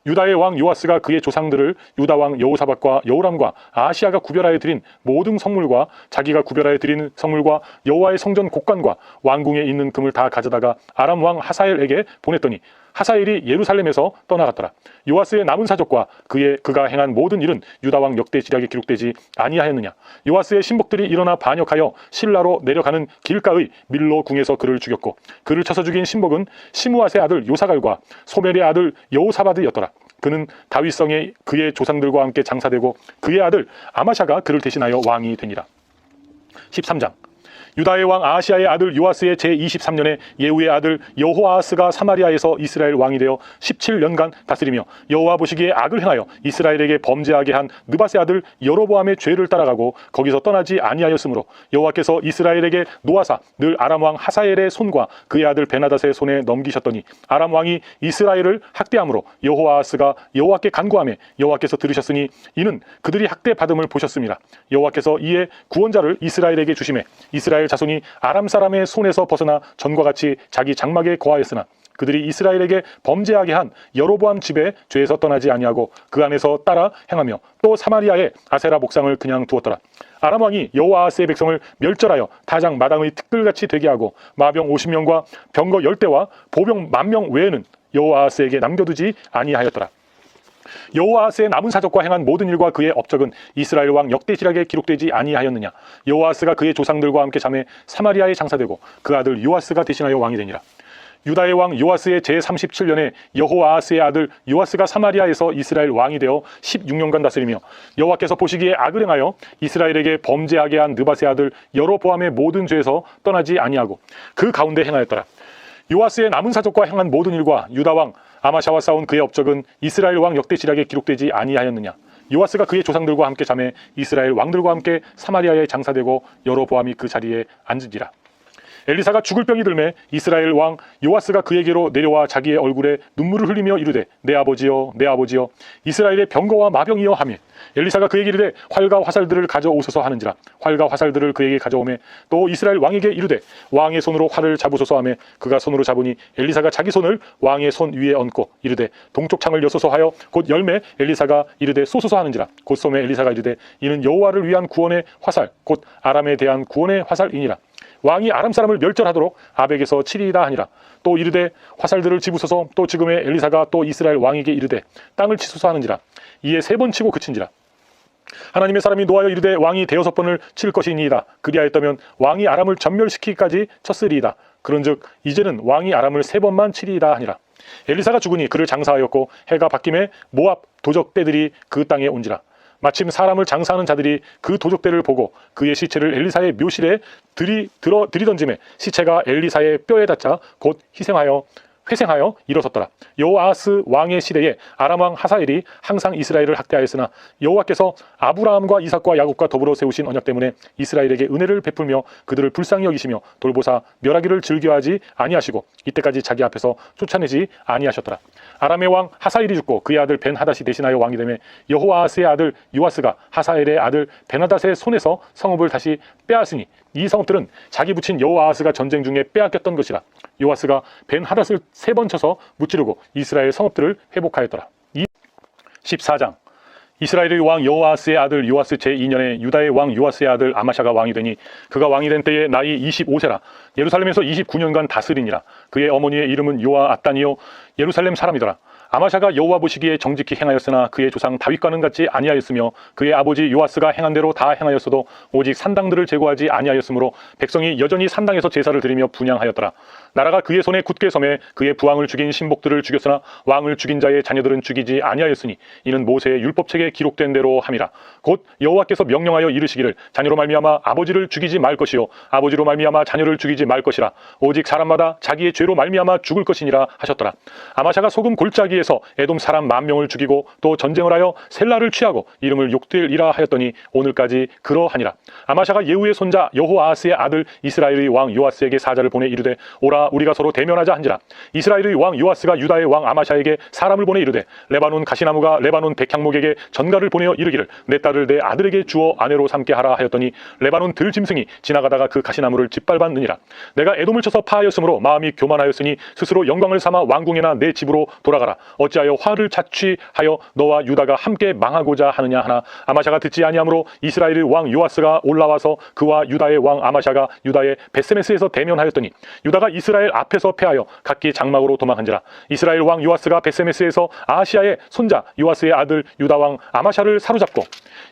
유다의 왕 요아스가 그의 조상들을 유다 왕 여호사밧과 여호람과 아하시아가 구별하여 드린 모든 성물과 자기가 구별하여 드린 성물과 여호와의 성전 곡관과 왕궁에 있는 금을 다 가져다가 아람 왕 하사엘에게 보냈더니 하사엘이 예루살렘에서 떠나갔더라. 요아스의 남은 사적과 그가 행한 모든 일은 유다 왕 역대 지략에 기록되지 아니하였느냐. 요아스의 신복들이 일어나 반역하여 실라로 내려가는 길가의 밀로 궁에서 그를 죽였고 그를 쳐서 죽인 신복은 시므앗의 아들 요사갈과 소멜의 아들 여호사밧이었더라. 그는 다윗성에 그의 조상들과 함께 장사되고 그의 아들 아마샤가 그를 대신하여 왕이 되니라. 13장. 유다의 왕 아하시아의 아들 요아스의 제23년에 예후의 아들 여호아하스가 사마리아에서 이스라엘 왕이 되어 17년간 다스리며 여호와 보시기에 악을 행하여 이스라엘에게 범죄하게 한 느밧의 아들 여로보암의 죄를 따라가고 거기서 떠나지 아니하였으므로 여호와께서 이스라엘에게 노하사 늘 아람 왕 하사엘의 손과 그의 아들 베나닷의 손에 넘기셨더니 아람 왕이 이스라엘을 학대함으로 여호아하스가 여호와께 간구하며 여호와께서 들으셨으니 이는 그들이 학대받음을 보셨습니다. 여호와께서 이에 구원자를 이스라엘에게 주심에 이스라엘 이스라엘 자손이 아람 사람의 손에서 벗어나 전과 같이 자기 장막에 거하였으나 그들이 이스라엘에게 범죄하게 한 여로보암 집의 죄에서 떠나지 아니하고 그 안에서 따라 행하며 또 사마리아의 아세라 목상을 그냥 두었더라. 아람 왕이 여호아하스의 백성을 멸절하여 타작 마당의 티끌같이 되게 하고 마병 50명과 병거 10대와 보병 10,000명 외에는 여호아하스에게 남겨두지 아니하였더라. 여호아하스의 남은 사적과 행한 모든 일과 그의 업적은 이스라엘 왕 역대지략에 기록되지 아니하였느냐. 여호아하스가 그의 조상들과 함께 잠에 사마리아에 장사되고 그 아들 요아스가 대신하여 왕이 되니라. 유다의 왕 요아스의 제37년에 여호아하스의 아들 요아스가 사마리아에서 이스라엘 왕이 되어 16년간 다스리며 여호와께서 보시기에 악을 행하여 이스라엘에게 범죄하게 한 느밧의 아들 여로보암의 모든 죄에서 떠나지 아니하고 그 가운데 행하였더라. 요아스의 남은 사적과 행한 모든 일과 유다 왕 아마샤와 싸운 그의 업적은 이스라엘 왕 역대지략에 기록되지 아니하였느냐. 요아스가 그의 조상들과 함께 잠에 이스라엘 왕들과 함께 사마리아에 장사되고 여로보암이 그 자리에 앉으니라. 엘리사가 죽을 병이 들매 이스라엘 왕 요아스가 그에게로 내려와 자기의 얼굴에 눈물을 흘리며 이르되 내 아버지여 내 아버지여 이스라엘의 병거와 마병이여 하며 엘리사가 그에게 이르되 활과 화살들을 가져오소서 하는지라. 활과 화살들을 그에게 가져오매 또 이스라엘 왕에게 이르되 왕의 손으로 활을 잡으소서 하며 그가 손으로 잡으니 엘리사가 자기 손을 왕의 손 위에 얹고 이르되 동쪽 창을 여소서 하여 곧 열매 엘리사가 이르되 쏘소서 하는지라. 곧 쏘매 엘리사가 이르되 이는 여호와를 위한 구원의 화살 곧 아람에 대한 구원의 화살이니라. 왕이 아람 사람을 멸절하도록 아벡에서 치리이다 하니라. 또 이르되 화살들을 집으소서. 또 지금에 엘리사가 또 이스라엘 왕에게 이르되 땅을 치소서 하는지라. 이에 3번 치고 그친지라. 하나님의 사람이 노하여 이르되 왕이 6번을 칠 것이니이다. 그리하였다면 왕이 아람을 전멸시키기까지 쳤으리이다. 그런즉 이제는 왕이 아람을 3번만 치리이다 하니라. 엘리사가 죽으니 그를 장사하였고 해가 바뀜에 모압 도적 떼들이 그 땅에 온지라. 마침 사람을 장사하는 자들이 그 도적대를 보고 그의 시체를 엘리사의 묘실에 들이던짐에 시체가 엘리사의 뼈에 닿자 곧 회생하여 일어섰더라. 여호아하스 왕의 시대에 아람 왕 하사엘이 항상 이스라엘을 학대하였으나 여호와께서 아브라함과 이삭과 야곱과 더불어 세우신 언약 때문에 이스라엘에게 은혜를 베풀며 그들을 불쌍히 여기시며 돌보사 멸하기를 즐겨하지 아니하시고 이때까지 자기 앞에서 쫓아내지 아니하셨더라. 아람의 왕 하사엘이 죽고 그의 아들 벤하닷이 대신하여 왕이 되매 여호아하스의 아들 요아스가 하사엘의 아들 벤하닷의 손에서 성읍을 다시 빼앗으니 이 성읍들은 자기 부친 여호아하스가 전쟁 중에 빼앗겼던 것이라. 요아스가 벤하닷을 3번 쳐서 무찌르고 이스라엘 성읍들을 회복하였더라. 14장. 이스라엘의 왕 여호아스의 아들 요아스 제2년에 유다의 왕 요아스의 아들 아마샤가 왕이 되니 그가 왕이 된 때에 나이 25세라. 예루살렘에서 29년간 다스리니라. 그의 어머니의 이름은 요아앗단이요 예루살렘 사람이더라. 아마샤가 여호와 보시기에 정직히 행하였으나 그의 조상 다윗과는 같지 아니하였으며 그의 아버지 요아스가 행한 대로 다 행하였어도 오직 산당들을 제거하지 아니하였으므로 백성이 여전히 산당에서 제사를 드리며 분향하였더라. 나라가 그의 손에 굳게 섬에 그의 부왕을 죽인 신복들을 죽였으나 왕을 죽인 자의 자녀들은 죽이지 아니하였으니 이는 모세의 율법책에 기록된 대로 함이라. 곧 여호와께서 명령하여 이르시기를 자녀로 말미암아 아버지를 죽이지 말 것이요 아버지로 말미암아 자녀를 죽이지 말 것이라. 오직 사람마다 자기의 죄로 말미암아 죽을 것이니라 하셨더라. 아마샤가 소금 골짜기에서 에돔 사람 10,000명을 죽이고 또 전쟁을 하여 셀라를 취하고 이름을 욕되리라 하였더니 오늘까지 그러하니라. 아마샤가 예후의 손자 여호아하스의 아들 이스라엘의 왕 요아스에게 사자를 보내 이르되 오라 우리가 서로 대면하자 한지라. 이스라엘의 왕 요아스가 유다의 왕 아마샤에게 사람을 보내 이르되 레바논 가시나무가 레바논 백향목에게 전가를 보내어 이르기를 내 딸을 내 아들에게 주어 아내로 삼게 하라 하였더니 레바논 들짐승이 지나가다가 그 가시나무를 짓밟았느니라. 내가 에돔을 쳐서 파하였으므로 마음이 교만하였으니 스스로 영광을 삼아 왕궁이나 내 집으로 돌아가라. 어찌하여 화를 자취하여 너와 유다가 함께 망하고자 하느냐 하나 아마샤가 듣지 아니하므로 이스라엘의 왕 요아스가 올라와서 그와 유다의 왕 아마샤가 유다의 베세메스에서 대면하였더니 유다가 이스라엘 앞에서 패하여 각기 장막으로 도망한지라. 이스라엘 왕 요아스가 베세메스에서 아하시아의 손자 요아스의 아들 유다 왕 아마샤를 사로잡고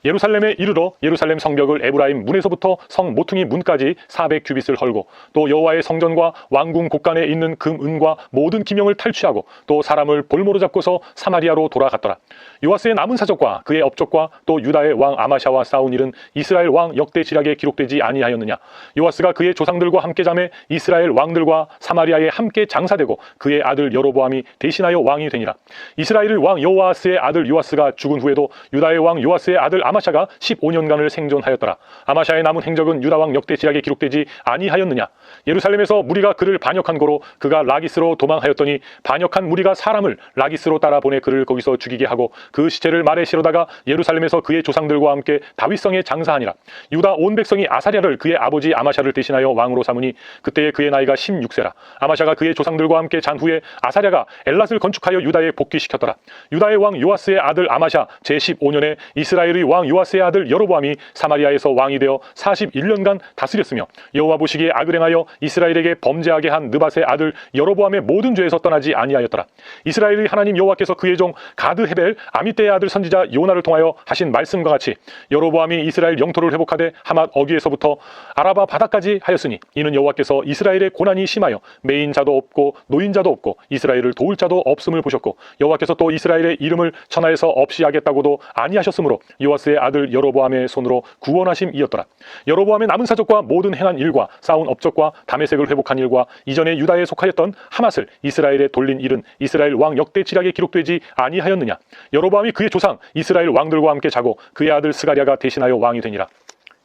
예루살렘에 이르러 예루살렘 성벽을 에브라임 문에서부터 성 모퉁이 문까지 400규빗을 헐고 또 여호와의 성전과 왕궁 곳간에 있는 금 은과 모든 기명을 탈취하고 또 사람을 볼모로 잡고서 사마리아로 돌아갔더라. 요아스의 남은 사적과 그의 업적과 또 유다의 왕 아마샤와 싸운 일은 이스라엘 왕 역대 지략에 기록되지 아니하였느냐. 요아스가 그의 조상들과 함께 잠에 이스라엘 왕들과 사마리아에 함께 장사되고 그의 아들 여로보암이 대신하여 왕이 되니라. 이스라엘의 왕 여호아스의 아들 요아스가 죽은 후에도 유다의 왕 요아스의 아들 아마샤가 15년간을 생존하였더라. 아마샤의 남은 행적은 유다 왕 역대 지략에 기록되지 아니하였느냐. 예루살렘에서 무리가 그를 반역한 고로 그가 라기스로 도망하였더니 반역한 무리가 사람을 라기스로 따라 보내 그를 거기서 죽이게 하고 그 시체를 말에 실어다가 예루살렘에서 그의 조상들과 함께 다윗성에 장사하니라. 유다 온 백성이 아사랴를 그의 아버지 아마샤를 대신하여 왕으로 삼으니 그때에 그의 나이가 16세라. 아마샤가 그의 조상들과 함께 잔 후에 아사랴가 엘랏을 건축하여 유다에 복귀시켰더라. 유다의 왕 요아스의 아들 아마샤 제15년에 이스라엘의 왕 요아스의 아들 여로보암이 사마리아에서 왕이 되어 41년간 다스렸으며 여호와 보시기에 악을 행하여 이스라엘에게 범죄하게 한 느밧의 아들 여로보암의 모든 죄에서 떠나지 아니하였더라. 이스라엘의 하나님 여호와께서 그의 종 가드 헤벨 아미떼의 아들 선지자 요나를 통하여 하신 말씀과 같이 여로보암이 이스라엘 영토를 회복하되 하맛 어귀에서부터 아라바 바다까지 하였으니 이는 여호와께서 이스라엘의 고난이 심하여 매인 자도 없고 노인 자도 없고 이스라엘을 도울 자도 없음을 보셨고 여호와께서 또 이스라엘의 이름을 천하에서 없이 하겠다고도 아니하셨으므로 요아스의 아들 여로보암의 손으로 구원하심이었더라. 여로보암의 남은 사적과 모든 행한 일과 쌓은 업적과 다메섹을 회복한 일과 이전에 유다에 속하였던 하맛을 이스라엘에 돌린 일은 이스라엘 왕 역대 지략에 기록되지 아니하였느냐. 여로보암이 그의 조상 이스라엘 왕들과 함께 자고 그의 아들 스가랴가 대신하여 왕이 되니라.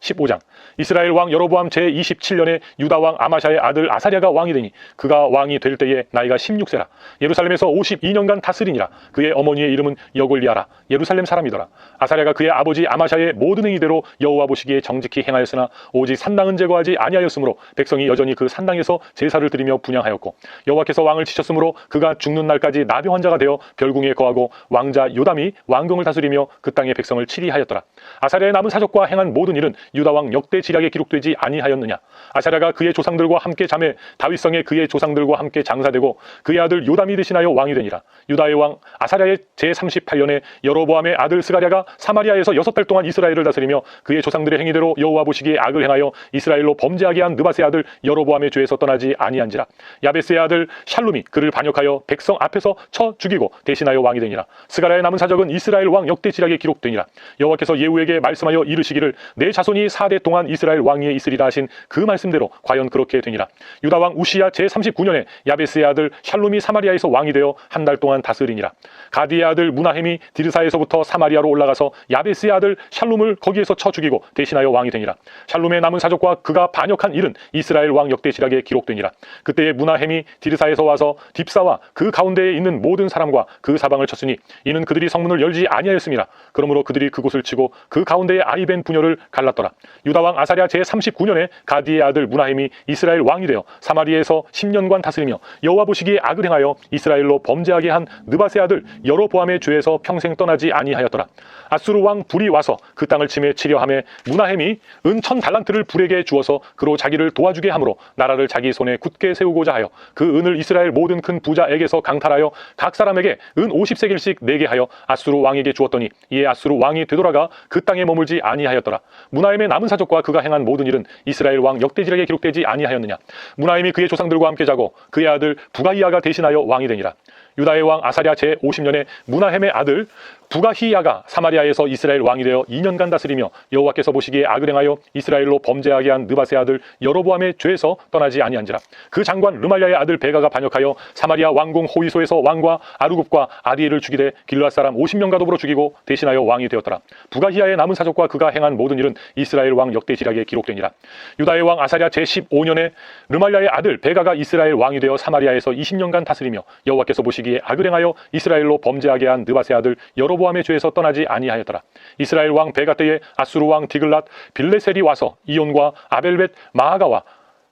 15장 이스라엘 왕 여로보암 제27년에 유다 왕 아마샤의 아들 아사랴가 왕이 되니 그가 왕이 될 때에 나이가 16세라. 예루살렘에서 52년간 다스리니라. 그의 어머니의 이름은 여골리아라. 예루살렘 사람이더라. 아사랴가 그의 아버지 아마샤의 모든 행위대로 여호와 보시기에 정직히 행하였으나 오직 산당은 제거하지 아니하였으므로 백성이 여전히 그 산당에서 제사를 드리며 분향하였고 여호와께서 왕을 치셨으므로 그가 죽는 날까지 나병 환자가 되어 별궁에 거하고 왕자 요담이 왕궁을 다스리며 그 땅의 백성을 치리하였더라. 아사랴의 남은 사적과 행한 모든 일은 유다 왕 역대 지략에 기록되지 아니하였느냐. 아사랴가 그의 조상들과 함께 잠에 다윗성에 그의 조상들과 함께 장사되고 그의 아들 요담이 대신하여 왕이 되니라. 유다의 왕 아사랴의 제38년에 여로보암의 아들 스가랴가 사마리아에서 6달 동안 이스라엘을 다스리며 그의 조상들의 행위대로 여호와 보시기에 악을 행하여 이스라엘로 범죄하게 한 느밧의 아들 여로보암의 죄에서 떠나지 아니한지라. 야베스의 아들 샬룸이 그를 반역하여 백성 앞에서 쳐 죽이고 대신하여 왕이 되니라. 스가랴의 남은 사적은 이스라엘 왕 역대 지략에 기록되니라. 여호와께서 예후에게 말씀하여 이르시기를 내 자손이 4대 동안 이스라엘 왕 위에 있으리라 하신 그 말씀대로 과연 그렇게 되니라. 유다 왕 우시야 제39년에 야베스의 아들 샬룸이 사마리아에서 왕이 되어 한 달 동안 다스리니라. 가디의 아들 무나헴이 디르사에서부터 사마리아로 올라가서 야베스의 아들 샬룸을 거기에서 쳐 죽이고 대신하여 왕이 되니라. 샬룸의 남은 사적과 그가 반역한 일은 이스라엘 왕 역대 지략에 기록되니라. 그때에 무나헴이 디르사에서 와서 딥사와 그 가운데에 있는 모든 사람과 그 사방을 쳤으니 이는 그들이 성문을 열지 아니하였음이라. 그러므로 그들이 그곳을 치고 그 가운데에 아이벤 분열을 갈랐더라. 유다 왕 아사랴 제39년에 가디의 아들 무나헴이 이스라엘 왕이 되어 사마리아에서 10년간 다스리며 여호와 보시기에 악을 행하여 이스라엘로 범죄하게 한 느밧의 아들 여로보암의 죄에서 평생 떠나지 아니하였더라. 아수르 왕 불이 와서 그 땅을 침해 치려 하매 무나헴이 은 1000달란트를 불에게 주어서 그로 자기를 도와주게 하므로 나라를 자기 손에 굳게 세우고자 하여 그 은을 이스라엘 모든 큰 부자에게서 강탈하여 각 사람에게 은 50세겔씩 내게 하여 아수르 왕에게 주었더니 이에 아수르 왕이 되돌아가 그 땅에 머물지 아니하였더라. 무나헴의 남은 사적과 그가 행한 모든 일은 이스라엘 왕 역대지략에 기록되지 아니하였느냐. 무나헴이 그의 조상들과 함께 자고 그의 아들 부가히야가 대신하여 왕이 되니라. 유다의 왕 아사랴 제50년에 무나헴의 아들 부가히야가 사마리아에서 이스라엘 왕이 되어 2년간 다스리며 여호와께서 보시기에 악을 행하여 이스라엘로 범죄하게 한 느밧의 아들 여로보암의 죄에서 떠나지 아니한지라. 그 장관 르말랴의 아들 베가가 반역하여 사마리아 왕궁 호위소에서 왕과 아루굽과 아디엘을 죽이되 길르앗 사람 50명과 더불어 죽이고 대신하여 왕이 되었더라. 부가히야의 남은 사적과 그가 행한 모든 일은 이스라엘 왕 역대 지략에 기록되니라. 유다의 왕 아사랴 제15년에 르말랴의 아들 베가가 이스라엘 왕이 되어 사마리아에서 20년간 다스리며 여호와께서 보시기에 악을 행하여 이스라엘로 범죄하게 한 느밧의 아들 여로보암의 죄에서 떠나지 아니하였더라. 이스라엘 왕 베가 때에 아수르 왕 디글랏 빌레셀이 와서 이온과 아벨벳 마하가와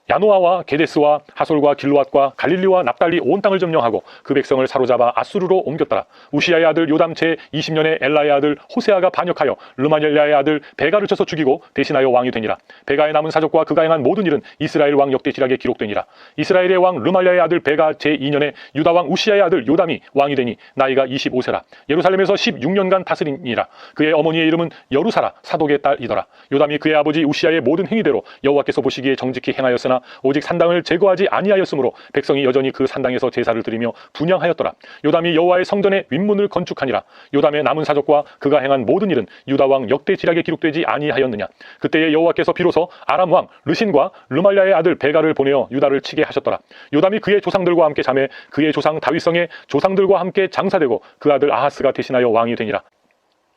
야노아와 게데스와 하솔과 길르앗과 갈릴리와 납달리 온 땅을 점령하고 그 백성을 사로잡아 아수르로 옮겼더라. 우시야의 아들 요담 제20년에 엘라의 아들 호세아가 반역하여 르마엘랴의 아들 베가를 쳐서 죽이고 대신하여 왕이 되니라. 베가의 남은 사적과 그가 행한 모든 일은 이스라엘 왕 역대 지략에 기록되니라. 이스라엘의 왕 르말랴의 아들 베가 제2년에 유다 왕 우시야의 아들 요담이 왕이 되니 나이가 25세라. 예루살렘에서 16년간 다스리니라. 그의 어머니의 이름은 여루사라 사독의 딸이더라. 요담이 그의 아버지 우시야의 모든 행위대로 여호와께서 보시기에 정직히 행하였으나 오직 산당을 제거하지 아니하였으므로 백성이 여전히 그 산당에서 제사를 드리며 분향하였더라. 요담이 여호와의 성전의 윗문을 건축하니라. 요담의 남은 사적과 그가 행한 모든 일은 유다 왕 역대 지략에 기록되지 아니하였느냐. 그때에 여호와께서 비로소 아람 왕 르신과 르말랴의 아들 베가를 보내어 유다를 치게 하셨더라. 요담이 그의 조상들과 함께 잠에 그의 조상 다윗성의 조상들과 함께 장사되고 그 아들 아하스가 대신하여 왕이 되니라.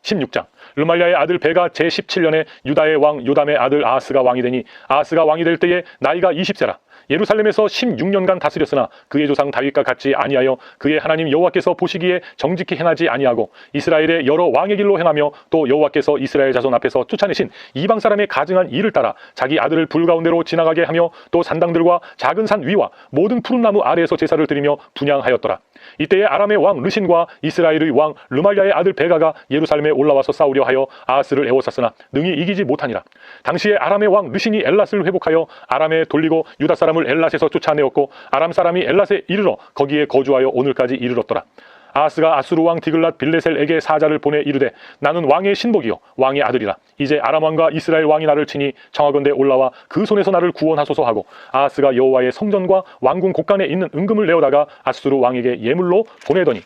16장 르말랴의 아들 베가 제17년에 유다의 왕 요담의 아들 아하스가 왕이 되니 아하스가 왕이 될 때에 나이가 20세라. 예루살렘에서 16년간 다스렸으나 그의 조상 다윗과 같지 아니하여 그의 하나님 여호와께서 보시기에 정직히 행하지 아니하고 이스라엘의 여러 왕의 길로 행하며 또 여호와께서 이스라엘 자손 앞에서 쫓아내신 이방 사람의 가증한 일을 따라 자기 아들을 불 가운데로 지나가게 하며 또 산당들과 작은 산 위와 모든 푸른 나무 아래에서 제사를 드리며 분향하였더라. 이때에 아람의 왕 르신과 이스라엘의 왕 르말야의 아들 베가가 예루살렘에 올라와서 싸우려 하여 아하스를 에워쌌으나 능히 이기지 못하니라. 당시에 아람의 왕 르신이 엘랏을 회복하여 아람에 돌리고 유다 사람을 엘랏에서 쫓아내었고 아람 사람이 엘랏에 이르러 거기에 거주하여 오늘까지 이르렀더라. 아하스가 아수르 왕 디글랏 빌레셀에게 사자를 보내 이르되 나는 왕의 신복이요 왕의 아들이라. 이제 아람 왕과 이스라엘 왕이 나를 치니 청하건대 올라와 그 손에서 나를 구원하소서 하고 아하스가 여호와의 성전과 왕궁 곳간에 있는 은금을 내어다가 아수르 왕에게 예물로 보내더니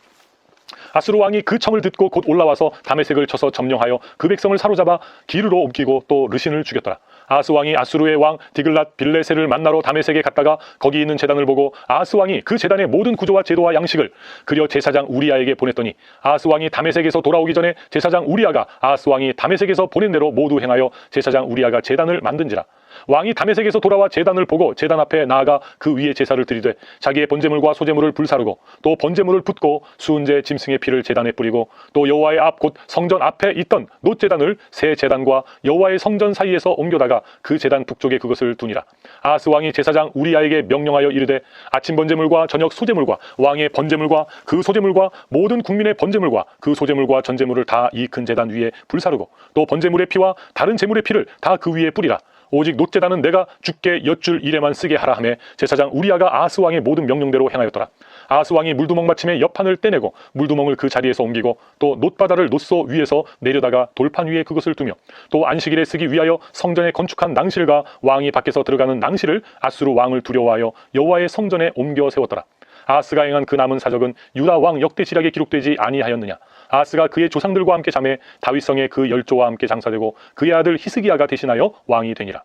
아수르 왕이 그 청을 듣고 곧 올라와서 다메섹을 쳐서 점령하여 그 백성을 사로잡아 기르로 옮기고 또 르신을 죽였더라. 아하스 왕이 아수르의 왕 디글랏 빌레셀을 만나러 다메섹에 갔다가 거기 있는 제단을 보고 아하스 왕이 그 제단의 모든 구조와 제도와 양식을 그려 제사장 우리아에게 보냈더니 아하스 왕이 다메섹에서 돌아오기 전에 제사장 우리아가 아하스 왕이 다메섹에서 보낸 대로 모두 행하여 제사장 우리아가 제단을 만든지라. 왕이 다메섹에서 돌아와 제단을 보고 제단 앞에 나아가 그 위에 제사를 드리되 자기의 번제물과 소제물을 불사르고 또 번제물을 붓고 수은제 짐승의 피를 제단에 뿌리고 또 여호와의 앞 곧 성전 앞에 있던 놋제단을 새 제단과 여호와의 성전 사이에서 옮겨다가 그 제단 북쪽에 그것을 두니라. 아하스 왕이 제사장 우리아에게 명령하여 이르되 아침 번제물과 저녁 소제물과 왕의 번제물과 그 소제물과 모든 국민의 번제물과 그 소제물과 전제물을 다 이 큰 제단 위에 불사르고 또 번제물의 피와 다른 제물의 피를 다 그 위에 뿌리라. 오직 놋제단은 내가 주께 엿줄 일에만 쓰게 하라 하매 제사장 우리아가 아하스 왕의 모든 명령대로 행하였더라. 아하스 왕이 물두멍 받침의 옆판을 떼내고 물두멍을 그 자리에서 옮기고 또 놋바다를 놋소 위에서 내려다가 돌판 위에 그것을 두며 또 안식일에 쓰기 위하여 성전에 건축한 낭실과 왕이 밖에서 들어가는 낭실을 아수르 왕을 두려워하여 여호와의 성전에 옮겨 세웠더라. 아하스가 행한 그 남은 사적은 유다 왕 역대 지략에 기록되지 아니하였느냐. 아하스가 그의 조상들과 함께 잠에 다윗성에 그 열조와 함께 장사되고 그의 아들 히스기야가 대신하여 왕이 되니라.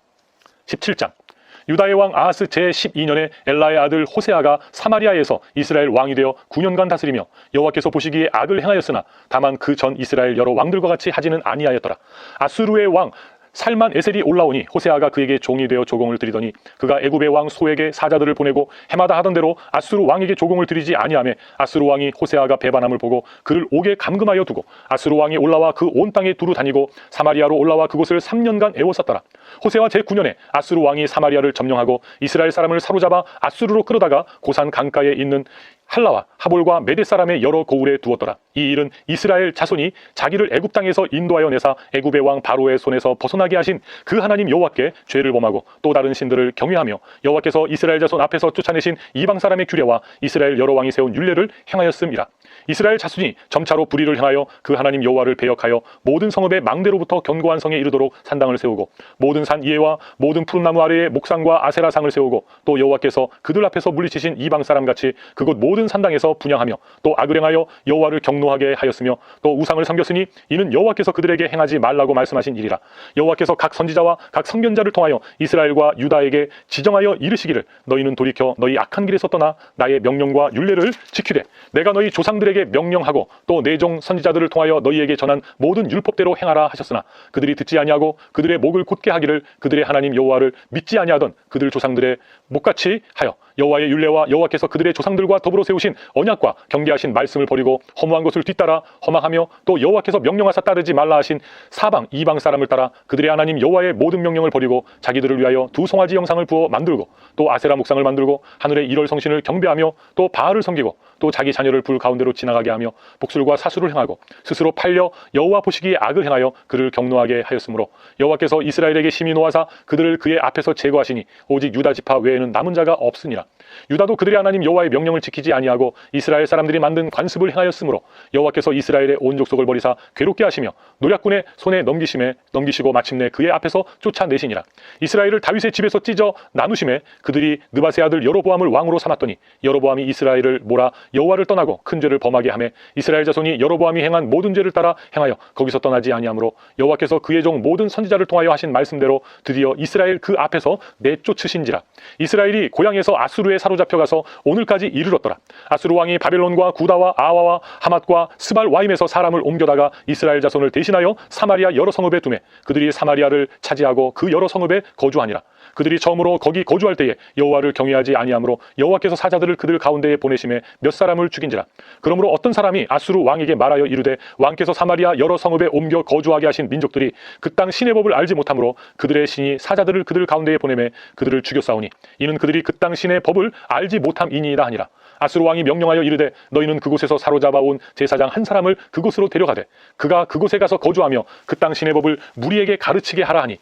17장. 유다의 왕 아하스 제12년에 엘라의 아들 호세아가 사마리아에서 이스라엘 왕이 되어 9년간 다스리며 여호와께서 보시기에 악을 행하였으나 다만 그 전 이스라엘 여러 왕들과 같이 하지는 아니하였더라. 아수르의 왕 살만 에셀이 올라오니 호세아가 그에게 종이 되어 조공을 드리더니 그가 애굽의 왕 소에게 사자들을 보내고 해마다 하던 대로 아수르 왕에게 조공을 드리지 아니하며 아수르 왕이 호세아가 배반함을 보고 그를 옥에 감금하여 두고 아수르 왕이 올라와 그 온 땅에 두루 다니고 사마리아로 올라와 그곳을 3년간 애워쌌더라. 호세아 제9년에 아수르 왕이 사마리아를 점령하고 이스라엘 사람을 사로잡아 아수르로 끌어다가 고산 강가에 있는 할라와 하볼과 메대 사람의 여러 고을에 두었더라. 이 일은 이스라엘 자손이 자기를 애굽 땅에서 인도하여 내사 애굽의 왕 바로의 손에서 벗어나게 하신 그 하나님 여호와께 죄를 범하고 또 다른 신들을 경외하며 여호와께서 이스라엘 자손 앞에서 쫓아내신 이방 사람의 규례와 이스라엘 여러 왕이 세운 율례를 행하였음이라. 이스라엘 자손이 점차로 불의를 행하여 그 하나님 여호와를 배역하여 모든 성읍의 망대로부터 견고한 성에 이르도록 산당을 세우고 모든 산 위에와 모든 푸른 나무 아래에 목상과 아세라상을 세우고 또 여호와께서 그들 앞에서 물리치신 이방 사람같이 그곳 모든 산당에서 분향하며 또 악을 행하여 여호와를 경노하게 하였으며 또 우상을 섬겼으니 이는 여호와께서 그들에게 행하지 말라고 말씀하신 일이라. 여호와께서 각 선지자와 각 선견자를 통하여 이스라엘과 유다에게 지정하여 이르시기를 너희는 돌이켜 너희 악한 길에서 떠나 나의 명령과 율례를 지키되 내가 너희 조상들에게 명령하고 또 내 종 선지자들을 통하여 너희에게 전한 모든 율법대로 행하라 하셨으나 그들이 듣지 아니하고 그들의 목을 곧게 하기를 그들의 하나님 여호와를 믿지 아니하던 그들 조상들의 목같이 하여 여호와의 율례와 여호와께서 그들의 조상들과 더불어 세우신 언약과 경계하신 말씀을 버리고 허무한 것을 뒤따라 허망하며 또 여호와께서 명령하사 따르지 말라 하신 사방 이방 사람을 따라 그들의 하나님 여호와의 모든 명령을 버리고 자기들을 위하여 두 송아지 형상을 부어 만들고 또 아세라 목상을 만들고 하늘의 일월 성신을 경배하며 또 바알을 섬기고 또 자기 자녀를 불 가운데로 지나가게 하며 복술과 사수를 행하고 스스로 팔려 여호와 보시기에 악을 행하여 그를 경노하게 하였으므로 여호와께서 이스라엘에게 심히 노하사 그들을 그의 앞에서 제거하시니 오직 유다 지파 외에는 남은 자가 없으니라. 유다도 그들의 하나님 여호와의 명령을 지키지 아니하고 이스라엘 사람들이 만든 관습을 행하였으므로 여호와께서 이스라엘의 온 족속을 버리사 괴롭게 하시며 노략군의 손에 넘기시고 마침내 그의 앞에서 쫓아내시니라. 이스라엘을 다윗의 집에서 찢어 나누심에 그들이 느바세 아들 여로보암을 왕으로 삼았더니 여로보암이 이스라엘을 몰아 여호와를 떠나고 큰 죄를 범하게 하며 이스라엘 자손이 여로보암이 행한 모든 죄를 따라 행하여 거기서 떠나지 아니하므로 여호와께서 그의 종 모든 선지자를 통하여 하신 말씀대로 드디어 이스라엘 그 앞에서 내쫓으신지라. 이스라엘이 고향에서 아수르에 사로잡혀가서 오늘까지 이르렀더라. 아수르 왕이 바벨론과 구다와 아와와 하맛과 스발 와임에서 사람을 옮겨다가 이스라엘 자손을 대신하여 사마리아 여러 성읍에 두매 그들이 사마리아를 차지하고 그 여러 성읍에 거주하니라. 그들이 처음으로 거기 거주할 때에 여호와를 경외하지 아니하므로 여호와께서 사자들을 그들 가운데에 보내심에 몇 사람을 죽인지라. 그러므로 어떤 사람이 아수르 왕에게 말하여 이르되 왕께서 사마리아 여러 성읍에 옮겨 거주하게 하신 민족들이 그 땅 신의 법을 알지 못하므로 그들의 신이 사자들을 그들 가운데에 보내매 그들을 죽였사오니 이는 그들이 그 땅 신의 법을 알지 못함이니이다 하니라. 아수르 왕이 명령하여 이르되 너희는 그곳에서 사로잡아 온 제사장 한 사람을 그곳으로 데려가되 그가 그곳에 가서 거주하며 그 땅 신의 법을 무리에게 가르치게 하라 하니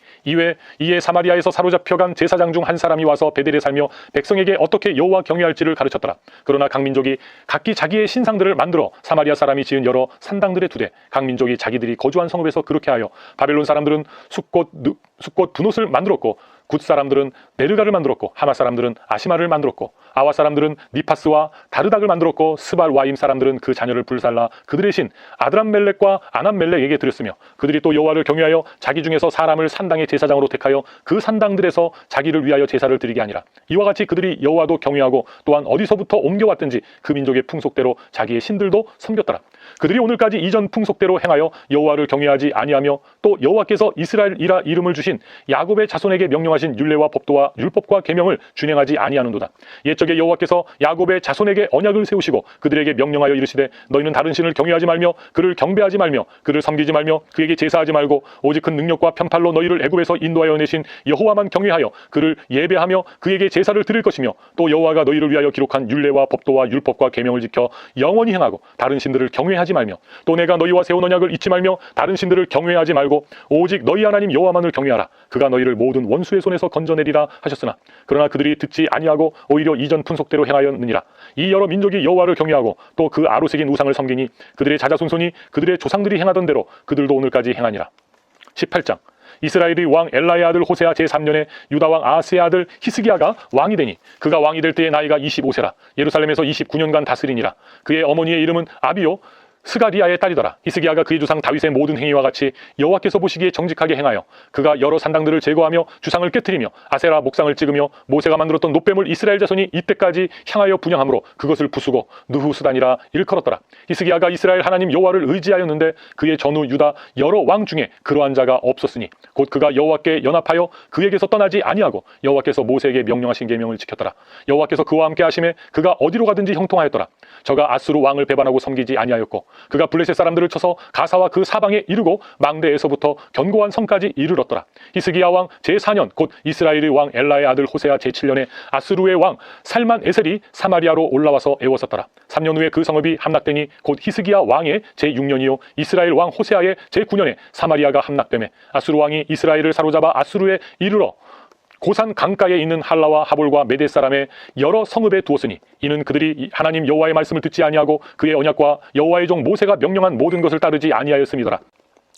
이에 사마리아에서 사로잡혀간 제사장 중 한 사람이 와서 베델에 살며 백성에게 어떻게 여호와 경외할지를 가르쳤더라. 그러나 각 민족이 각기 자기의 신상들을 만들어 사마리아 사람이 지은 여러 산당들에 두되 각 민족이 자기들이 거주한 성읍에서 그렇게 하여 바벨론 사람들은 숫꽃 분옷을 만들었고 굿 사람들은 네르가를 만들었고 하마 사람들은 아시마를 만들었고 아와 사람들은 니파스와 다르닥을 만들었고 스발 와임 사람들은 그 자녀를 불살라 그들의 신 아드람멜렉과 아남멜렉에게 드렸으며 그들이 또 여호와를 경외하여 자기 중에서 사람을 산당의 제사장으로 택하여 그 산당들에서 자기를 위하여 제사를 드리게 하니라. 이와 같이 그들이 여호와도 경외하고 또한 어디서부터 옮겨왔든지 그 민족의 풍속대로 자기의 신들도 섬겼더라. 그들이 오늘까지 이전 풍속대로 행하여 여호와를 경외하지 아니하며 또 여호와께서 이스라엘이라 이름을 주신 야곱의 자손에게 명령하신 율례와 법도와 율법과 계명을 준행하지 아니하는도다. 옛적에 여호와께서 야곱의 자손에게 언약을 세우시고 그들에게 명령하여 이르시되 너희는 다른 신을 경외하지 말며 그를 경배하지 말며 그를 섬기지 말며 그에게 제사하지 말고 오직 큰 능력과 편팔로 너희를 애굽에서 인도하여 내신 여호와만 경외하여 그를 예배하며 그에게 제사를 드릴 것이며 또 여호와가 너희를 위하여 기록한 율례와 법도와 율법과 계명을 지켜 영원히 행하고 다른 신들을 경외하지 말며 또 내가 너희와 세운 언약을 잊지 말며 다른 신들을 경외하지 말고 오직 너희 하나님 여호와만을 경외하라. 그가 너희를 모든 원수의 손에서 건져내리라 하셨으나 그러나 그들이 듣지 아니하고 오히려 이전 풍속대로 행하였느니라. 이 여러 민족이 여호와를 경외하고 또 그 아로새긴 우상을 섬기니 그들의 자자손손이 그들의 조상들이 행하던 대로 그들도 오늘까지 행하니라. 18장 이스라엘의 왕 엘라의 아들 호세아 제3년에 유다 왕 아하스의 아들 히스기야가 왕이 되니 그가 왕이 될 때의 나이가 25세라. 예루살렘에서 29년간 다스리니라. 그의 어머니의 이름은 아비요 스가리아의 딸이더라. 히스기야가 그의 주상 다윗의 모든 행위와 같이 여호와께서 보시기에 정직하게 행하여 그가 여러 산당들을 제거하며 주상을 깨뜨리며 아세라 목상을 찍으며 모세가 만들었던 놋뱀을 이스라엘 자손이 이때까지 향하여 분향함으로 그것을 부수고 느후스단이라 일컬었더라. 히스기야가 이스라엘 하나님 여호와를 의지하였는데 그의 전후 유다 여러 왕 중에 그러한 자가 없었으니 곧 그가 여호와께 연합하여 그에게서 떠나지 아니하고 여호와께서 모세에게 명령하신 계명을 지켰더라. 여호와께서 그와 함께 하심에 그가 어디로 가든지 형통하였더라. 저가 아수르 왕을 배반하고 섬기지 아니하였고 그가 블레셋 사람들을 쳐서 가사와 그 사방에 이르고 망대에서부터 견고한 성까지 이르렀더라. 히스기야 왕 제4년 곧 이스라엘의 왕 엘라의 아들 호세아 제7년에 아수르의 왕 살만 에셀이 사마리아로 올라와서 애워쌌더라. 3년 후에 그 성읍이 함락되니 곧 히스기야 왕의 제6년이요 이스라엘 왕 호세아의 제9년에 사마리아가 함락되매 아수르 왕이 이스라엘을 사로잡아 아수르에 이르러 고산 강가에 있는 할라와 하볼과 메대 사람의 여러 성읍에 두었으니 이는 그들이 하나님 여호와의 말씀을 듣지 아니하고 그의 언약과 여호와의 종 모세가 명령한 모든 것을 따르지 아니하였음이더라.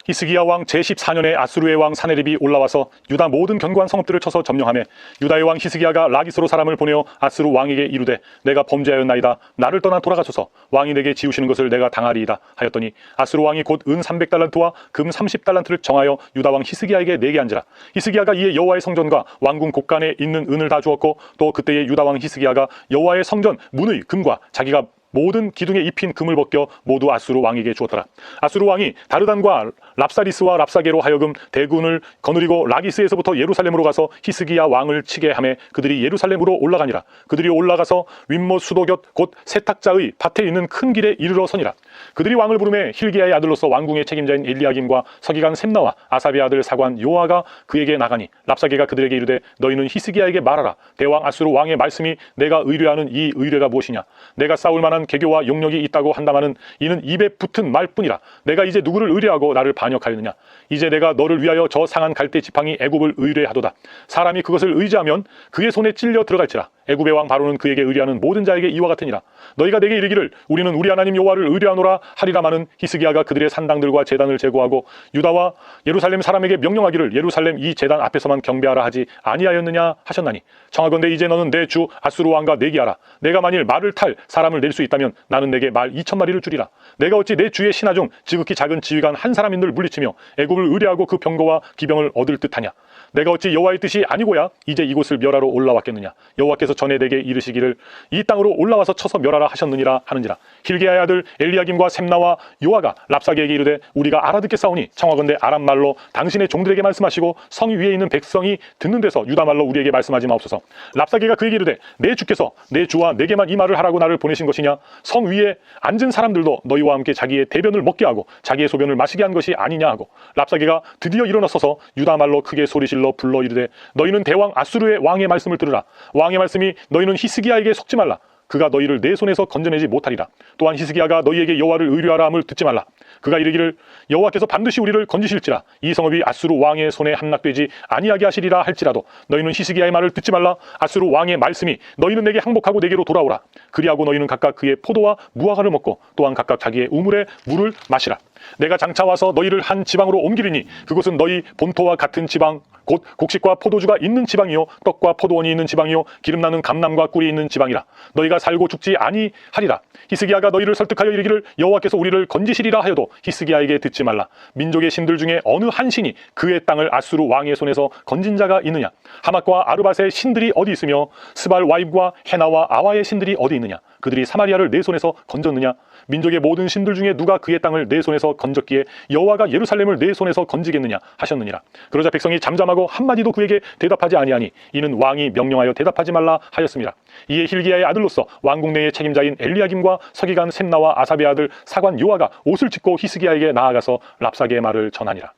히스기야 왕 제14년에 아수르의 왕 사네립이 올라와서 유다 모든 견고한 성읍들을 쳐서 점령하며 유다의 왕 히스기야가 라기스로 사람을 보내어 아수르 왕에게 이르되 내가 범죄하였나이다. 나를 떠나 돌아가소서. 왕이 내게 지우시는 것을 내가 당하리이다 하였더니 아수르 왕이 곧 은 300달란트와 금 30달란트를 정하여 유다 왕 히스기야에게 내게 한지라. 히스기야가 이에 여호와의 성전과 왕궁 곳간에 있는 은을 다 주었고 또 그때에 유다 왕 히스기야가 여호와의 성전 문의 금과 자기가 모든 기둥에 입힌 금을 벗겨 모두 아수르 왕에게 주었더라. 아수르 왕이 다르단과 랍사리스와 랍사게로 하여금 대군을 거느리고 라기스에서부터 예루살렘으로 가서 히스기야 왕을 치게 하매 그들이 예루살렘으로 올라가니라. 그들이 올라가서 윗못 수도 곁 곧 세탁자의 밭에 있는 큰 길에 이르러 서니라. 그들이 왕을 부르매 힐기야의 아들로서 왕궁의 책임자인 엘리야김과 서기관 셈나와 아사비의 아들 사관 요아가 그에게 나가니 랍사게가 그들에게 이르되 너희는 히스기야에게 말하라. 대왕 아수르 왕의 말씀이 내가 의뢰하는 이 의뢰가 무엇이냐. 내가 싸울 만한 계교와 용력이 있다고 한다마는 이는 입에 붙은 말뿐이라. 내가 이제 누구를 의뢰하고 나를 반역하였느냐. 이제 내가 너를 위하여 저 상한 갈대 지팡이 애굽을 의뢰하도다. 사람이 그것을 의지하면 그의 손에 찔려 들어갈지라. 애굽의 왕 바로는 그에게 의뢰하는 모든 자에게 이와 같으니라. 너희가 내게 이르기를 우리는 우리 하나님 여호와를 의뢰하노라 하리라마는 히스기야가 그들의 산당들과 제단을 제거하고 유다와 예루살렘 사람에게 명령하기를 예루살렘 이 제단 앞에서만 경배하라 하지 아니하였느냐 하셨나니 청하건대 이제 너는 내 주 아수르 왕과 내기하라. 내가 만일 말을 탈 사람을 낼 수 있다 있다면 나는 내게 말 2,000마리를 주리라. 내가 어찌 내 주의 신하 중 지극히 작은 지휘관 한 사람인들 물리치며 애굽을 의뢰하고 그 병거와 기병을 얻을 듯하냐. 내가 어찌 여호와의 뜻이 아니고야 이제 이곳을 멸하러 올라왔겠느냐. 여호와께서 전에 내게 이르시기를 이 땅으로 올라와서 쳐서 멸하라 하셨느니라 하는지라. hil기야의 아들 엘리야김과 셈나와 요아가 랍사게에게 이르되 우리가 알아듣겠사오니 청하건대 아람 말로 당신의 종들에게 말씀하시고 성 위에 있는 백성이 듣는 데서 유다 말로 우리에게 말씀하지 마옵소서. 랍사게가 그에게 이르되 내 주께서 내 주와 내게만 이 말을 하라고 나를 보내신 것이냐. 성 위에 앉은 사람들도 너희와 함께 자기의 대변을 먹게 하고 자기의 소변을 마시게 한 것이 아니냐 하고 랍사게가 드디어 일어나서서 유다 말로 크게 소리질러 불러 이르되 너희는 대왕 아수르의 왕의 말씀을 들으라. 왕의 말씀이 너희는 히스기야에게 속지 말라. 그가 너희를 내 손에서 건져내지 못하리라. 또한 히스기야가 너희에게 여호와를 의뢰하라 함을 듣지 말라. 그가 이르기를 여호와께서 반드시 우리를 건지실지라. 이 성읍이 아수르 왕의 손에 함락되지 아니하게 하시리라 할지라도 너희는 히스기야의 말을 듣지 말라. 아수르 왕의 말씀이 너희는 내게 항복하고 내게로 돌아오라. 그리하고 너희는 각각 그의 포도와 무화과를 먹고 또한 각각 자기의 우물에 물을 마시라. 내가 장차 와서 너희를 한 지방으로 옮기리니 그곳은 너희 본토와 같은 지방 곧 곡식과 포도주가 있는 지방이요 떡과 포도원이 있는 지방이요 기름나는 감람과 꿀이 있는 지방이라. 너희가 살고 죽지 아니하리라. 히스기야가 너희를 설득하여 이르기를 여호와께서 우리를 건지시리라 하여도 히스기야에게 듣지 말라. 민족의 신들 중에 어느 한 신이 그의 땅을 아수르 왕의 손에서 건진 자가 있느냐. 하맛과 아르밧의 신들이 어디 있으며 스발 와임과 헤나와 아와의 신들이 어디 있느냐. 그들이 사마리아를 내 손에서 건졌느냐. 민족의 모든 신들 중에 누가 그의 땅을 내 손에서 건졌기에 여호와가 예루살렘을 내 손에서 건지겠느냐 하셨느니라. 그러자 백성이 잠잠하고 한마디도 그에게 대답하지 아니하니 이는 왕이 명령하여 대답하지 말라 하였습니다. 이에 hil기야의 아들로서 왕궁 내의 책임자인 엘리야김과 서기관 셈나와 아사베 아들 사관 요아가 옷을 찢고 히스기야에게 나아가서 랍사게의 말을 전하니라.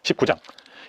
19장.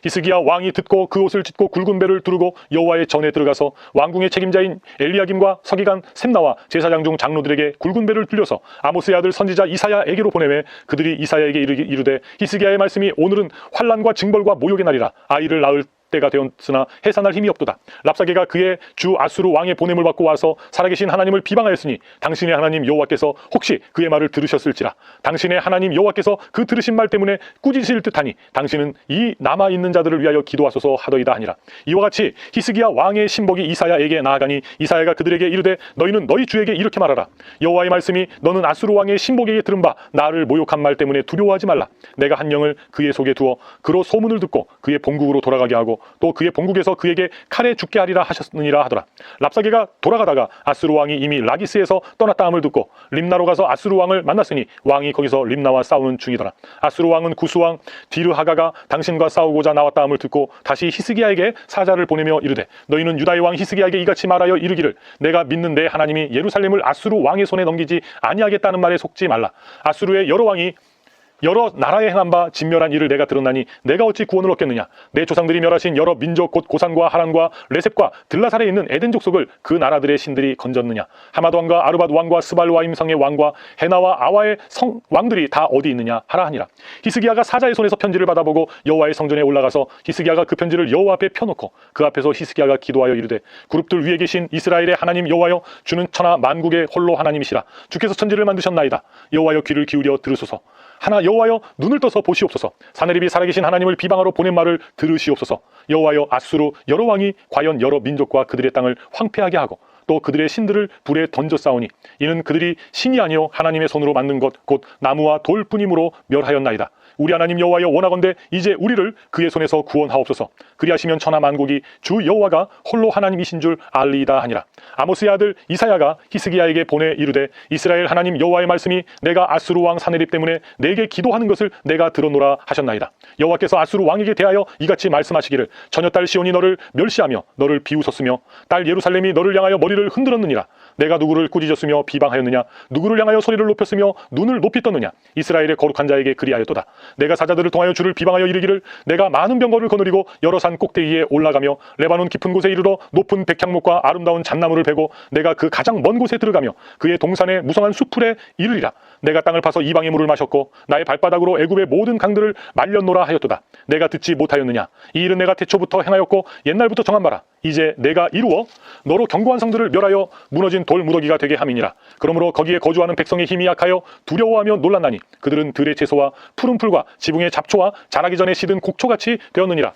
히스기야 왕이 듣고 그 옷을 찢고 굵은 배를 두르고 여호와의 전에 들어가서 왕궁의 책임자인 엘리야김과 서기관 셈나와 제사장 중 장로들에게 굵은 배를 들려서 아모스의 아들 선지자 이사야에게로 보내매 그들이 이사야에게 이르되 히스기야의 말씀이 오늘은 환난과 징벌과 모욕의 날이라. 아이를 낳을 때가 되었으나 해산할 힘이 없도다. 랍사게가 그의 주 아수르 왕의 보냄을 받고 와서 살아계신 하나님을 비방하였으니 당신의 하나님 여호와께서 혹시 그의 말을 들으셨을지라. 당신의 하나님 여호와께서 그 들으신 말 때문에 꾸짖으실 듯하니 당신은 이 남아있는 자들을 위하여 기도하소서 하더이다 하니라. 이와 같이 히스기야 왕의 신복이 이사야에게 나아가니 이사야가 그들에게 이르되 너희는 너희 주에게 이렇게 말하라. 여호와의 말씀이 너는 아수르 왕의 신복에게 들은 바 나를 모욕한 말 때문에 두려워하지 말라. 내가 한 영을 그의 속에 두어 그로 소문을 듣고 그의 본국으로 돌아가게 하고 또 그의 본국에서 그에게 칼에 죽게 하리라 하셨느니라 하더라. 랍사게가 돌아가다가 아수르 왕이 이미 라기스에서 떠났다 함을 듣고 림나로 가서 아수르 왕을 만났으니 왕이 거기서 림나와 싸우는 중이더라. 아수르 왕은 구스왕 디르하가가 당신과 싸우고자 나왔다 함을 듣고 다시 히스기야에게 사자를 보내며 이르되 너희는 유다의 왕 히스기야에게 이같이 말하여 이르기를 내가 믿는 내 하나님이 예루살렘을 아수르 왕의 손에 넘기지 아니하겠다는 말에 속지 말라. 아수르의 여러 왕이 여러 나라에 행한 바 진멸한 일을 내가 들었나니 내가 어찌 구원을 얻겠느냐. 내 조상들이 멸하신 여러 민족 곧 고산과 하란과 레셉과 들라살에 있는 에덴 족속을 그 나라들의 신들이 건졌느냐. 하맛 왕과 아르밧 왕과 스발와임 성의 왕과 헤나와 아와의 성 왕들이 다 어디 있느냐 하라 하니라. 히스기야가 사자의 손에서 편지를 받아보고 여호와의 성전에 올라가서 히스기야가 그 편지를 여호와 앞에 펴놓고 그 앞에서 히스기야가 기도하여 이르되 그룹들 위에 계신 이스라엘의 하나님 여호와여 주는 천하 만국의 홀로 하나님이시라. 주께서 천지를 만드셨나이다. 여호와여 귀를 기울여 들으소서. 하나 여호와여 눈을 떠서 보시옵소서. 사내립이 살아계신 하나님을 비방하러 보낸 말을 들으시옵소서. 여호와여 아수르 여러 왕이 과연 여러 민족과 그들의 땅을 황폐하게 하고 또 그들의 신들을 불에 던져 싸우니 이는 그들이 신이 아니요 하나님의 손으로 만든 것 곧 나무와 돌뿐이므로 멸하였나이다. 우리 하나님 여호와여 원하건대 이제 우리를 그의 손에서 구원하옵소서. 그리하시면 천하 만국이 주 여호와가 홀로 하나님이신 줄 알리이다 하니라. 아모스의 아들 이사야가 히스기야에게 보내 이르되 이스라엘 하나님 여호와의 말씀이 내가 아수르 왕 사네립 때문에 내게 기도하는 것을 내가 들었노라 하셨나이다. 여호와께서 아수르 왕에게 대하여 이같이 말씀하시기를 처녀딸 시온이 너를 멸시하며 너를 비웃었으며 딸 예루살렘이 너를 향하여 머리를 흔들었느니라. 내가 누구를 꾸짖었으며 비방하였느냐. 누구를 향하여 소리를 높였으며 눈을 높이 떴느냐. 이스라엘의 거룩한 자에게 그리하였도다. 내가 사자들을 통하여 주를 비방하여 이르기를 내가 많은 병거를 거느리고 여러 산 꼭대기에 올라가며 레바논 깊은 곳에 이르러 높은 백향목과 아름다운 잣나무를 베고 내가 그 가장 먼 곳에 들어가며 그의 동산의 무성한 수풀에 이르리라. 내가 땅을 파서 이방의 물을 마셨고 나의 발바닥으로 애굽의 모든 강들을 말렸노라 하였도다. 내가 듣지 못하였느냐. 이 일은 내가 태초부터 행하였고 옛날부터 정한 바라. 이제 내가 이루어 너로 견고한 성들을 멸하여 무너진 돌 무더기가 되게 함이니라. 그러므로 거기에 거주하는 백성의 힘이 약하여 두려워하며 놀랐나니 그들은 들의 채소와 푸른 풀과 지붕의 잡초와 자라기 전에 시든 곡초같이 되었느니라.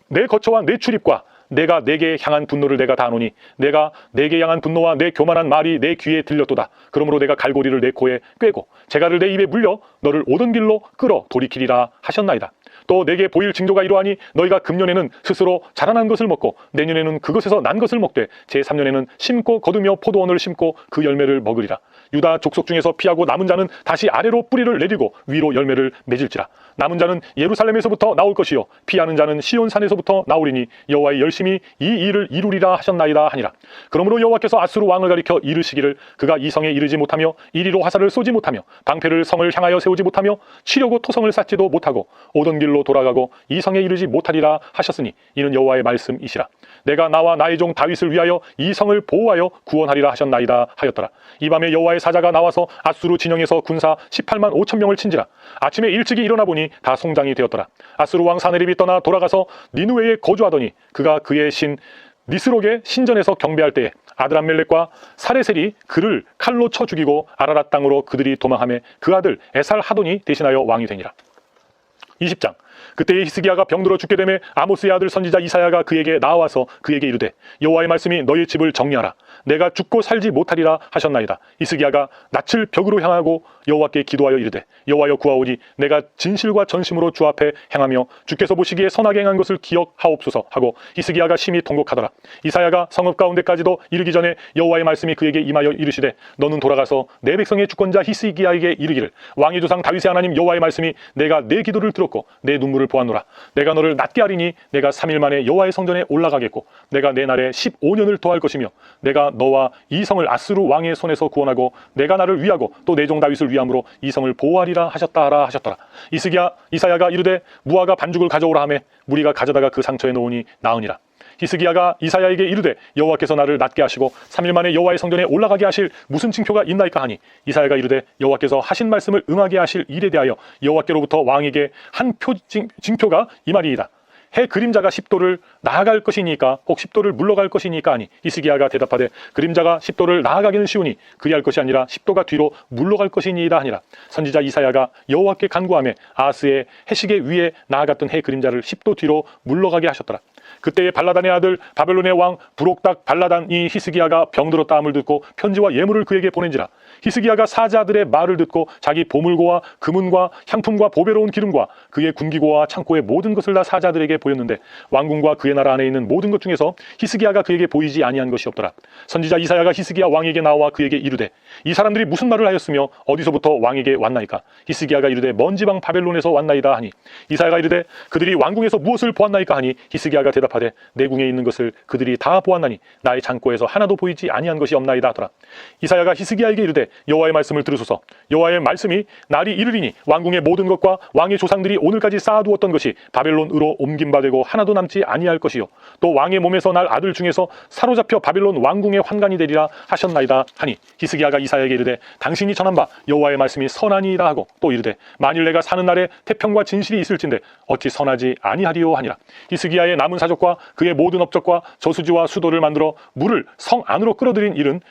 내 거처와 내 출입과 내가 내게 향한 분노를 내가 다하노니 내가 내게 향한 분노와 내 교만한 말이 내 귀에 들렸도다. 그러므로 내가 갈고리를 내 코에 꿰고 재갈을 내 입에 물려 너를 오던 길로 끌어 돌이키리라 하셨나이다. 또 내게 보일 징조가 이러하니 너희가 금년에는 스스로 자라난 것을 먹고 내년에는 그것에서 난 것을 먹되 제3년에는 심고 거두며 포도원을 심고 그 열매를 먹으리라. 유다 족속 중에서 피하고 남은 자는 다시 아래로 뿌리를 내리고 위로 열매를 맺을지라. 남은 자는 예루살렘에서부터 나올 것이요 피하는 자는 시온산에서부터 나오리니 여호와의 열심히 이 일을 이루리라 하셨나이다 하니라. 그러므로 여호와께서 아수르 왕을 가리켜 이르시기를 그가 이 성에 이르지 못하며 이리로 화살을 쏘지 못하며 방패를 성을 향하여 세우지 못하며 치려고 토성을 쌓지도 못하고 오던 길로 돌아가고 이 성에 이르지 못하리라 하셨으니 이는 여호와의 말씀이시라. 내가 나와 나의 종 다윗을 위하여 이 성을 보호하여 구원하리라 하셨나이다 하였더라. 이 밤에 여호와의 사자가 나와서 아수르 진영에서 군사 18만 5천 명을 친지라. 아침에 일찍이 일어나 보니 다 송장이 되었더라. 아수르 왕 사네립이 떠나 돌아가서 니느웨에 거주하더니 그가 그의 신 니스록의 신전에서 경배할 때에 아드람멜렉과 사레셀이 그를 칼로 쳐 죽이고 아라랏 땅으로 그들이 도망하며 그 아들 에살 하돈이 대신하여 왕이 되니라. 20장. 그때에 히스기야가 병들어 죽게 되매 아모스의 아들 선지자 이사야가 그에게 나와서 그에게 이르되 여호와의 말씀이 너희 집을 정리하라. 내가 죽고 살지 못하리라 하셨나이다. 히스기야가 낯을 벽으로 향하고 여호와께 기도하여 이르되 여호와여 구하오니 내가 진실과 전심으로 주 앞에 행하며 주께서 보시기에 선하게 행한 것을 기억하옵소서 하고 히스기야가 심히 통곡하더라. 이사야가 성읍 가운데까지도 이르기 전에 여호와의 말씀이 그에게 임하여 이르시되 너는 돌아가서 내 백성의 주권자 히스기야에게 이르기를 왕의 조상 다윗의 하나님 여호와의 말씀이 내가 내 기도를 들었고 내 눈물을 보았노라. 내가 너를 낫게 하리니 내가 3일 만에 여호와의 성전에 올라가겠고 내가 내 날에 15년을 더할 것이며 내가 너와 이 성을 아수르 왕의 손에서 구원하고 내가 나를 위하고 또 내 종 다윗을 위함으로 이 성을 보호하리라 하셨다라 하셨더라. 이사야가 이르되 무화과 반죽을 가져오라 하매 무리가 가져다가 그 상처에 놓으니 나으니라. 히스기야가 이사야에게 이르되 여호와께서 나를 낫게 하시고 3일 만에 여호와의 성전에 올라가게 하실 무슨 징표가 있나이까 하니 이사야가 이르되 여호와께서 하신 말씀을 응하게 하실 일에 대하여 여호와께로부터 왕에게 한 징표가 이 말이이다. 해 그림자가 10도를 나아갈 것이니까 혹 10도를 물러갈 것이니까 하니 히스기야가 대답하되 그림자가 10도를 나아가기는 쉬우니 그리할 것이 아니라 10도가 뒤로 물러갈 것이니이다 하니라. 선지자 이사야가 여호와께 간구하며 아하스의 해시계 위에 나아갔던 해 그림자를 10도 뒤로 물러가게 하셨더라. 그때에 발라단의 아들 바벨론의 왕 부록닥 발라단이 히스기야가 병들었다 함을 듣고 편지와 예물을 그에게 보낸지라. 히스기야가 사자들의 말을 듣고 자기 보물고와 금은과 향품과 보배로운 기름과 그의 군기고와 창고의 모든 것을 다 사자들에게 보였는데 왕궁과 그의 나라 안에 있는 모든 것 중에서 히스기야가 그에게 보이지 아니한 것이 없더라. 선지자 이사야가 히스기야 왕에게 나와 그에게 이르되 이 사람들이 무슨 말을 하였으며 어디서부터 왕에게 왔나이까? 히스기야가 이르되 먼 지방 바벨론에서 왔나이다 하니 이사야가 이르되 그들이 왕궁에서 무엇을 보았나이까 하니 히스기야가 대답하되 내 궁에 있는 것을 그들이 다 보았나니 나의 창고에서 하나도 보이지 아니한 것이 없나이다 하더라. 이사야가 히스기야에게 이르되 여호와의 말씀을 들으소서. 여호와의 말씀이 날이 이르리니 왕궁의 모든 것과 왕의 조상들이 오늘까지 쌓아두었던 것이 바벨론으로 옮김바 되고 하나도 남지 아니할 것이요 또 왕의 몸에서 날 아들 중에서 사로잡혀 바벨론 왕궁의 환관이 되리라 하셨나이다 하니 히스기야가 이사야에게 이르되 당신이 전한 바 여호와의 말씀이 선하니이다 하고 또 이르되 만일 내가 사는 날에 태평과 진실이 있을진데 어찌 선하지 아니하리요 하니라. 히스기야의 남은 사족과 그의 모든 업적과 저수지와 수도를 만들어 물을 성 안으로 끌어들인 일은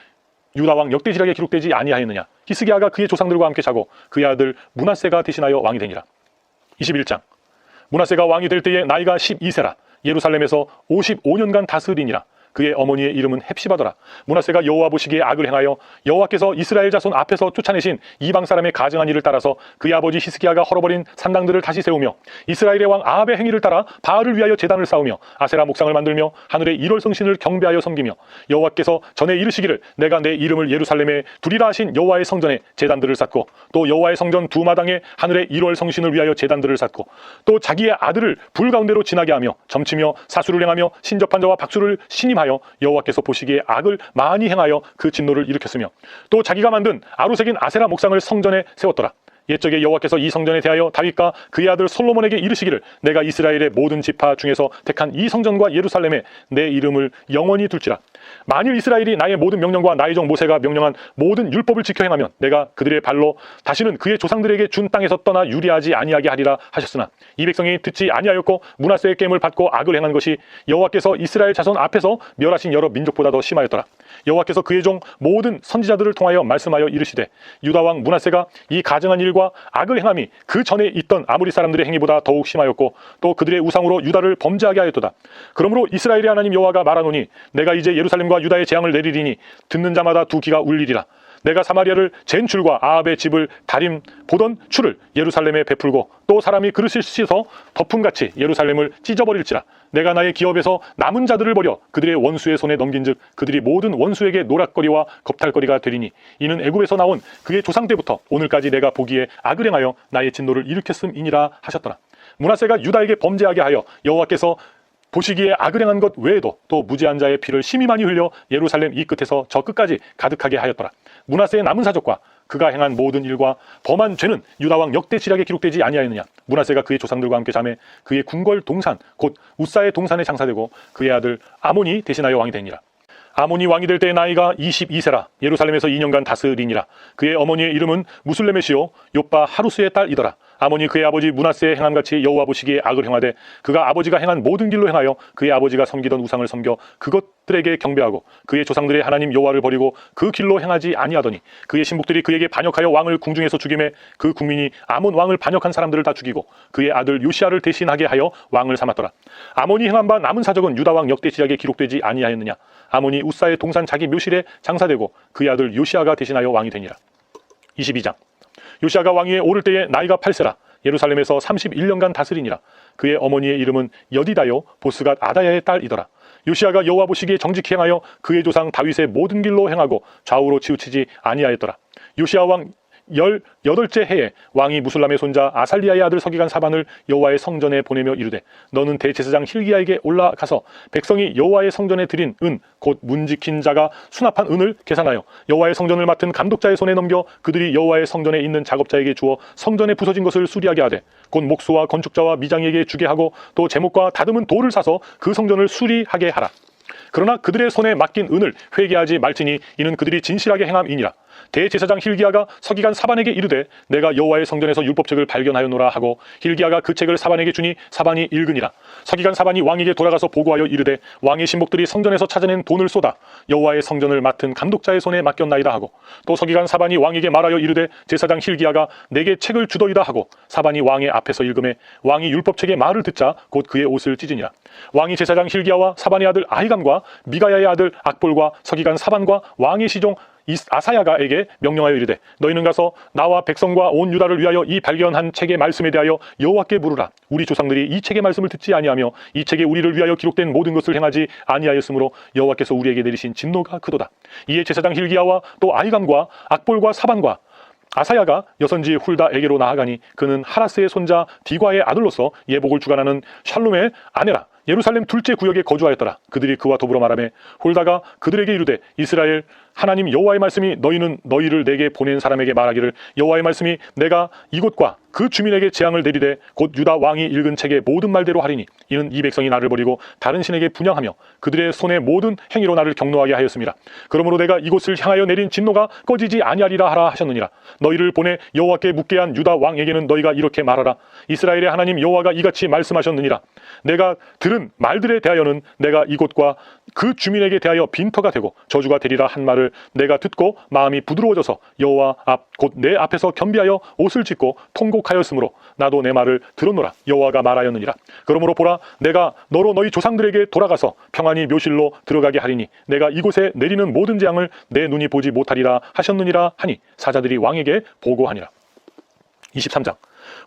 유다왕 역대지략에 기록되지 아니하였느냐. 히스기야가 그의 조상들과 함께 자고 그의 아들 므낫세가 대신하여 왕이 되니라. 21장. 므낫세가 왕이 될 때에 나이가 12세라 예루살렘에서 55년간 다스리니라. 그의 어머니의 이름은 헵시바더라. 므낫세가 여호와 보시기에 악을 행하여 여호와께서 이스라엘 자손 앞에서 쫓아내신 이방 사람의 가증한 일을 따라서 그의 아버지 히스기야가 헐어버린 산당들을 다시 세우며 이스라엘의 왕 아합의 행위를 따라 바알을 위하여 제단을 쌓으며 아세라 목상을 만들며 하늘의 1월 성신을 경배하여 섬기며 여호와께서 전에 이르시기를 내가 내 이름을 예루살렘에 두리라 하신 여호와의 성전에 제단들을 쌓고 또 여호와의 성전 두 마당에 하늘의 1월 성신을 위하여 제단들을 쌓고 또 자기의 아들을 불 가운데로 지나게 하며 점치며 사수를 행하며 신접한 자와 박수를 신임하여 여호와께서 보시기에 악을 많이 행하여 그 진노를 일으켰으며 또 자기가 만든 아루색인 아세라 목상을 성전에 세웠더라. 옛적에 여호와께서 이 성전에 대하여 다윗과 그의 아들 솔로몬에게 이르시기를 내가 이스라엘의 모든 지파 중에서 택한 이 성전과 예루살렘에 내 이름을 영원히 둘지라. 만일 이스라엘이 나의 모든 명령과 나의 종 모세가 명령한 모든 율법을 지켜 행하면 내가 그들의 발로 다시는 그의 조상들에게 준 땅에서 떠나 유리하지 아니하게 하리라 하셨으나 이 백성이 듣지 아니하였고 므낫세의 깸을 받고 악을 행한 것이 여호와께서 이스라엘 자손 앞에서 멸하신 여러 민족보다 더 심하였더라. 여호와께서 그의 종 모든 선지자들을 통하여 말씀하여 이르시되 유다 왕 므낫세가 이 가증한 일과 악을 행함이 그 전에 있던 아모리 사람들의 행위보다 더욱 심하였고 또 그들의 우상으로 유다를 범죄하게 하였도다. 그러므로 이스라엘의 하나님 여호와가 말하노니 내가 이제 예루살렘과 유다의 재앙을 내리리니 듣는 자마다 두 귀가 울리리라. 내가 사마리아를 잰 줄과 아합의 집을 다림 보던 줄을 예루살렘에 베풀고 또 사람이 그릇을 씻어 덮음같이 예루살렘을 찢어버릴지라. 내가 나의 기업에서 남은 자들을 버려 그들의 원수의 손에 넘긴즉 그들이 모든 원수에게 노략거리와 겁탈거리가 되리니 이는 애굽에서 나온 그의 조상 때부터 오늘까지 내가 보기에 악을 행하여 나의 진노를 일으켰음이니라 하셨더라. 므낫세가 유다에게 범죄하게 하여 여호와께서 보시기에 악을 행한 것 외에도 또 무지한 자의 피를 심히 많이 흘려 예루살렘 이 끝에서 저 끝까지 가득하게 하였더라. 므낫세의 남은 사적과 그가 행한 모든 일과 범한 죄는 유다왕 역대 지략에 기록되지 아니하였느냐. 므낫세가 그의 조상들과 함께 잠에 그의 궁궐 동산 곧 우사의 동산에 장사되고 그의 아들 아몬이 대신하여 왕이 되니라. 아몬이 왕이 될 때의 나이가 22세라 예루살렘에서 2년간 다스리니라. 그의 어머니의 이름은 무슬레메시오 요빠 하루스의 딸이더라. 아몬이 그의 아버지 므낫세의 행함같이 여호와 보시기에 악을 행하되 그가 아버지가 행한 모든 길로 행하여 그의 아버지가 섬기던 우상을 섬겨 그것들에게 경배하고 그의 조상들의 하나님 여호와를 버리고 그 길로 행하지 아니하더니 그의 신복들이 그에게 반역하여 왕을 궁중에서 죽이매 그 국민이 아몬 왕을 반역한 사람들을 다 죽이고 그의 아들 요시아를 대신하게 하여 왕을 삼았더라. 아몬이 행한 바 남은 사적은 유다 왕 역대 지략에 기록되지 아니하였느냐. 아몬이 우사의 동산 자기 묘실에 장사되고 그의 아들 요시아가 대신하여 왕이 되니라. 22장. 요시아가 왕위에 오를 때에 나이가 8세라 예루살렘에서 31년간 다스리니라. 그의 어머니의 이름은 여디다요 보스갓 아다야의 딸이더라. 요시아가 여호와 보시기에 정직히 행하여 그의 조상 다윗의 모든 길로 행하고 좌우로 치우치지 아니하였더라. 요시아 왕 18째 해에 왕이 무술람의 손자 아살리아의 아들 서기관 사반을 여호와의 성전에 보내며 이르되 너는 대제사장 힐기야에게 올라가서 백성이 여호와의 성전에 드린 은 곧 문지킨 자가 수납한 은을 계산하여 여호와의 성전을 맡은 감독자의 손에 넘겨 그들이 여호와의 성전에 있는 작업자에게 주어 성전에 부서진 것을 수리하게 하되 곧 목수와 건축자와 미장에게 주게 하고 또 제목과 다듬은 돌을 사서 그 성전을 수리하게 하라. 그러나 그들의 손에 맡긴 은을 회개하지 말지니 이는 그들이 진실하게 행함이니라. 대제사장 힐기야가 서기관 사반에게 이르되 내가 여호와의 성전에서 율법책을 발견하였노라 하고 힐기야가 그 책을 사반에게 주니 사반이 읽으니라. 서기관 사반이 왕에게 돌아가서 보고하여 이르되 왕의 신복들이 성전에서 찾아낸 돈을 쏟아 여호와의 성전을 맡은 감독자의 손에 맡겼나이다 하고 또 서기관 사반이 왕에게 말하여 이르되 제사장 힐기야가 내게 책을 주더이다 하고 사반이 왕의 앞에서 읽음에 왕이 율법책의 말을 듣자 곧 그의 옷을 찢으니라. 왕이 제사장 힐기야와 사반의 아들 아히감과 미가야의 아들 악볼과 서기관 사반과 왕의 시종 아사야가에게 명령하여 이르되 너희는 가서 나와 백성과 온 유다를 위하여 이 발견한 책의 말씀에 대하여 여호와께 물으라. 우리 조상들이 이 책의 말씀을 듣지 아니하며 이 책에 우리를 위하여 기록된 모든 것을 행하지 아니하였으므로 여호와께서 우리에게 내리신 진노가 크도다. 이에 제사장 힐기야와 또 아히감과 악볼과 사반과 아사야가 여선지 훌다에게로 나아가니 그는 하라스의 손자 디과의 아들로서 예복을 주관하는 샬룸의 아내라. 예루살렘 둘째 구역에 거주하였더라. 그들이 그와 더불어 말하며 홀다가 그들에게 이르되 이스라엘 하나님 여호와의 말씀이 너희는 너희를 내게 보낸 사람에게 말하기를 여호와의 말씀이 내가 이곳과 그 주민에게 재앙을 내리되 곧 유다 왕이 읽은 책의 모든 말대로 하리니 이는 이 백성이 나를 버리고 다른 신에게 분향하며 그들의 손의 모든 행위로 나를 경노하게 하였습니다. 그러므로 내가 이곳을 향하여 내린 진노가 꺼지지 아니하리라 하라 하셨느니라. 너희를 보내 여호와께 묻게 한 유다 왕에게는 너희가 이렇게 말하라. 이스라엘의 하나님 여호와가 이같이 말씀하셨느니라. 내가 들은 말들에 대하여는 내가 이곳과 그 주민에게 대하여 빈터가 되고 저주가 되리라 한 말을 내가 듣고 마음이 부드러워져서 여호와 앞 곧 내 앞에서 겸비하여 옷을 찢고 통곡하였으므로 나도 내 말을 들었노라. 여호와가 말하였느니라. 그러므로 보라 내가 너로 너희 조상들에게 돌아가서 평안히 묘실로 들어가게 하리니 내가 이곳에 내리는 모든 재앙을 내 눈이 보지 못하리라 하셨느니라 하니 사자들이 왕에게 보고하니라. 23장.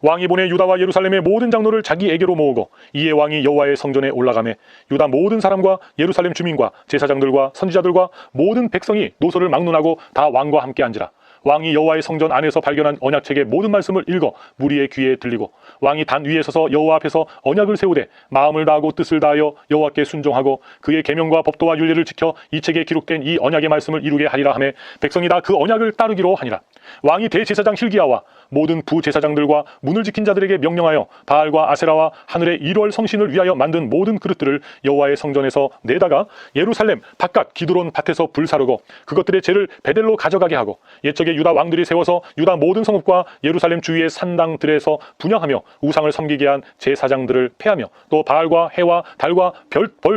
왕이 보내 유다와 예루살렘의 모든 장로를 자기에게로 모으고 이에 왕이 여호와의 성전에 올라가매 유다 모든 사람과 예루살렘 주민과 제사장들과 선지자들과 모든 백성이 노소를 막론하고 다 왕과 함께 앉으라. 왕이 여호와의 성전 안에서 발견한 언약책의 모든 말씀을 읽어 무리의 귀에 들리고 왕이 단 위에 서서 여호와 앞에서 언약을 세우되 마음을 다하고 뜻을 다하여 여호와께 순종하고 그의 계명과 법도와 율례를 지켜 이 책에 기록된 이 언약의 말씀을 이루게 하리라 하매 백성이 다 그 언약을 따르기로 하니라. 왕이 대제사장 hil기야와 모든 부제사장들과 문을 지킨 자들에게 명령하여 바알과 아세라와 하늘의 일월 성신을 위하여 만든 모든 그릇들을 여호와의 성전에서 내다가 예루살렘 바깥 기드론 밭에서 불사르고 그것들의 죄를 베델로 가져가게 하고 옛적에 유다 왕들이 세워서 유다 모든 성읍과 예루살렘 주위의 산당들에서 분향하며 우상을 섬기게 한 제사장들을 패하며 또 바알과 해와 달과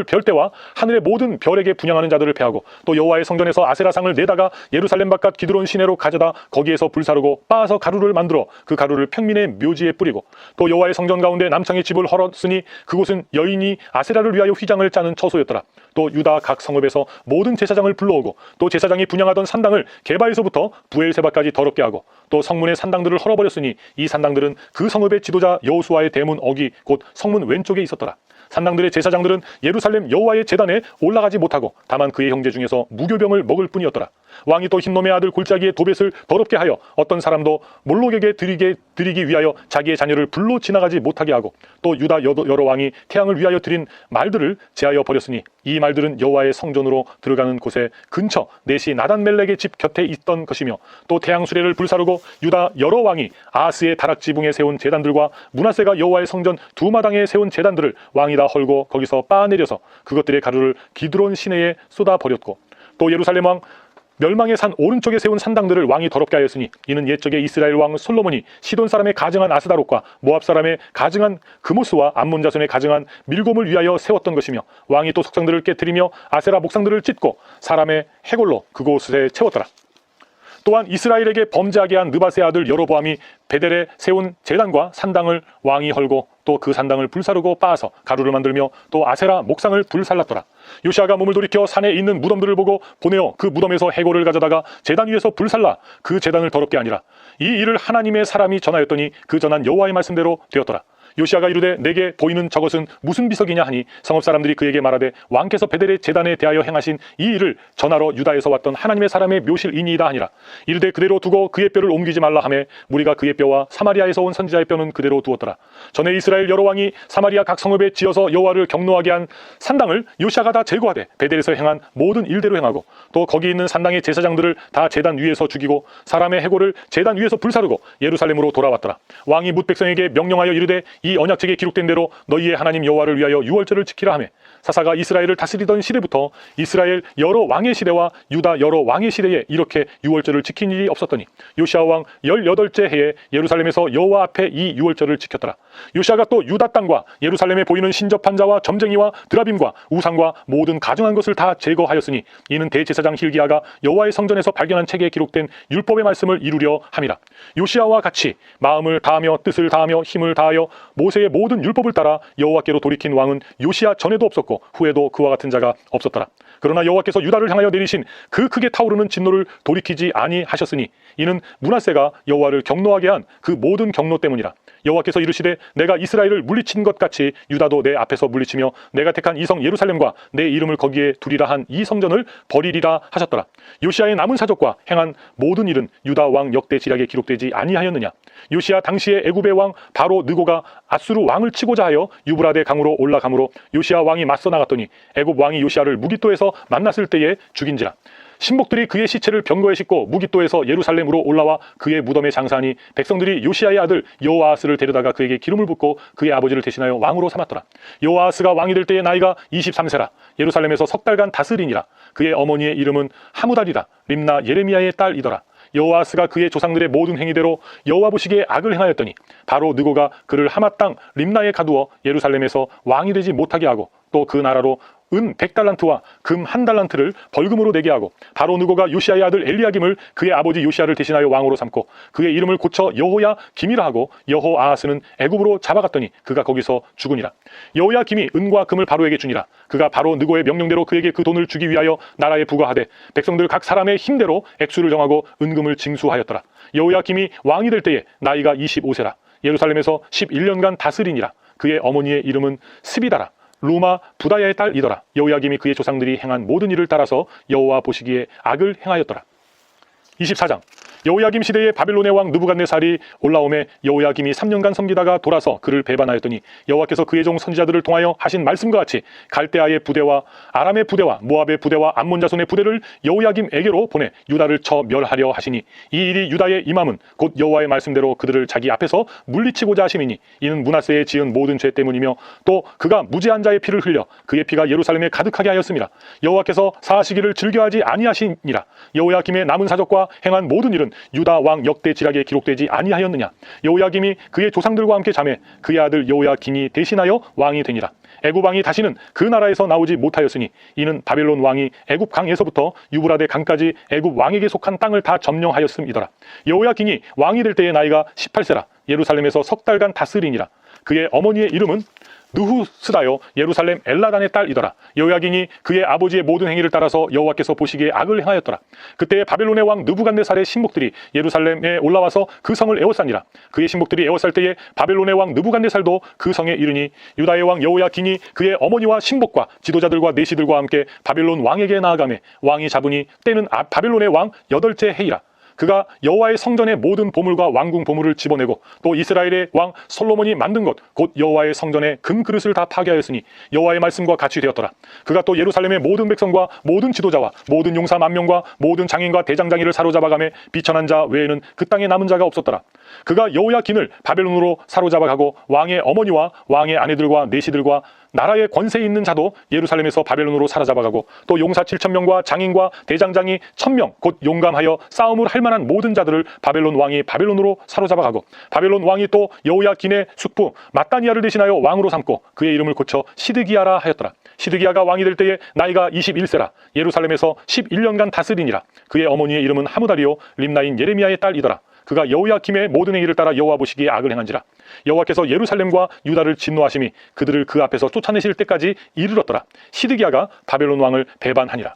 별대와 하늘의 모든 별에게 분향하는 자들을 패하고 또 여호와의 성전에서 아세라상을 내다가 예루살렘 바깥 기드론 시내로 가져다 거기에서 불사르고 빻아서 가루를 만들어 그 가루를 평민의 묘지에 뿌리고 또 여호와의 성전 가운데 남창의 집을 헐었으니 그곳은 여인이 아세라를 위하여 휘장을 짜는 처소였더라. 또 유다 각 성읍에서 모든 제사장을 불러오고 또 제사장이 분향하던 산당을 게바에서부터 부엘세바까지 더럽게 하고 또 성문의 산당들을 헐어버렸으니 이 산당들은 그 성읍의 지도자 여호수아의 대문 어기 곧 성문 왼쪽에 있었더라. 산당들의 제사장들은 예루살렘 여호와의 제단에 올라가지 못하고 다만 그의 형제 중에서 무교병을 먹을 뿐이었더라. 왕이 또 흰놈의 아들 골짜기의 도벳을 더럽게 하여 어떤 사람도 몰록에게 드리기 위하여 자기의 자녀를 불로 지나가지 못하게 하고 또 유다 여러 왕이 태양을 위하여 드린 말들을 제하여 버렸으니 이 말들은 여호와의 성전으로 들어가는 곳에 근처 넷이 나단멜렉의 집 곁에 있던 것이며 또 태양 수레를 불사르고 유다 여러 왕이 아하스의 다락지붕에 세운 제단들과 므낫세가 여호와의 성전 두 마당에 세운 제단들을 왕이 다 헐고 거기서 빻아내려서 그것들의 가루를 기드론 시내에 쏟아 버렸고 또 예루살렘 왕 멸망의 산 오른쪽에 세운 산당들을 왕이 더럽게 하였으니 이는 옛적에 이스라엘 왕 솔로몬이 시돈 사람의 가증한 아스다롯과 모압 사람의 가증한 그모스와 암몬 자손의 가증한 밀곰을 위하여 세웠던 것이며 왕이 또 석상들을 깨뜨리며 아세라 목상들을 찢고 사람의 해골로 그곳에 채웠더라. 또한 이스라엘에게 범죄하게 한 느밧의 아들 여로보암이 베델에 세운 제단과 산당을 왕이 헐고 또 그 산당을 불사르고 빻아서 가루를 만들며 또 아세라 목상을 불살랐더라. 요시아가 몸을 돌이켜 산에 있는 무덤들을 보고 보내어 그 무덤에서 해골을 가져다가 제단 위에서 불살라 그 제단을 더럽게 하니라. 이 일을 하나님의 사람이 전하였더니 그 전한 여호와의 말씀대로 되었더라. 요시아가 이르되 내게 보이는 저것은 무슨 비석이냐 하니 성읍 사람들이 그에게 말하되 왕께서 베델의 제단에 대하여 행하신 이 일을 전하러 유다에서 왔던 하나님의 사람의 묘실이니이다 하니라. 이르되 그대로 두고 그의 뼈를 옮기지 말라 하매 무리가 그의 뼈와 사마리아에서 온 선지자의 뼈는 그대로 두었더라. 전에 이스라엘 여러 왕이 사마리아 각 성읍에 지어서 여호와를 경노하게 한 산당을 요시아가 다 제거하되 베델에서 행한 모든 일대로 행하고 또 거기 있는 산당의 제사장들을 다 제단 위에서 죽이고 사람의 해골을 제단 위에서 불사르고 예루살렘으로 돌아왔더라. 왕이 뭇 백성에게 명령하여 이르되 이 언약책에 기록된 대로 너희의 하나님 여호와를 위하여 유월절을 지키라 하매 사사가 이스라엘을 다스리던 시대부터 이스라엘 여러 왕의 시대와 유다 여러 왕의 시대에 이렇게 유월절을 지킨 일이 없었더니 요시아 왕 18째 해에 예루살렘에서 여호와 앞에 이 유월절을 지켰더라. 요시아가 또 유다 땅과 예루살렘에 보이는 신접한 자와 점쟁이와 드라빔과 우상과 모든 가증한 것을 다 제거하였으니 이는 대제사장 hil기야가 여호와의 성전에서 발견한 책에 기록된 율법의 말씀을 이루려 함이라. 요시아와 같이 마음을 다하며 뜻을 다하며 힘을 다하여 모세의 모든 율법을 따라 여호와께로 돌이킨 왕은 요시아 전에도 없었고 후에도 그와 같은 자가 없었더라. 그러나 여호와께서 유다를 향하여 내리신 그 크게 타오르는 진노를 돌이키지 아니하셨으니 이는 므낫세가 여호와를 경노하게 한 그 모든 경노 때문이라. 여호와께서 이르시되 내가 이스라엘을 물리친 것 같이 유다도 내 앞에서 물리치며 내가 택한 이 성 예루살렘과 내 이름을 거기에 두리라 한 이 성전을 버리리라 하셨더라. 요시아의 남은 사적과 행한 모든 일은 유다 왕 역대 지략에 기록되지 아니하였느냐. 요시아 당시에 애굽의 왕 바로 느고가 아수르 왕을 치고자 하여 유브라데 강으로 올라가므로 요시아 왕이 맞서 나갔더니 애굽 왕이 요시아를 무깃도에서 만났을 때에 죽인지라. 신복들이 그의 시체를 병거에 싣고 무깃도에서 예루살렘으로 올라와 그의 무덤에 장사하니 백성들이 요시아의 아들 여호아스를 데려다가 그에게 기름을 붓고 그의 아버지를 대신하여 왕으로 삼았더라. 여호아스가 왕이 될 때의 나이가 23세라. 예루살렘에서 석 달간 다스리니라. 그의 어머니의 이름은 하무달이라. 림나 예레미야의 딸이더라. 여호아스가 그의 조상들의 모든 행위대로 여호와 보시기에 악을 행하였더니 바로 느고가 그를 하맛 땅 림나에 가두어 예루살렘에서 왕이 되지 못하게 하고 또 그 나라로 은 100달란트와 금 1달란트를 벌금으로 내게 하고 바로 느고가 요시아의 아들 엘리야김을 그의 아버지 요시아를 대신하여 왕으로 삼고 그의 이름을 고쳐 여호야 김이라 하고 여호아하스는 애굽으로 잡아갔더니 그가 거기서 죽으니라. 여호야 김이 은과 금을 바로에게 주니라. 그가 바로 느고의 명령대로 그에게 그 돈을 주기 위하여 나라에 부과하되 백성들 각 사람의 힘대로 액수를 정하고 은금을 징수하였더라. 여호야 김이 왕이 될 때에 나이가 25세라. 예루살렘에서 11년간 다스리니라. 그의 어머니의 이름은 스비다라. 루마 부다야의 딸이더라. 여호야김이 그의 조상들이 행한 모든 일을 따라서 여호와 보시기에 악을 행하였더라. 24장. 여호야김 시대에 바벨론의 왕 느부갓네살이 올라오매 여호야김이 3년간 섬기다가 돌아서 그를 배반하였더니 여호와께서 그의 종 선지자들을 통하여 하신 말씀과 같이 갈대아의 부대와 아람의 부대와 모압의 부대와 암몬 자손의 부대를 여호야김에게로 보내 유다를 쳐 멸하려 하시니 이 일이 유다의 임함은 곧 여호와의 말씀대로 그들을 자기 앞에서 물리치고자 하심이니 이는 므낫세에 지은 모든 죄 때문이며 또 그가 무죄한 자의 피를 흘려 그의 피가 예루살렘에 가득하게 하였습니다. 여호와께서 사하시기를 즐겨하지 아니하시니라. 여호야김의 남은 사적과 행한 모든 일은 유다 왕 역대 지략에 기록되지 아니하였느냐. 여호야김이 그의 조상들과 함께 자매 그의 아들 여호야긴이 대신하여 왕이 되니라. 애굽 왕이 다시는 그 나라에서 나오지 못하였으니 이는 바벨론 왕이 애굽 강에서부터 유브라데 강까지 애굽 왕에게 속한 땅을 다 점령하였음이더라. 여호야긴이 왕이 될 때의 나이가 18세라. 예루살렘에서 석 달간 다스리니라. 그의 어머니의 이름은 느후스다요 예루살렘 엘라단의 딸이더라. 여호야긴이 그의 아버지의 모든 행위를 따라서 여호와께서 보시기에 악을 행하였더라. 그때 바벨론의 왕 느부갓네살의 신복들이 예루살렘에 올라와서 그 성을 에워싸니라. 그의 신복들이 에워쌀 때에 바벨론의 왕 느부갓네살도 그 성에 이르니 유다의 왕 여호야긴이 그의 어머니와 신복과 지도자들과 내시들과 함께 바벨론 왕에게 나아가매 왕이 잡으니 때는 바벨론의 왕 8째 해이라. 그가 여호와의 성전의 모든 보물과 왕궁 보물을 집어내고 또 이스라엘의 왕 솔로몬이 만든 것 곧 여호와의 성전의 금 그릇을 다 파괴하였으니 여호와의 말씀과 같이 되었더라. 그가 또 예루살렘의 모든 백성과 모든 지도자와 모든 용사 10,000명과 모든 장인과 대장장이를 사로잡아가매 비천한 자 외에는 그 땅에 남은 자가 없었더라. 그가 여호야긴을 바벨론으로 사로잡아가고 왕의 어머니와 왕의 아내들과 내시들과 나라의 권세 있는 자도 예루살렘에서 바벨론으로 사로잡아가고 또 용사 7,000명과 장인과 대장장이 1,000명 곧 용감하여 싸움을 할 만한 모든 자들을 바벨론 왕이 바벨론으로 사로잡아가고 바벨론 왕이 또 여호야긴의 숙부 마따니아를 대신하여 왕으로 삼고 그의 이름을 고쳐 시드기야라 하였더라. 시드기야가 왕이 될 때에 나이가 21세라. 예루살렘에서 11년간 다스리니라. 그의 어머니의 이름은 하무다리요 림나인 예레미야의 딸이더라. 그가 여호야김의 모든 행위를 따라 여호와 보시기에 악을 행한지라. 여호와께서 예루살렘과 유다를 진노하심이 그들을 그 앞에서 쫓아내실 때까지 이르렀더라. 시드기야가 바벨론 왕을 배반하니라.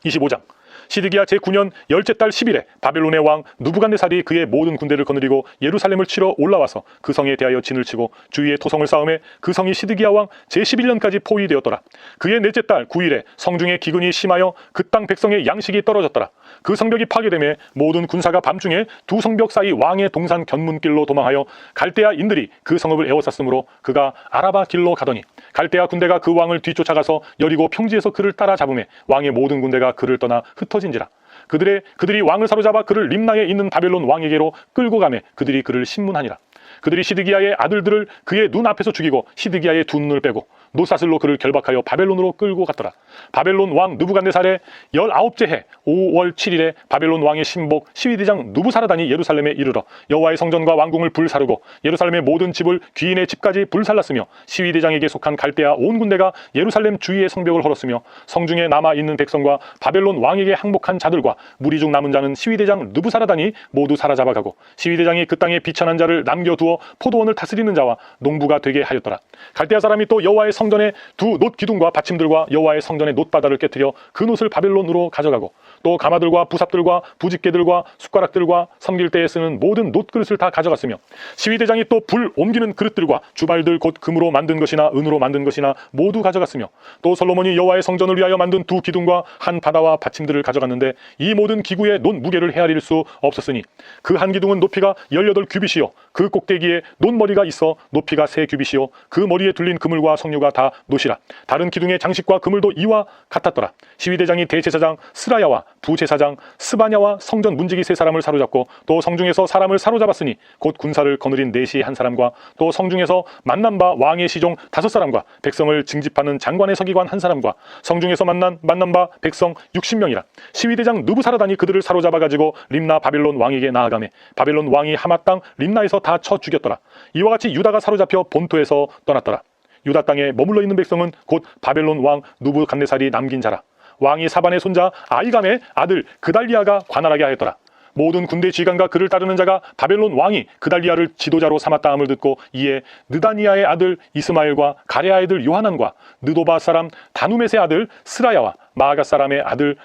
25장. 시드기야 제9년 10째 달 10일에 바벨론의 왕 느부갓네살이 그의 모든 군대를 거느리고 예루살렘을 치러 올라와서 그 성에 대하여 진을 치고 주위에 토성을 쌓음에 그 성이 시드기야 왕 제11년까지 포위되었더라. 그의 넷째 달 9일에 성중에 기근이 심하여 그 땅 백성의 양식이 떨어졌더라. 그 성벽이 파괴되매 모든 군사가 밤중에 두 성벽 사이 왕의 동산 견문길로 도망하여 갈대아인들이 그 성읍을 에워쌌으므로 그가 아라바 길로 가더니 갈대아 군대가 그 왕을 뒤쫓아가서 여리고 평지에서 그를 따라잡음에 왕의 모든 군대가 그를 떠나 흩어진지라. 그들이 왕을 사로잡아 그를 림나에 있는 바벨론 왕에게로 끌고 가매 그들이 그를 신문하니라. 그들이 시드기야의 아들들을 그의 눈 앞에서 죽이고 시드기야의 두 눈을 빼고 노사슬로 그를 결박하여 바벨론으로 끌고 갔더라. 바벨론 왕 느부갓네살의 19째 해 5월 7일에 바벨론 왕의 신복 시위대장 누부사라단이 예루살렘에 이르러 여호와의 성전과 왕궁을 불사르고 예루살렘의 모든 집을 귀인의 집까지 불살랐으며 시위대장에게 속한 갈대아 온 군대가 예루살렘 주위의 성벽을 헐었으며 성중에 남아있는 백성과 바벨론 왕에게 항복한 자들과 무리 중 남은 자는 시위대장 느부사라단이 모두 사로잡아가고 시위대장이 그 땅에 비천한 자를 남겨두어 포도원을 다스리는 자와 농부가 되게 하였더라. 갈대아 사람이 또 여호와의 성전의 두 놋 기둥과 받침들과 여호와의 성전의 놋바다를 깨뜨려 그 놋을 바벨론으로 가져가고 또 가마들과 부삽들과 부집게들과 숟가락들과 섬길 때에 쓰는 모든 놋 그릇을 다 가져갔으며 시위대장이 또 불 옮기는 그릇들과 주발들 곧 금으로 만든 것이나 은으로 만든 것이나 모두 가져갔으며 또 솔로몬이 여호와의 성전을 위하여 만든 두 기둥과 한 바다와 받침들을 가져갔는데 이 모든 기구의 놋 무게를 헤아릴 수 없었으니 그 한 기둥은 높이가 18규빗이요 그 꼭대기에 놋머리가 있어 높이가 3규빗이요 그 머리에 둘린 그물과 석류가 다 놋이라. 다른 기둥의 장식과 그물도 이와 같았더라. 시위대장이 대제사장 스라야와 부제사장 스바냐와 성전 문지기 3사람을 사로잡고 또 성중에서 사람을 사로잡았으니 곧 군사를 거느린 내시 한 사람과 또 성중에서 만난 바 왕의 시종 5사람과 백성을 징집하는 장관의 서기관 한 사람과 성중에서 만난 바 백성 60명이라. 시위대장 느부사라단이 그들을 사로잡아가지고 림나 바벨론 왕에게 나아가매 바벨론 왕이 하마 땅 림나에서 다 쳐 죽였더라. 이와 같이 유다가 사로잡혀 본토에서 떠났더라. 유다 땅에 머물러 있는 백성은 곧 바벨론 왕 느부갓네살이 남긴 자라. 왕이 사반의 손자 아이감의 아들 그달리아가 관할하게 하였더라. 모든 군대 지휘관과 그를 따르는 자가 바벨론 왕이 그달리아를 지도자로 삼았다함을 듣고 이에 느다니아의 아들 이스마엘과 가레아의 아들 요하난과 느도바 사람 다누멧의 아들 스라야와 마아가 사람의 아들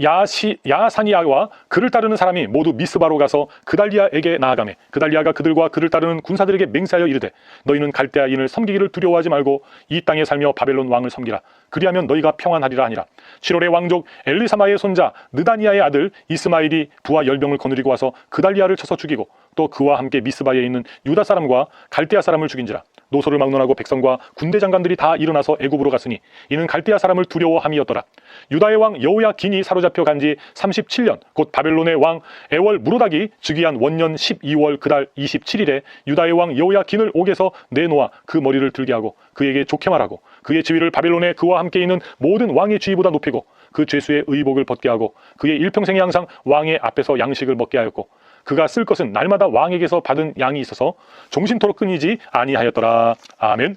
야사니아와 그를 따르는 사람이 모두 미스바로 가서 그달리아에게 나아가매 그달리아가 그들과 그를 따르는 군사들에게 맹세하여 이르되 너희는 갈대아인을 섬기기를 두려워하지 말고 이 땅에 살며 바벨론 왕을 섬기라. 그리하면 너희가 평안하리라 하니라. 7월의 왕족 엘리사마의 손자 느다니아의 아들 이스마일이 부하 열병을 거느리고 와서 그달리아를 쳐서 죽이고 또 그와 함께 미스바에 있는 유다 사람과 갈대아 사람을 죽인지라. 노소를 막론하고 백성과 군대 장관들이 다 일어나서 애굽으로 갔으니 이는 갈대아 사람을 두려워함이었더라. 유다의 왕 여호야긴이 사로잡혀 간 지 37년 곧 바벨론의 왕 에월 무로닥이 즉위한 원년 12월 그달 27일에 유다의 왕 여호야긴을 옥에서 내놓아 그 머리를 들게 하고 그에게 좋게 말하고 그의 지위를 바벨론에 그와 함께 있는 모든 왕의 지위보다 높이고 그 죄수의 의복을 벗게 하고 그의 일평생에 항상 왕의 앞에서 양식을 먹게 하였고 그가 쓸 것은 날마다 왕에게서 받은 양이 있어서 종신토록 끊이지 아니하였더라. 아멘.